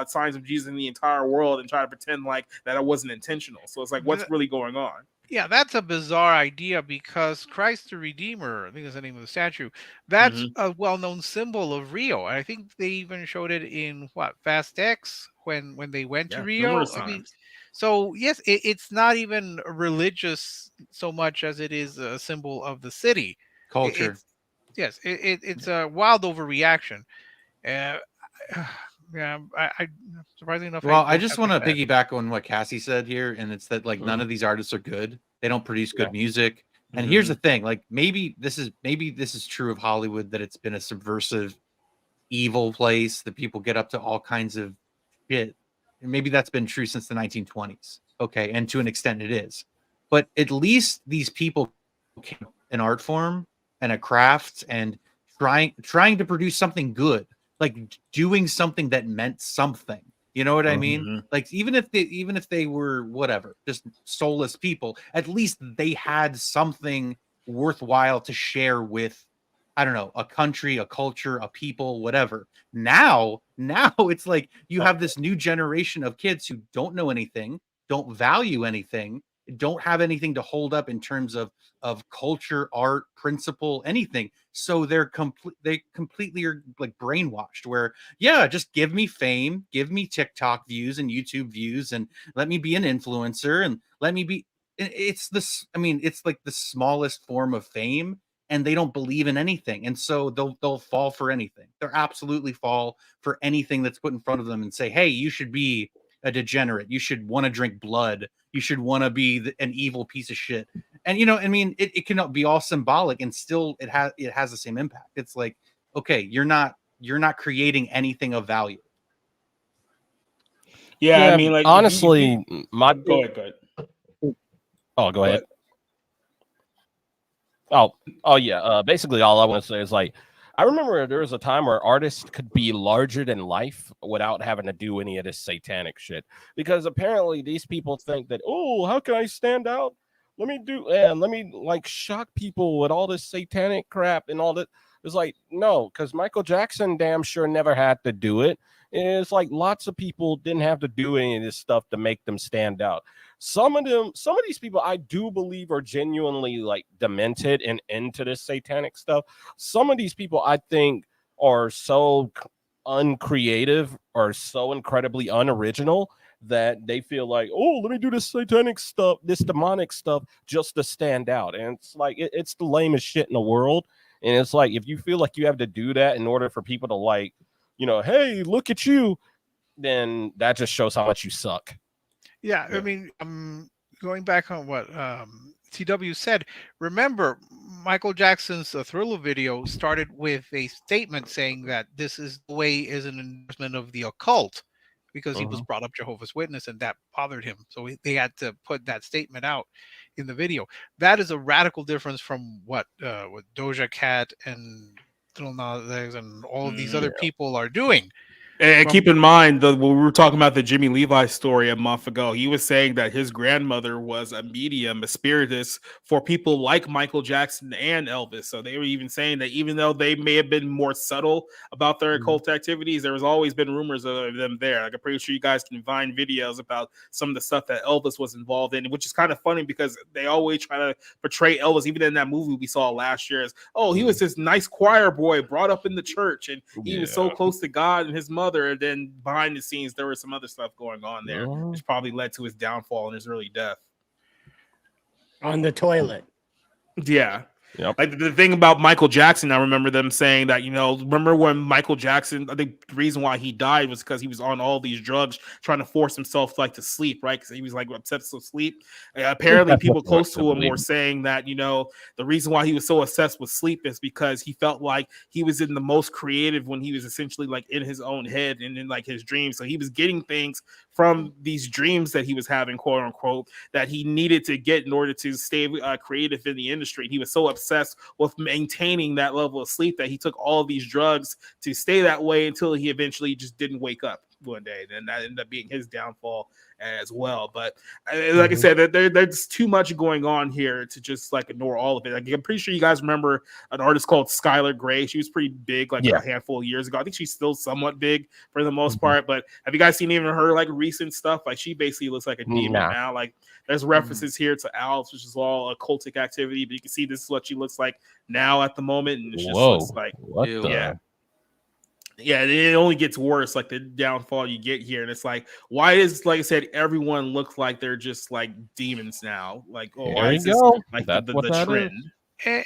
Speaker 1: signs of Jesus in the entire world and try to pretend like that it wasn't intentional? So it's like, what's really going on?
Speaker 8: Yeah, that's a bizarre idea because Christ the Redeemer, I think is the name of the statue, that's a well-known symbol of Rio. And I think they even showed it in Fast X when they went to Rio. I mean, so yes, it's not even religious so much as it is a symbol of the city.
Speaker 5: Culture.
Speaker 8: It's a wild overreaction. Yeah, I surprisingly enough.
Speaker 5: Well, I just want to piggyback on what Cassie said here, and it's that like none of these artists are good. They don't produce good music. And here's the thing: like maybe this is true of Hollywood, that it's been a subversive, evil place that people get up to all kinds of shit. And maybe that's been true since the 1920s. Okay, and to an extent it is. But at least these people an art form and a craft and trying to produce something good, like doing something that meant something. You know what I mean? Like even if they were whatever, just soulless people, at least they had something worthwhile to share with, I don't know, a country, a culture, a people, whatever. Now it's like you have this new generation of kids who don't know anything, don't value anything, don't have anything to hold up in terms of culture, art, principle, anything. So they completely are like brainwashed where, yeah, just give me fame, give me TikTok views and YouTube views, and let me be an influencer and let me be. It's this. I mean, it's like the smallest form of fame, and they don't believe in anything, and so they'll fall for anything. They'll absolutely fall for anything that's put in front of them and say, hey, you should be a degenerate. You should want to drink blood. You should want to be an evil piece of shit. And I mean, it can be all symbolic, and still it has the same impact. It's like, okay, you're not creating anything of value.
Speaker 1: Yeah, I mean, like
Speaker 16: honestly, my
Speaker 1: go ahead.
Speaker 16: Oh, go ahead. Oh yeah. Basically, all I want to say is like, I remember there was a time where artists could be larger than life without having to do any of this satanic shit. Because apparently these people think that, oh, how can I stand out? Let me like shock people with all this satanic crap and all that. It's like, no, because Michael Jackson damn sure never had to do it. And it's like lots of people didn't have to do any of this stuff to make them stand out. Some of these people I do believe are genuinely like demented and into this satanic stuff. Some of these people I think are so uncreative or so incredibly unoriginal that they feel like, oh, let me do this satanic stuff, this demonic stuff just to stand out. And it's like, it's the lamest shit in the world. And it's like, if you feel like you have to do that in order for people to like, hey, look at you, then that just shows how much you suck.
Speaker 8: Yeah, I mean, going back on what TW said, remember Michael Jackson's Thriller video started with a statement saying that this is the way is an endorsement of the occult, because he was brought up Jehovah's Witness and that bothered him. So they had to put that statement out in the video. That is a radical difference from what Doja Cat and Lil Nas X and all of these other people are doing.
Speaker 1: And keep in mind, when we were talking about the Jimmy Levi story a month ago, he was saying that his grandmother was a medium, a spiritist for people like Michael Jackson and Elvis. So they were even saying that even though they may have been more subtle about their occult activities, there has always been rumors of them there. Like, I'm pretty sure you guys can find videos about some of the stuff that Elvis was involved in, which is kind of funny because they always try to portray Elvis, even in that movie we saw last year, as, oh, he was this nice choir boy brought up in the church and he was so close to God and his mother. And then behind the scenes, there was some other stuff going on there, which probably led to his downfall and his early death.
Speaker 13: On the toilet.
Speaker 1: Yeah. Yep. Like the thing about Michael Jackson, I remember them saying that, remember when Michael Jackson, I think the reason why he died was because he was on all these drugs trying to force himself to sleep, right? Because he was like obsessed with sleep. Apparently people close to him were saying that, the reason why he was so obsessed with sleep is because he felt like he was in the most creative when he was essentially like in his own head and in like his dreams. So he was getting things from these dreams that he was having, quote unquote, that he needed to get in order to stay creative in the industry. And he was so obsessed with maintaining that level of sleep that he took all of these drugs to stay that way until he eventually just didn't wake up one day. And that ended up being his downfall as well. But like I said, there's too much going on here to just like ignore all of it. Like, I'm pretty sure you guys remember an artist called Skylar Grey. She was pretty big a handful of years ago. I think she's still somewhat big for the most part. But have you guys seen even her like recent stuff? Like, she basically looks like a demon now. Like, there's references here to Alice, which is all occultic activity, but you can see this is what she looks like now at the moment, and it's just looks like it only gets worse, like the downfall you get here. And it's like, why is, like I said, everyone looks like they're just like demons now? Like, oh, why is this like the trend?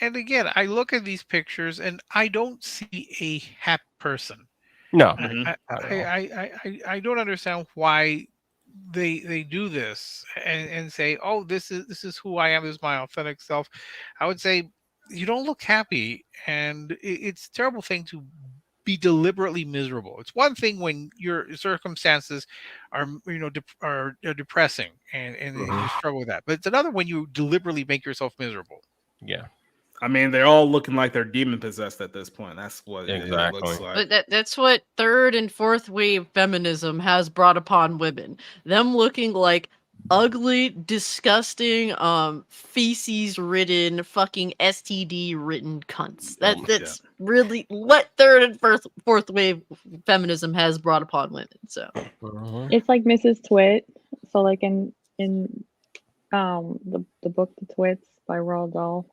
Speaker 8: And again, I look at these pictures and I don't see a happy person.
Speaker 16: No.
Speaker 8: I don't understand why they do this and say, oh, this is who I am, this is my authentic self. I would say you don't look happy, and it's a terrible thing to be deliberately miserable. It's one thing when your circumstances are depressing and you struggle with that, but it's another when you deliberately make yourself miserable.
Speaker 16: Yeah.
Speaker 1: I mean, they're all looking like they're demon possessed at this point. That's what it
Speaker 16: Exactly.
Speaker 1: looks like.
Speaker 12: But that's what third and fourth wave feminism has brought upon women. Them looking like ugly, disgusting, feces ridden, fucking STD ridden cunts. That's really what third and fourth wave feminism has brought upon women. So
Speaker 14: It's like Mrs. Twit. So like in the book The Twits by Roald Dahl,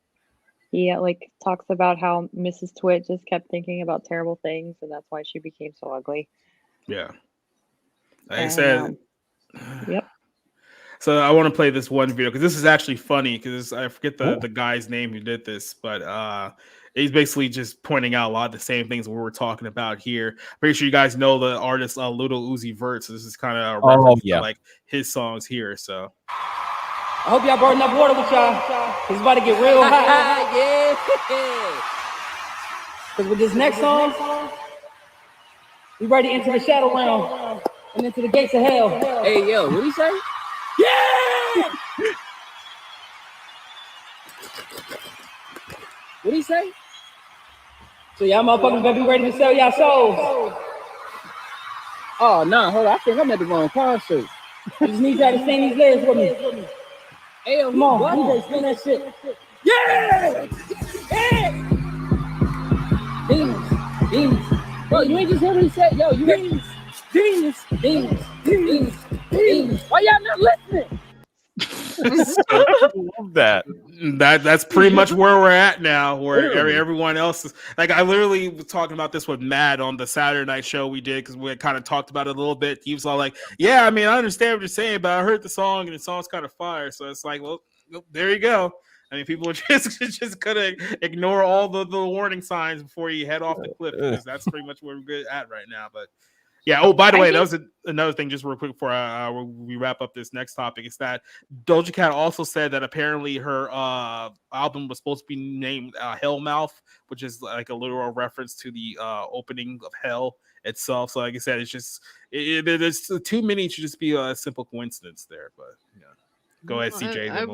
Speaker 14: he like talks about how Mrs. Twit just kept thinking about terrible things, and that's why she became so ugly.
Speaker 1: Yeah. Like I said,
Speaker 14: yep.
Speaker 1: So I want to play this one video because this is actually funny because I forget the guy's name who did this, but he's basically just pointing out a lot of the same things we were talking about here. Pretty sure you guys know the artist Little Uzi Vert, so this is kind of a reference to like his songs here. So
Speaker 17: I hope y'all brought enough water with y'all. It's about to get real hot. Yeah. Because with this next song, we ready to enter the shadow realm and into the gates of hell. Hey, yo, what do you say? Yeah! What do you say? So y'all motherfuckers better be ready to sell y'all souls. Oh, nah, hold on. I think I'm at the wrong concert. I just need y'all to sing these lyrics with me. Hey, yo, come on, DJ, spin that shit. Yeah! Yeah! Demons. Bro, you ain't just hear what he said. Yo, you demons. Why y'all not listening?
Speaker 1: That's pretty much where we're at now, where everyone else is like. I literally was talking about this with Matt on the Saturday night show we did because we had kind of talked about it a little bit. He was all like, yeah, I mean, I understand what you're saying, but I heard the song and the song's kind of fire, so it's like, well, there you go. I mean, people are just gonna ignore all the warning signs before you head off the cliff, because that's pretty much where we're good at right now. But yeah. Oh, by the way, that was another thing, just real quick before we wrap up this next topic, is that Doja Cat also said that apparently her album was supposed to be named Hellmouth, which is like a literal reference to the opening of hell itself. So like I said, it's just there's too many to just be a simple coincidence there. But yeah, go ahead, CJ.
Speaker 14: I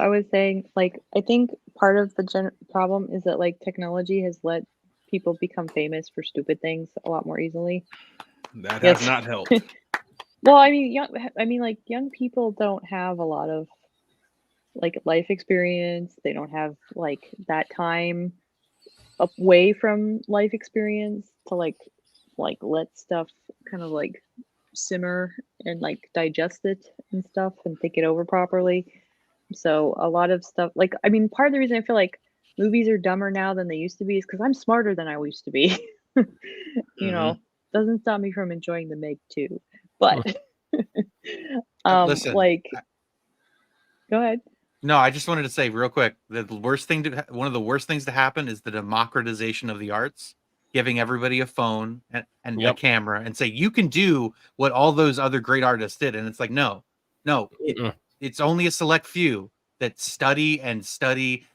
Speaker 14: was saying, like, I think part of the problem is that like technology has let people become famous for stupid things a lot more easily.
Speaker 1: That has not helped.
Speaker 14: Well, I mean, young people don't have a lot of like life experience. They don't have like that time away from life experience to like let stuff kind of like simmer and like digest it and stuff and think it over properly. So a lot of stuff, like, I mean, part of the reason I feel like movies are dumber now than they used to be is because I'm smarter than I used to be. You know, doesn't stop me from enjoying the Meg too, but
Speaker 5: Listen,
Speaker 14: like, go ahead.
Speaker 5: No, I just wanted to say real quick that one of the worst things to happen is the democratization of the arts, giving everybody a phone and a camera and say, you can do what all those other great artists did. And it's like, no, it's only a select few that study,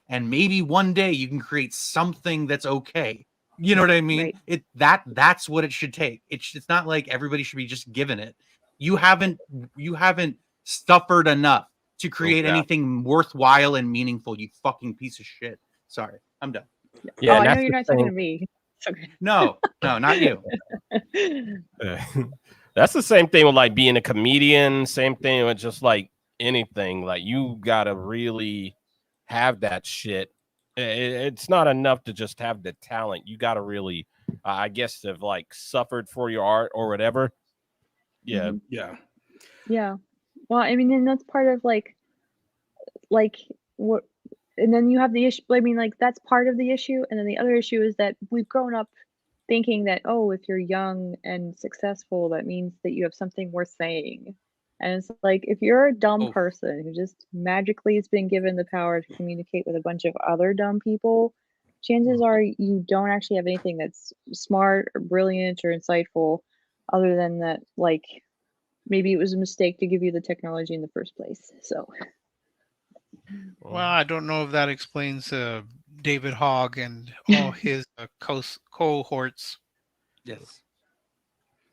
Speaker 5: and maybe one day you can create something that's okay. You know what I mean? Right. That's what it should take. It's not like everybody should be just given it. You haven't suffered enough to create anything worthwhile and meaningful, you fucking piece of shit. Sorry, I'm done.
Speaker 14: Yeah, I know you're not talking to me. Okay.
Speaker 5: No, not you.
Speaker 16: That's the same thing with like being a comedian. Same thing with just like anything. Like you gotta really have that shit. It's not enough to just have the talent. You gotta really, I guess, have like suffered for your art or whatever. Yeah,
Speaker 14: yeah. Well, I mean, and that's part of like what, and then you have the issue. I mean, like that's part of the issue, and then the other issue is that we've grown up thinking that, oh, if you're young and successful, that means that you have something worth saying. And it's like, if you're a dumb person who just magically has been given the power to communicate with a bunch of other dumb people, chances are you don't actually have anything that's smart or brilliant or insightful, other than that, like, maybe it was a mistake to give you the technology in the first place. So,
Speaker 8: well, I don't know if that explains David Hogg and all his cohorts.
Speaker 5: Yes.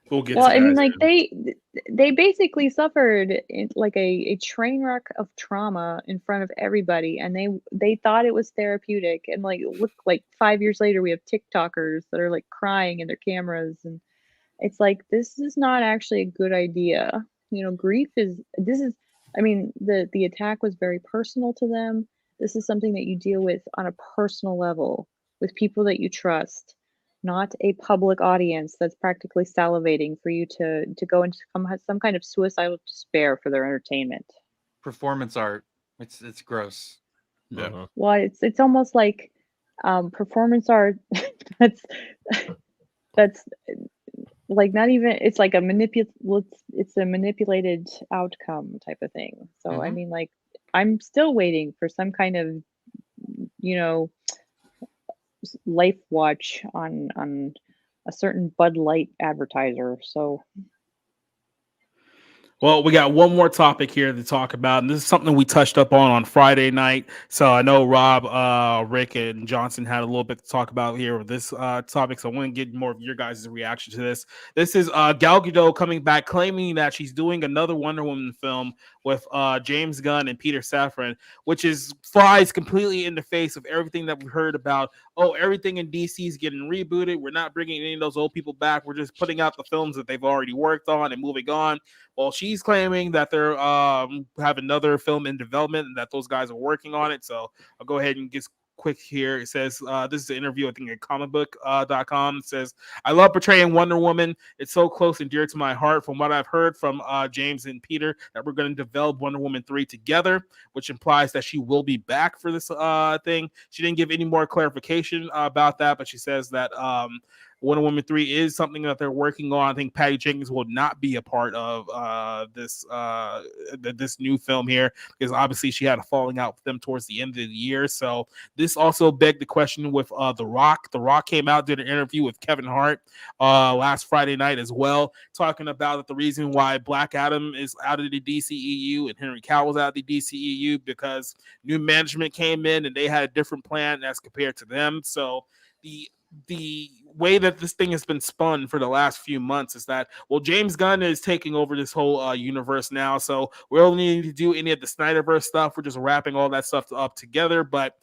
Speaker 1: We'll get
Speaker 14: Well,
Speaker 1: to
Speaker 14: I mean,
Speaker 1: that.
Speaker 14: like they basically suffered like a train wreck of trauma in front of everybody, and they thought it was therapeutic. And like, look, like 5 years later, we have TikTokers that are like crying in their cameras, and it's like this is not actually a good idea. You know, grief is this is. I mean, the attack was very personal to them. This is something that you deal with on a personal level with people that you trust, not a public audience that's practically salivating for you to go into some kind of suicidal despair for their entertainment.
Speaker 5: Performance art. It's gross.
Speaker 1: Yeah.
Speaker 14: Well, it's almost like performance art that's that's like not even it's like a it's a manipulated outcome type of thing. So I mean, like, I'm still waiting for some kind of, you know, life watch on a certain Bud Light advertiser. So
Speaker 1: Well, we got one more topic here to talk about, and this is something we touched up on Friday night. So I know Rob, Rick, and Johnson had a little bit to talk about here with this topic. So I want to get more of your guys' reaction to this. This is Gal Gadot coming back, claiming that she's doing another Wonder Woman film with James Gunn and Peter Safran, which flies completely in the face of everything that we've heard about. Oh, everything in DC is getting rebooted. We're not bringing any of those old people back. We're just putting out the films that they've already worked on and moving on. Well, she's claiming that they're have another film in development and that those guys are working on it. So I'll go ahead and get quick here. It says this is an interview, I think, at comicbook.com. It says, I love portraying Wonder Woman. It's so close and dear to my heart. From what I've heard from James and Peter, that we're going to develop Wonder Woman 3 together, which implies that she will be back for this thing. She didn't give any more clarification about that, but she says that Wonder Woman 3 is something that they're working on. I think Patty Jenkins will not be a part of this new film here, because obviously she had a falling out with them towards the end of the year. So this also begged the question with The Rock. The Rock came out, did an interview with Kevin Hart last Friday night as well, talking about the reason why Black Adam is out of the DCEU and Henry Cavill's out of the DCEU, because new management came in and they had a different plan as compared to them. So the way that this thing has been spun for the last few months is that, well, James Gunn is taking over this whole universe now, so we don't need to do any of the Snyderverse stuff. We're just wrapping all that stuff up together. But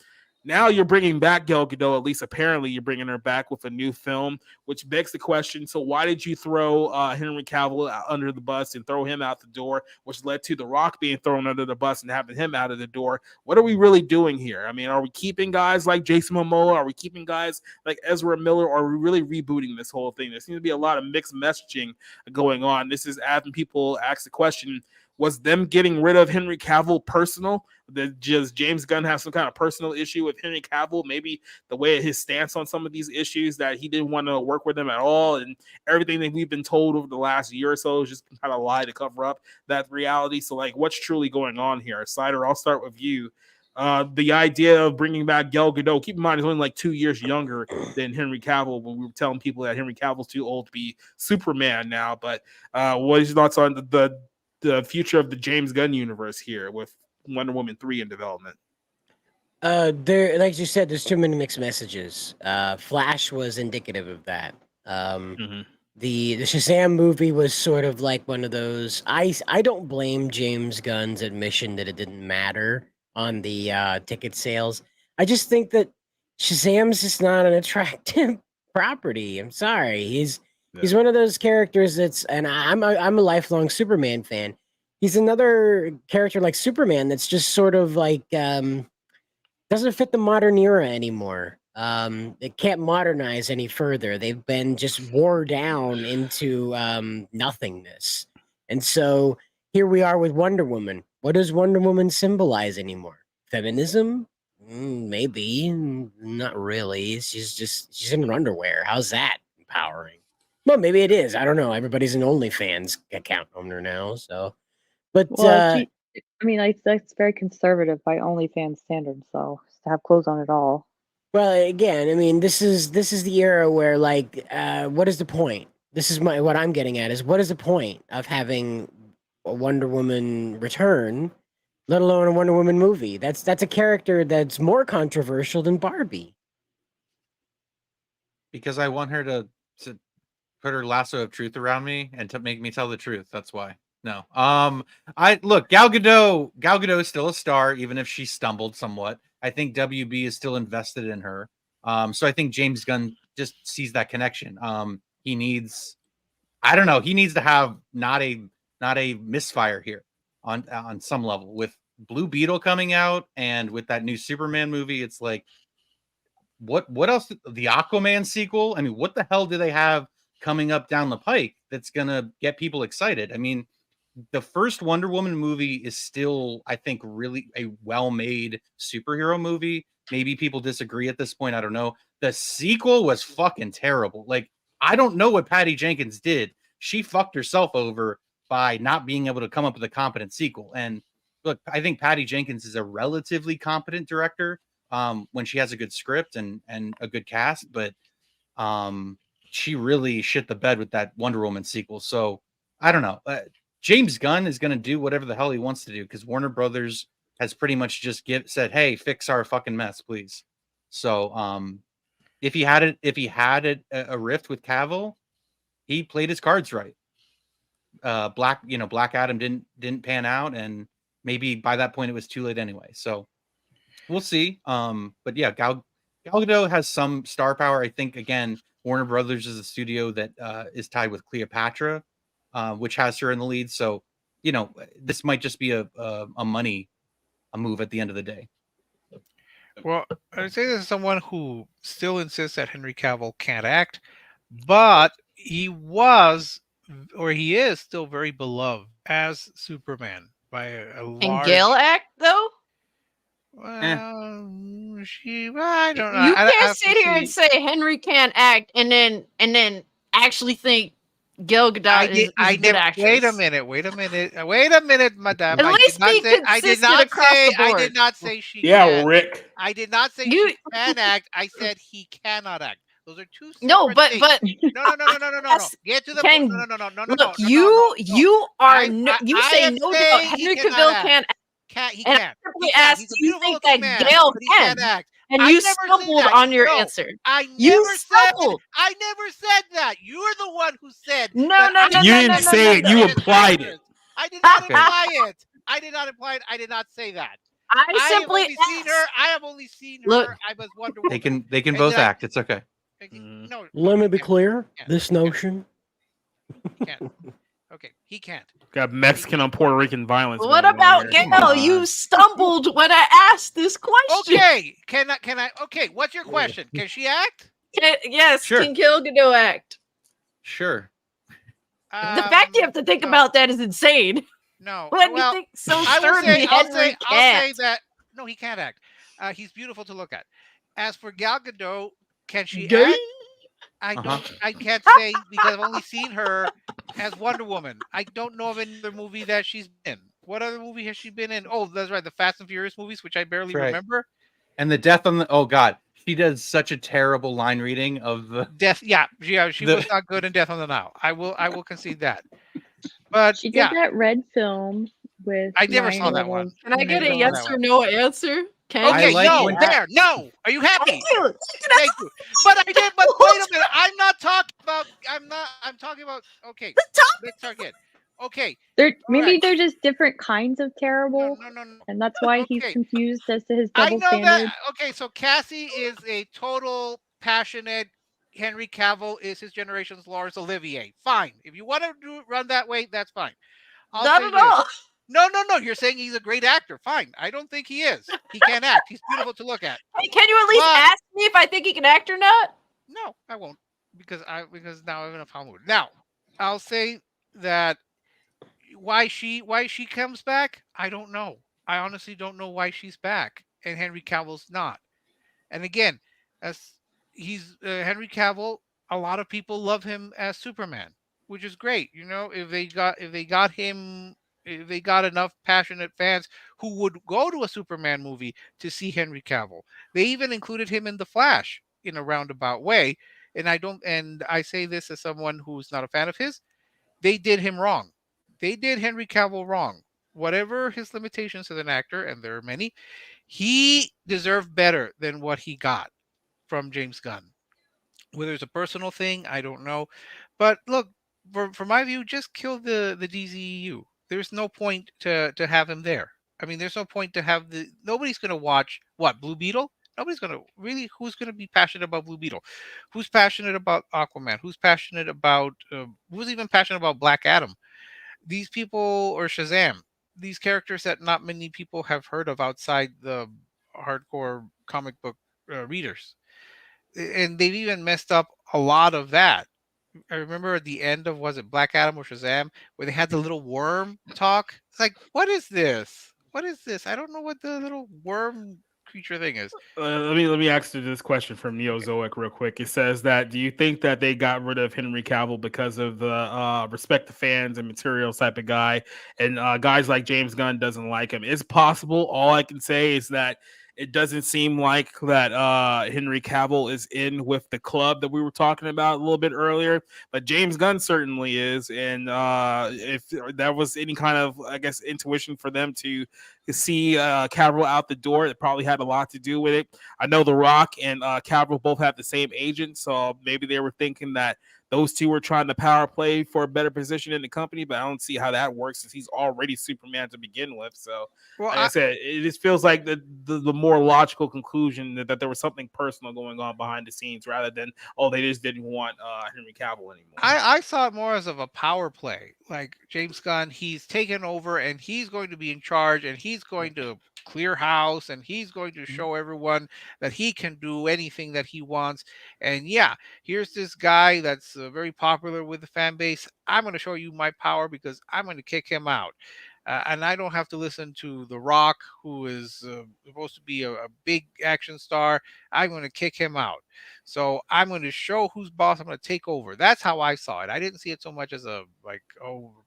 Speaker 1: now you're bringing back Gal Gadot, at least apparently you're bringing her back with a new film, which begs the question, so why did you throw Henry Cavill under the bus and throw him out the door, which led to The Rock being thrown under the bus and having him out of the door? What are we really doing here? I mean, are we keeping guys like Jason Momoa? Are we keeping guys like Ezra Miller? Or are we really rebooting this whole thing? There seems to be a lot of mixed messaging going on. This is having people ask the question, was them getting rid of Henry Cavill personal? Did just James Gunn have some kind of personal issue with Henry Cavill? Maybe the way his stance on some of these issues, that he didn't want to work with them at all, and everything that we've been told over the last year or so is just kind of lie to cover up that reality. So, like, what's truly going on here? Cider, I'll start with you. The idea of bringing back Gal Gadot, keep in mind, he's only like 2 years younger than Henry Cavill, when we were telling people that Henry Cavill's too old to be Superman now. But what is your thoughts on the future of the James Gunn universe here with Wonder Woman 3 in development?
Speaker 13: There, like you said, there's too many mixed messages. Flash was indicative of that. The Shazam movie was sort of like one of those. I don't blame James Gunn's admission that it didn't matter on the ticket sales. I just think that Shazam's just not an attractive property. I'm sorry. He's one of those characters that's, and I'm a lifelong Superman fan. He's another character like Superman that's just sort of like doesn't fit the modern era anymore. It can't modernize any further. They've been just wore down into nothingness. And so here we are with Wonder Woman. What does Wonder Woman symbolize anymore? Feminism? Maybe. Not really. She's in her underwear. How's that empowering? Well, maybe it is. I don't know. Everybody's an OnlyFans account owner now, so. But
Speaker 14: well, I mean, that's very conservative by OnlyFans standards. So to have clothes on at all.
Speaker 13: Well, again, I mean, this is the era where, like, what is the point? This is what I'm getting at is, what is the point of having a Wonder Woman return, let alone a Wonder Woman movie? That's a character that's more controversial than Barbie.
Speaker 5: Because I want her to put her lasso of truth around me and to make me tell the truth. That's why. No. I look, Gal Gadot is still a star, even if she stumbled somewhat. I think WB is still invested in her. So I think James Gunn just sees that connection. He needs, I don't know, he needs to have not a misfire here on some level with Blue Beetle coming out and with that new Superman movie. It's like, what else? The Aquaman sequel. I mean, what the hell do they have coming up down the pike that's gonna get people excited? I mean, the first Wonder Woman movie is still, I think, really a well-made superhero movie. Maybe people disagree at this point. I don't know. The sequel was fucking terrible. Like, I don't know what Patty Jenkins did. She fucked herself over by not being able to come up with a competent sequel. And look, I think Patty Jenkins is a relatively competent director when she has a good script and a good cast, but she really shit the bed with that Wonder Woman sequel. So I don't know. James Gunn is going to do whatever the hell he wants to do because Warner Brothers has pretty much just said, "Hey, fix our fucking mess, please." So if he had a rift with Cavill, he played his cards right. Black Adam didn't pan out, and maybe by that point it was too late anyway. So we'll see. But yeah, Gal Gadot has some star power. I think again, Warner Brothers is a studio that is tied with Cleopatra, which has her in the lead. So this might just be a move at the end of the day.
Speaker 8: Well, I would say this is someone who still insists that Henry Cavill can't act, but he was, or he is still very beloved as Superman by a large...
Speaker 12: And Gal act, though?
Speaker 8: Well, I don't know.
Speaker 12: You can't sit here and say Henry can't act and then actually think Gal Gadot is a good actress.
Speaker 8: Wait a minute, madame.
Speaker 12: At least be consistent across the board.
Speaker 8: I did not say she
Speaker 1: can. Rick.
Speaker 8: I did not say she can act. I said he cannot act. Those are two separate things.
Speaker 12: but
Speaker 8: no. Get to the point. No.
Speaker 12: Look, you say no to Henry Cavill can't act.
Speaker 8: He
Speaker 12: and
Speaker 8: can't.
Speaker 12: I simply asked, do you think that Gal can? And you stumbled on your answer.
Speaker 8: I never said that. You're the one who said.
Speaker 12: No.
Speaker 1: You didn't say it. You implied it.
Speaker 8: I did not imply it. I did not imply it. I did not say that.
Speaker 12: I simply
Speaker 8: I have only seen her. I was Wonder Woman.
Speaker 5: They can both act. It's okay.
Speaker 8: No.
Speaker 13: Let me be clear. This notion.
Speaker 8: He can't. Okay, he can't.
Speaker 1: Got Mexican on Puerto Rican violence.
Speaker 12: What about Gal? You stumbled when I asked this question.
Speaker 8: Okay, can I? Okay, what's your question? Can she act?
Speaker 12: Yes.
Speaker 5: Sure.
Speaker 12: Can Gal Gadot act?
Speaker 5: Sure.
Speaker 12: The fact you have to think about that is insane.
Speaker 8: No.
Speaker 12: When you think so sternly,
Speaker 8: I'll say that. No, he can't act. He's beautiful to look at. As for Gal Gadot, can she act? I can't say because I've only seen her as Wonder Woman. I don't know of any other movie that she's been in. What other movie has she been in? Oh, that's right, the Fast and Furious movies, which I barely remember.
Speaker 5: And the death on the oh god, she does such a terrible line reading of the
Speaker 8: death. Yeah, she was not good in Death on the Nile. I will concede that. But
Speaker 14: she did that red film with.
Speaker 8: I never saw that one.
Speaker 12: Can I get a yes or no answer?
Speaker 8: Okay, no. Are you happy?
Speaker 12: Thank you.
Speaker 8: But I did. But wait a minute. I'm talking about. I'm talking about. Okay. Let's start again. Okay.
Speaker 14: Maybe they're just different kinds of terrible.
Speaker 8: No.
Speaker 14: And that's why he's confused as to his
Speaker 8: I
Speaker 14: double
Speaker 8: know
Speaker 14: standard.
Speaker 8: that. Okay, so Cassie is a total passionate. Henry Cavill is his generation's Laurence Olivier. Fine. If you want to run that way, that's fine.
Speaker 12: Not at all.
Speaker 8: No. You're saying he's a great actor. Fine. I don't think he is. He can't act. He's beautiful to look at.
Speaker 12: Hey, can you at least ask me if I think he can act or not?
Speaker 8: No, I won't. Because now I'm in a foul mood. Now, I'll say that why she comes back, I don't know. I honestly don't know why she's back and Henry Cavill's not. And again, as he's Henry Cavill, a lot of people love him as Superman, which is great. If they got enough passionate fans who would go to a Superman movie to see Henry Cavill. They even included him in The Flash in a roundabout way. And I say this as someone who's not a fan of his. They did him wrong. They did Henry Cavill wrong. Whatever his limitations as an actor, and there are many, he deserved better than what he got from James Gunn. Whether it's a personal thing, I don't know. But look, from my view, just kill the DCEU. There's no point to have him there. I mean, there's no point to have the nobody's gonna watch what Blue Beetle. Nobody's gonna really. Who's gonna be passionate about Blue Beetle? Who's passionate about Aquaman? Who's passionate about? Who's even passionate about Black Adam? These people or Shazam. These characters that not many people have heard of outside the hardcore comic book readers, and they've even messed up a lot of that. I remember at the end of, was it Black Adam or Shazam, where they had the little worm talk. It's like, what is this? What is this? I don't know what the little worm creature thing is.
Speaker 1: Let me ask you this question from Neozoic real quick. It says that do you think that they got rid of Henry Cavill because of the respect the fans and materials type of guy, and guys like James Gunn doesn't like him? It's possible. All I can say is that it doesn't seem like that Henry Cavill is in with the club that we were talking about a little bit earlier, but James Gunn certainly is. And if that was any kind of, I guess, intuition for them to see Cavill out the door, it probably had a lot to do with it. I know The Rock and Cavill both have the same agent, so maybe they were thinking that those two were trying to power play for a better position in the company, but I don't see how that works since he's already Superman to begin with. So,
Speaker 8: Well,
Speaker 1: like I said, it just feels like the more logical conclusion that there was something personal going on behind the scenes rather than, oh, they just didn't want Henry Cavill anymore.
Speaker 8: I saw it more as of a power play. Like James Gunn, he's taken over and he's going to be in charge and he's going to clear house and he's going to show everyone that he can do anything that he wants. And yeah, here's this guy that's very popular with the fan base. I'm going to show you my power because I'm going to kick him out. And I don't have to listen to The Rock, who is supposed to be a big action star. I'm going to kick him out. So I'm going to show who's boss. I'm going to take over. That's how I saw it. I didn't see it so much as a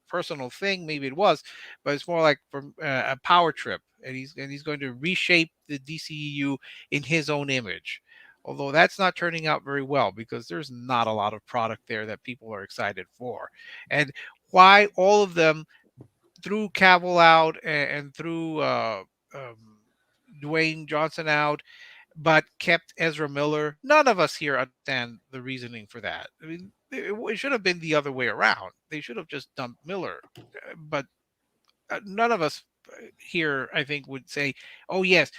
Speaker 8: personal thing. Maybe it was, but it's more like from a power trip. And he's going to reshape the DCEU in his own image. Although that's not turning out very well because there's not a lot of product there that people are excited for. And why all of them threw Cavill out and threw Dwayne Johnson out, but kept Ezra Miller. None of us here understand the reasoning for that. I mean, it should have been the other way around. They should have just dumped Miller, but none of us here, I think, would say, "Oh yes,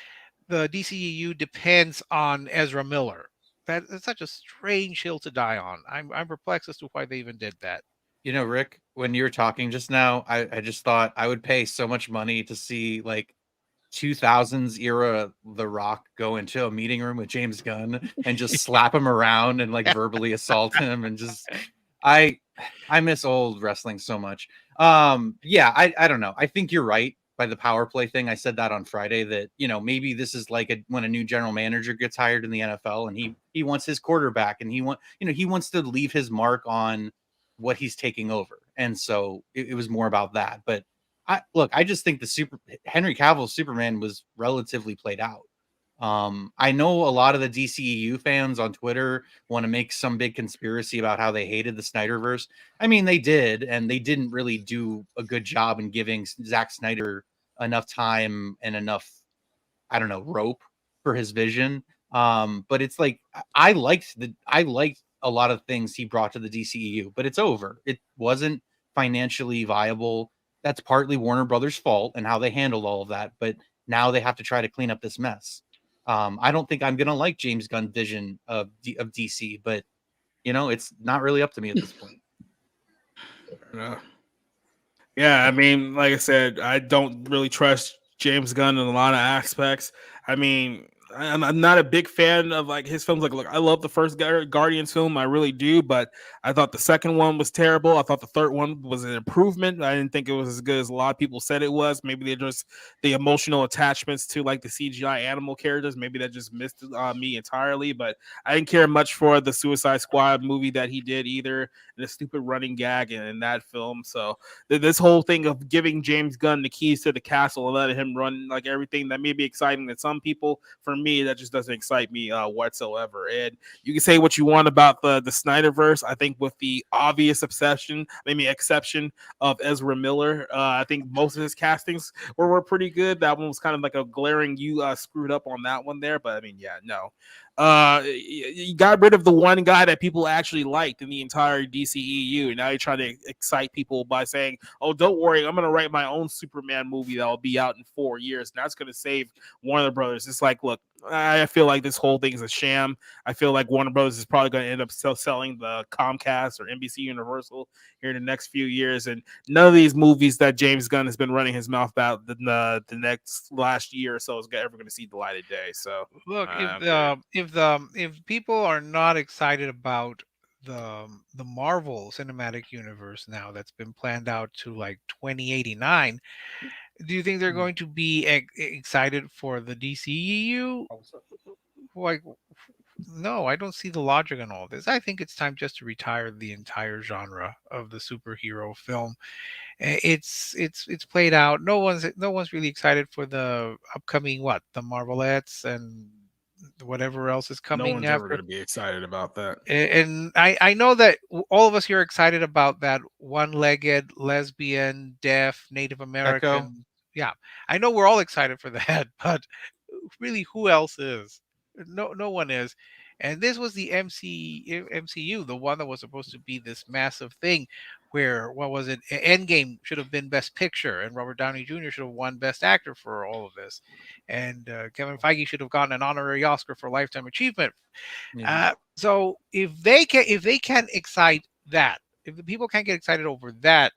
Speaker 8: the DCEU depends on Ezra Miller." That's such a strange hill to die on. I'm perplexed as to why they even did that.
Speaker 5: You know, Rick, when you were talking just now, I just thought I would pay so much money to see like 2000s era The Rock go into a meeting room with James Gunn and just slap him around and like verbally assault him and just I miss old wrestling so much. Yeah, I don't know. I think you're right by the power play thing. I said that on Friday that, you know, maybe this is like when a new general manager gets hired in the NFL and he wants his quarterback and he wants to leave his mark on what he's taking over. And so it was more about that. But I just think Henry Cavill's Superman was relatively played out. I know a lot of the DCEU fans on Twitter want to make some big conspiracy about how they hated the Snyderverse. I mean, they did, and they didn't really do a good job in giving Zack Snyder enough time and enough, I don't know, rope for his vision. But it's like I liked a lot of things he brought to the DCEU, but it's over. It wasn't financially viable. That's partly Warner Brothers' fault and how they handled all of that. But now they have to try to clean up this mess. I don't think I'm gonna like James Gunn's vision of DC, but you know, it's not really up to me at this point.
Speaker 1: Yeah, I mean, like I said, I don't really trust James Gunn in a lot of aspects. I mean, I'm not a big fan of like his films. Like, look, I love the first Guardians film, I really do, but I thought the second one was terrible. I thought the third one was an improvement. I didn't think it was as good as a lot of people said it was. Maybe they're just the emotional attachments to like the CGI animal characters. Maybe that just missed me entirely. But I didn't care much for the Suicide Squad movie that he did either. The stupid running gag in that film. So this whole thing of giving James Gunn the keys to the castle and letting him run like everything, that may be exciting to some people. For me, that just doesn't excite me whatsoever. And you can say what you want about the Snyderverse. I think with the obvious exception of Ezra Miller, I think most of his castings were pretty good. That one was kind of like a glaring you screwed up on that one there. But I mean, yeah, no. you got rid of the one guy that people actually liked in the entire DCEU. And now you're trying to excite people by saying, oh, don't worry, I'm going to write my own Superman movie that will be out in 4 years. And that's going to save Warner Brothers. It's like, look, I feel like this whole thing is a sham. I feel like Warner Brothers is probably going to end up selling the Comcast or NBC Universal here in the next few years. And none of these movies that James Gunn has been running his mouth about the last year or so is ever going to see the light of day. So
Speaker 8: look, if people are not excited about the Marvel Cinematic Universe now that's been planned out to like 2089, do you think they're going to be excited for the DCEU? Like, no, I don't see the logic in all this. I think it's time just to retire the entire genre of the superhero film. It's played out. No one's really excited for the upcoming the Marvelettes and whatever else is coming.
Speaker 1: No one's ever going to be excited about that.
Speaker 8: And I know that all of us here are excited about that one-legged, lesbian, deaf, Native American.
Speaker 5: Echo.
Speaker 8: Yeah, I know we're all excited for that, but really, who else is? No one is. And this was the MCU, the one that was supposed to be this massive thing where, what was it? Endgame should have been Best Picture, and Robert Downey Jr. should have won Best Actor for all of this. And Kevin Feige should have gotten an honorary Oscar for Lifetime Achievement.
Speaker 5: Yeah.
Speaker 8: So if they can't excite that, if the people can't get excited over that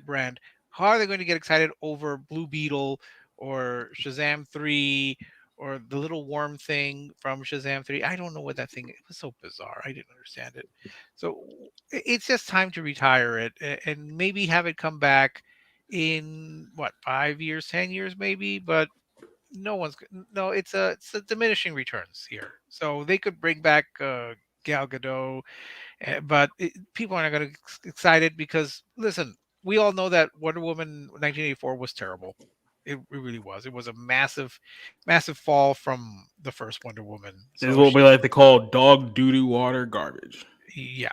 Speaker 8: brand, how are they going to get excited over Blue Beetle or Shazam 3 or the little worm thing from Shazam 3? I don't know what that thing is. It was so bizarre. I didn't understand it. So it's just time to retire it and maybe have it come back in 5 years, 10 years maybe, but it's a diminishing returns here. So they could bring back Gal Gadot, but people are not going to get excited because, listen, we all know that Wonder Woman 1984 was terrible. It really was. It was a massive, massive fall from the first Wonder Woman.
Speaker 1: This is what we like to call dog doo-doo water garbage.
Speaker 8: Yeah.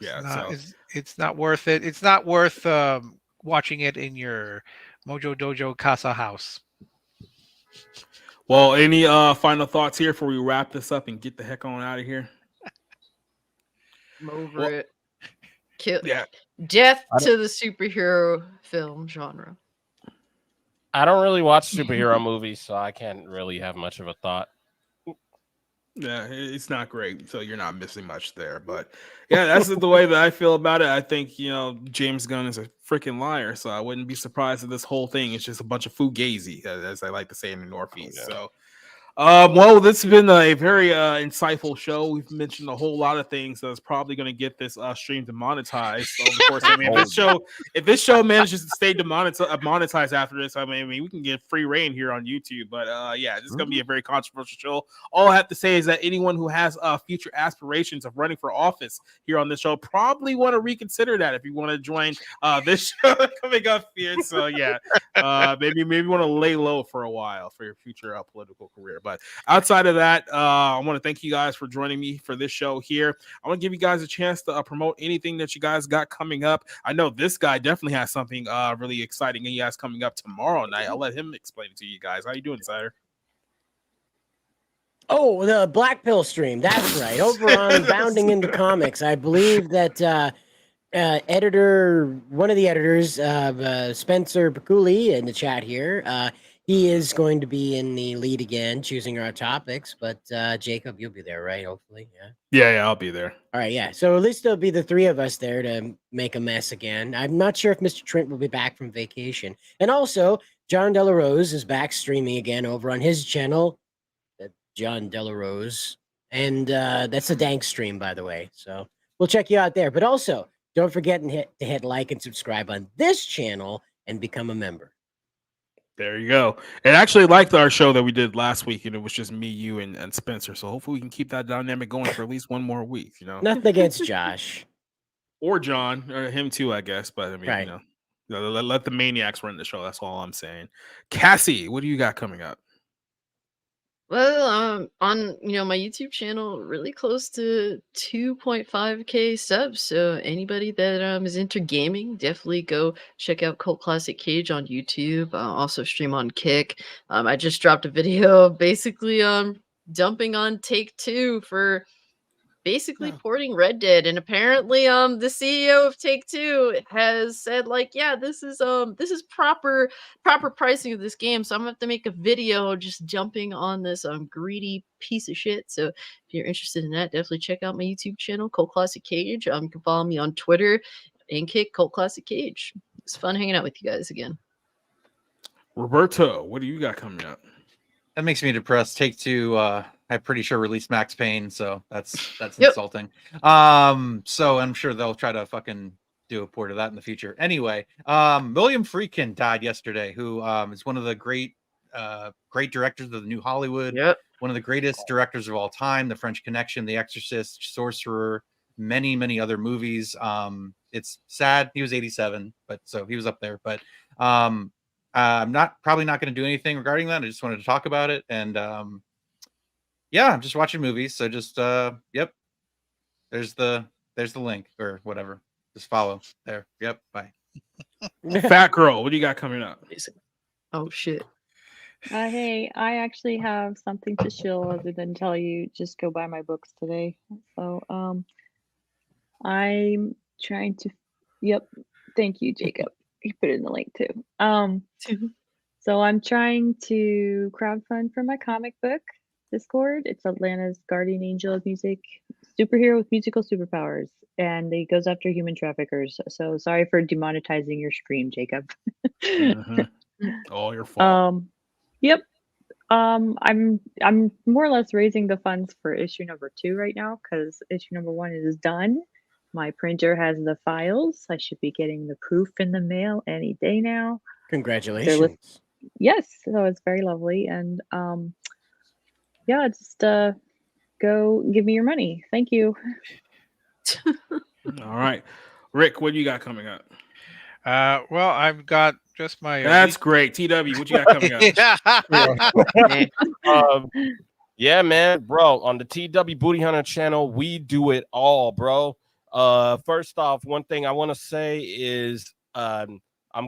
Speaker 1: Yeah.
Speaker 8: It's not worth it. It's not worth watching it in your Mojo Dojo Casa house.
Speaker 1: Well, any final thoughts here before we wrap this up and get the heck on out of here?
Speaker 12: I'm over it. Death to the superhero film genre.
Speaker 16: I don't really watch superhero movies, so I can't really have much of a thought.
Speaker 1: Yeah, it's not great, so you're not missing much there. But yeah, that's the way that I feel about it. I think, James Gunn is a freaking liar, so I wouldn't be surprised if this whole thing is just a bunch of fugazi, as I like to say in the Northeast. So well, this has been a very insightful show. We've mentioned a whole lot of things that's probably going to get this stream demonetized. So, of course, if this show manages to stay monetized after this, I mean, we can get free reign here on YouTube. But this is going to be a very controversial show. All I have to say is that anyone who has future aspirations of running for office here on this show probably want to reconsider that if you want to join this show coming up here. So maybe want to lay low for a while for your future political career. But outside of that, I want to thank you guys for joining me for this show here. I want to give you guys a chance to promote anything that you guys got coming up. I know this guy definitely has something really exciting he has coming up tomorrow night. I'll let him explain it to you guys. How you doing, Cider?
Speaker 13: Oh, the Black Pill stream. That's right. Over on Bounding into Comics, I believe that one of the editors, Spencer Paculi, in the chat here, he is going to be in the lead again, choosing our topics. But Jacob, you'll be there, right? Hopefully, yeah.
Speaker 1: Yeah, I'll be there.
Speaker 13: All right, yeah. So at least there'll be the three of us there to make a mess again. I'm not sure if Mr. Trent will be back from vacation. And also, John Delarose is back streaming again over on his channel, John Delarose. And that's a dank stream, by the way. So we'll check you out there. But also, don't forget to hit like and subscribe on this channel and become a member.
Speaker 1: There you go. And actually liked our show that we did last week, and it was just me, you, and Spencer. So hopefully we can keep that dynamic going for at least one more week.
Speaker 13: Nothing against Josh
Speaker 1: or John, or him too, I guess. But I mean, let the maniacs run the show. That's all I'm saying. Cassie, what do you got coming up?
Speaker 12: Well, on my YouTube channel, really close to 2.5K subs. So anybody that is into gaming, definitely go check out Cult Classic Cage on YouTube. Also stream on Kick. I just dropped a video of basically dumping on Take-Two for basically porting Red Dead, and apparently the CEO of Take-Two has said like, yeah, this is proper pricing of this game, so I'm gonna have to make a video just jumping on this greedy piece of shit. So if you're interested in that, definitely check out my YouTube channel, Cult Classic Cage. You can follow me on Twitter and Kick, Cult Classic Cage. It's fun hanging out with you guys again.
Speaker 1: Roberto, what do you got coming up?
Speaker 5: That makes me depressed. Take-Two, I'm pretty sure released Max Payne, so that's
Speaker 12: Yep.
Speaker 5: insulting. So I'm sure they'll try to fucking do a port of that in the future. Anyway, William Friedkin died yesterday, who is one of the great directors of the New Hollywood.
Speaker 12: Yep.
Speaker 5: One of the greatest directors of all time. The French Connection, The Exorcist, Sorcerer, many other movies. It's sad. He was 87, but so he was up there. But I'm probably not going to do anything regarding that. I just wanted to talk about it, and yeah, I'm just watching movies. So just yep. There's the link or whatever. Just follow there. Yep. Bye.
Speaker 1: Fat girl, what do you got coming up?
Speaker 12: Oh shit.
Speaker 14: Hey, I actually have something to shill other than tell you just go buy my books today. So I'm trying to yep. Thank you, Jacob. You put it in the link too. So I'm trying to crowdfund for my comic book Discord. It's Atlanta's guardian angel of music, superhero with musical superpowers, and he goes after human traffickers. So sorry for demonetizing your stream, Jacob.
Speaker 1: All your fault.
Speaker 14: Yep. I'm more or less raising the funds for issue number 2 right now because issue number 1 is done. My printer has the files. I should be getting the proof in the mail any day now.
Speaker 13: Congratulations.
Speaker 14: Yes, so it's very lovely, and yeah, just go give me your money. Thank you.
Speaker 1: All right, Rick, what do you got coming up?
Speaker 8: Well, I've got just my.
Speaker 1: That's great. TW, what you got coming up?
Speaker 16: Yeah, man, bro. On the TW Booty Hunter channel, we do it all, bro. First off, one thing I want to say is I'm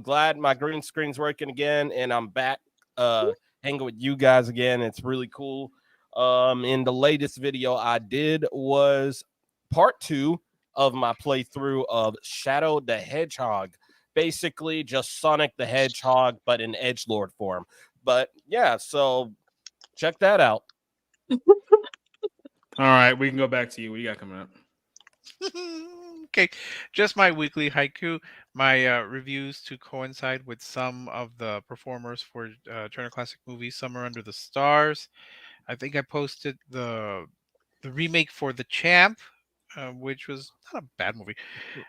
Speaker 16: glad my green screen's working again, and I'm back hanging with you guys again. It's really cool. In the latest video I did was part 2 of my playthrough of Shadow the Hedgehog. Basically just Sonic the Hedgehog, but in edgelord form. But yeah, so check that out.
Speaker 1: All right, we can go back to you. What do you got coming up?
Speaker 8: Okay, just my weekly haiku, my reviews to coincide with some of the performers for Turner Classic Movies, Summer Under the Stars. I think I posted the remake for The Champ, which was not a bad movie.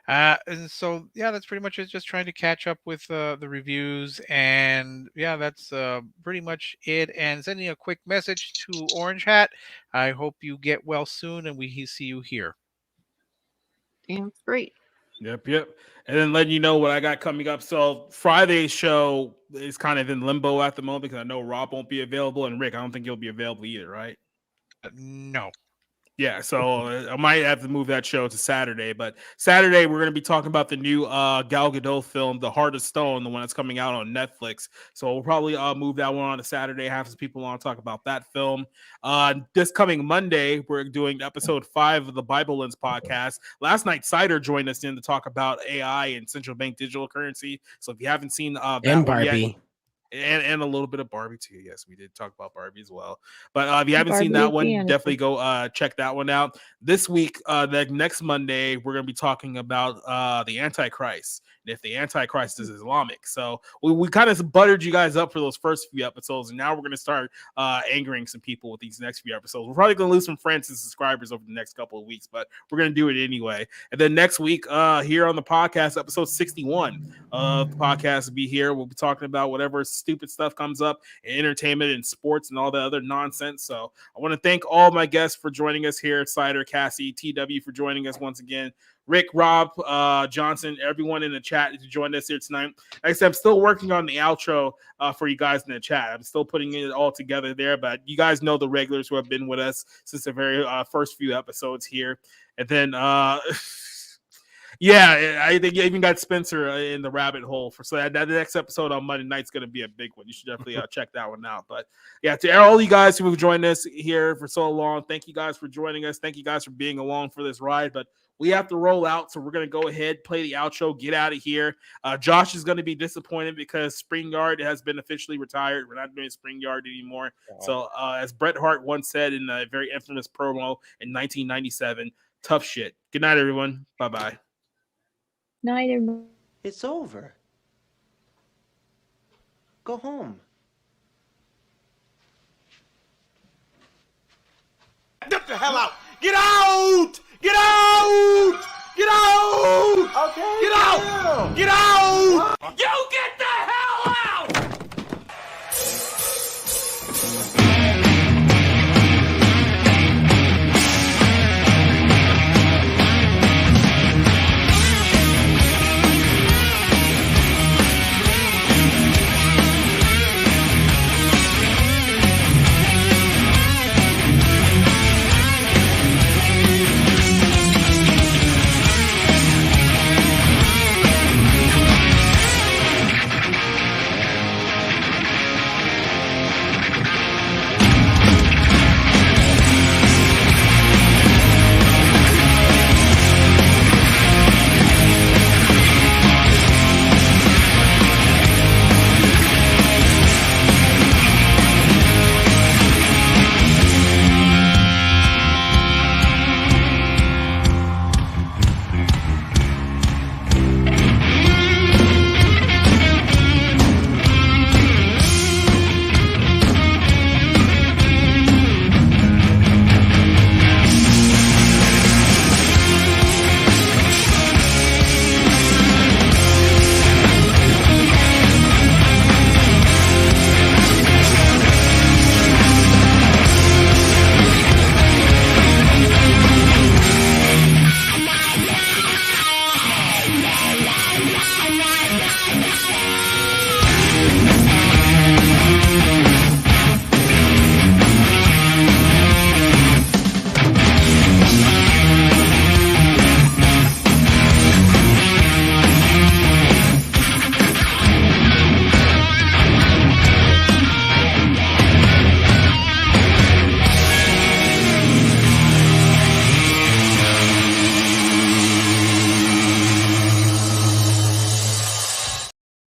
Speaker 8: And so, yeah, that's pretty much it. Just trying to catch up with the reviews. And yeah, that's pretty much it. And sending a quick message to Orange Hat. I hope you get well soon and we see you here.
Speaker 12: Damn, great.
Speaker 1: Yep. And then letting you know what I got coming up. So Friday's show is kind of in limbo at the moment because I know Rob won't be available, and Rick, I don't think you'll be available either, right?
Speaker 8: No.
Speaker 1: Yeah, so I might have to move that show to Saturday. But Saturday, we're going to be talking about the new Gal Gadot film, The Heart of Stone, the one that's coming out on Netflix. So we'll probably move that one on to Saturday. Have some people on to talk about that film. This coming Monday, we're doing episode 5 of the Bible Lens podcast. Last night, Cider joined us in to talk about AI and central bank digital currency. So if you haven't seen that
Speaker 13: and
Speaker 1: one
Speaker 13: Barbie.
Speaker 1: yet, and a little bit of Barbie too. Yes, we did talk about Barbie as well. But if you haven't
Speaker 14: Barbie
Speaker 1: seen that
Speaker 14: is
Speaker 1: one,
Speaker 14: the
Speaker 1: definitely go check that one out. This week, next Monday, we're going to be talking about the Antichrist, and if the Antichrist is Islamic. So we kind of buttered you guys up for those first few episodes, and now we're going to start angering some people with these next few episodes. We're probably going to lose some friends and subscribers over the next couple of weeks, but we're going to do it anyway. And then next week, here on the podcast, episode 61, of the podcast will be here. We'll be talking about whatever stupid stuff comes up in entertainment and sports and all the other nonsense. So I want to thank all my guests for joining us here. Cider, Cassie, TW for joining us once again. Rick, Rob, Johnson, everyone in the chat to join us here tonight. Like I said, I'm still working on the outro for you guys in the chat. I'm still putting it all together there, but you guys know the regulars who have been with us since the very first few episodes here. And then, yeah, I think you even got Spencer in the rabbit hole for so that next episode on Monday night's going to be a big one. You should definitely check that one out. But yeah, to all you guys who have joined us here for so long, thank you guys for joining us. Thank you guys for being along for this ride. But we have to roll out, so we're going to go ahead, play the outro, get out of here. Josh is going to be disappointed because Spring Yard has been officially retired. We're not doing Spring Yard anymore. So as Bret Hart once said in a very infamous promo in 1997, tough shit. Good night, everyone. Bye-bye.
Speaker 14: Night, everyone.
Speaker 10: It's over. Go home.
Speaker 6: Get the hell out! Get out! Get out! Get out! Okay. Get out! Get out! You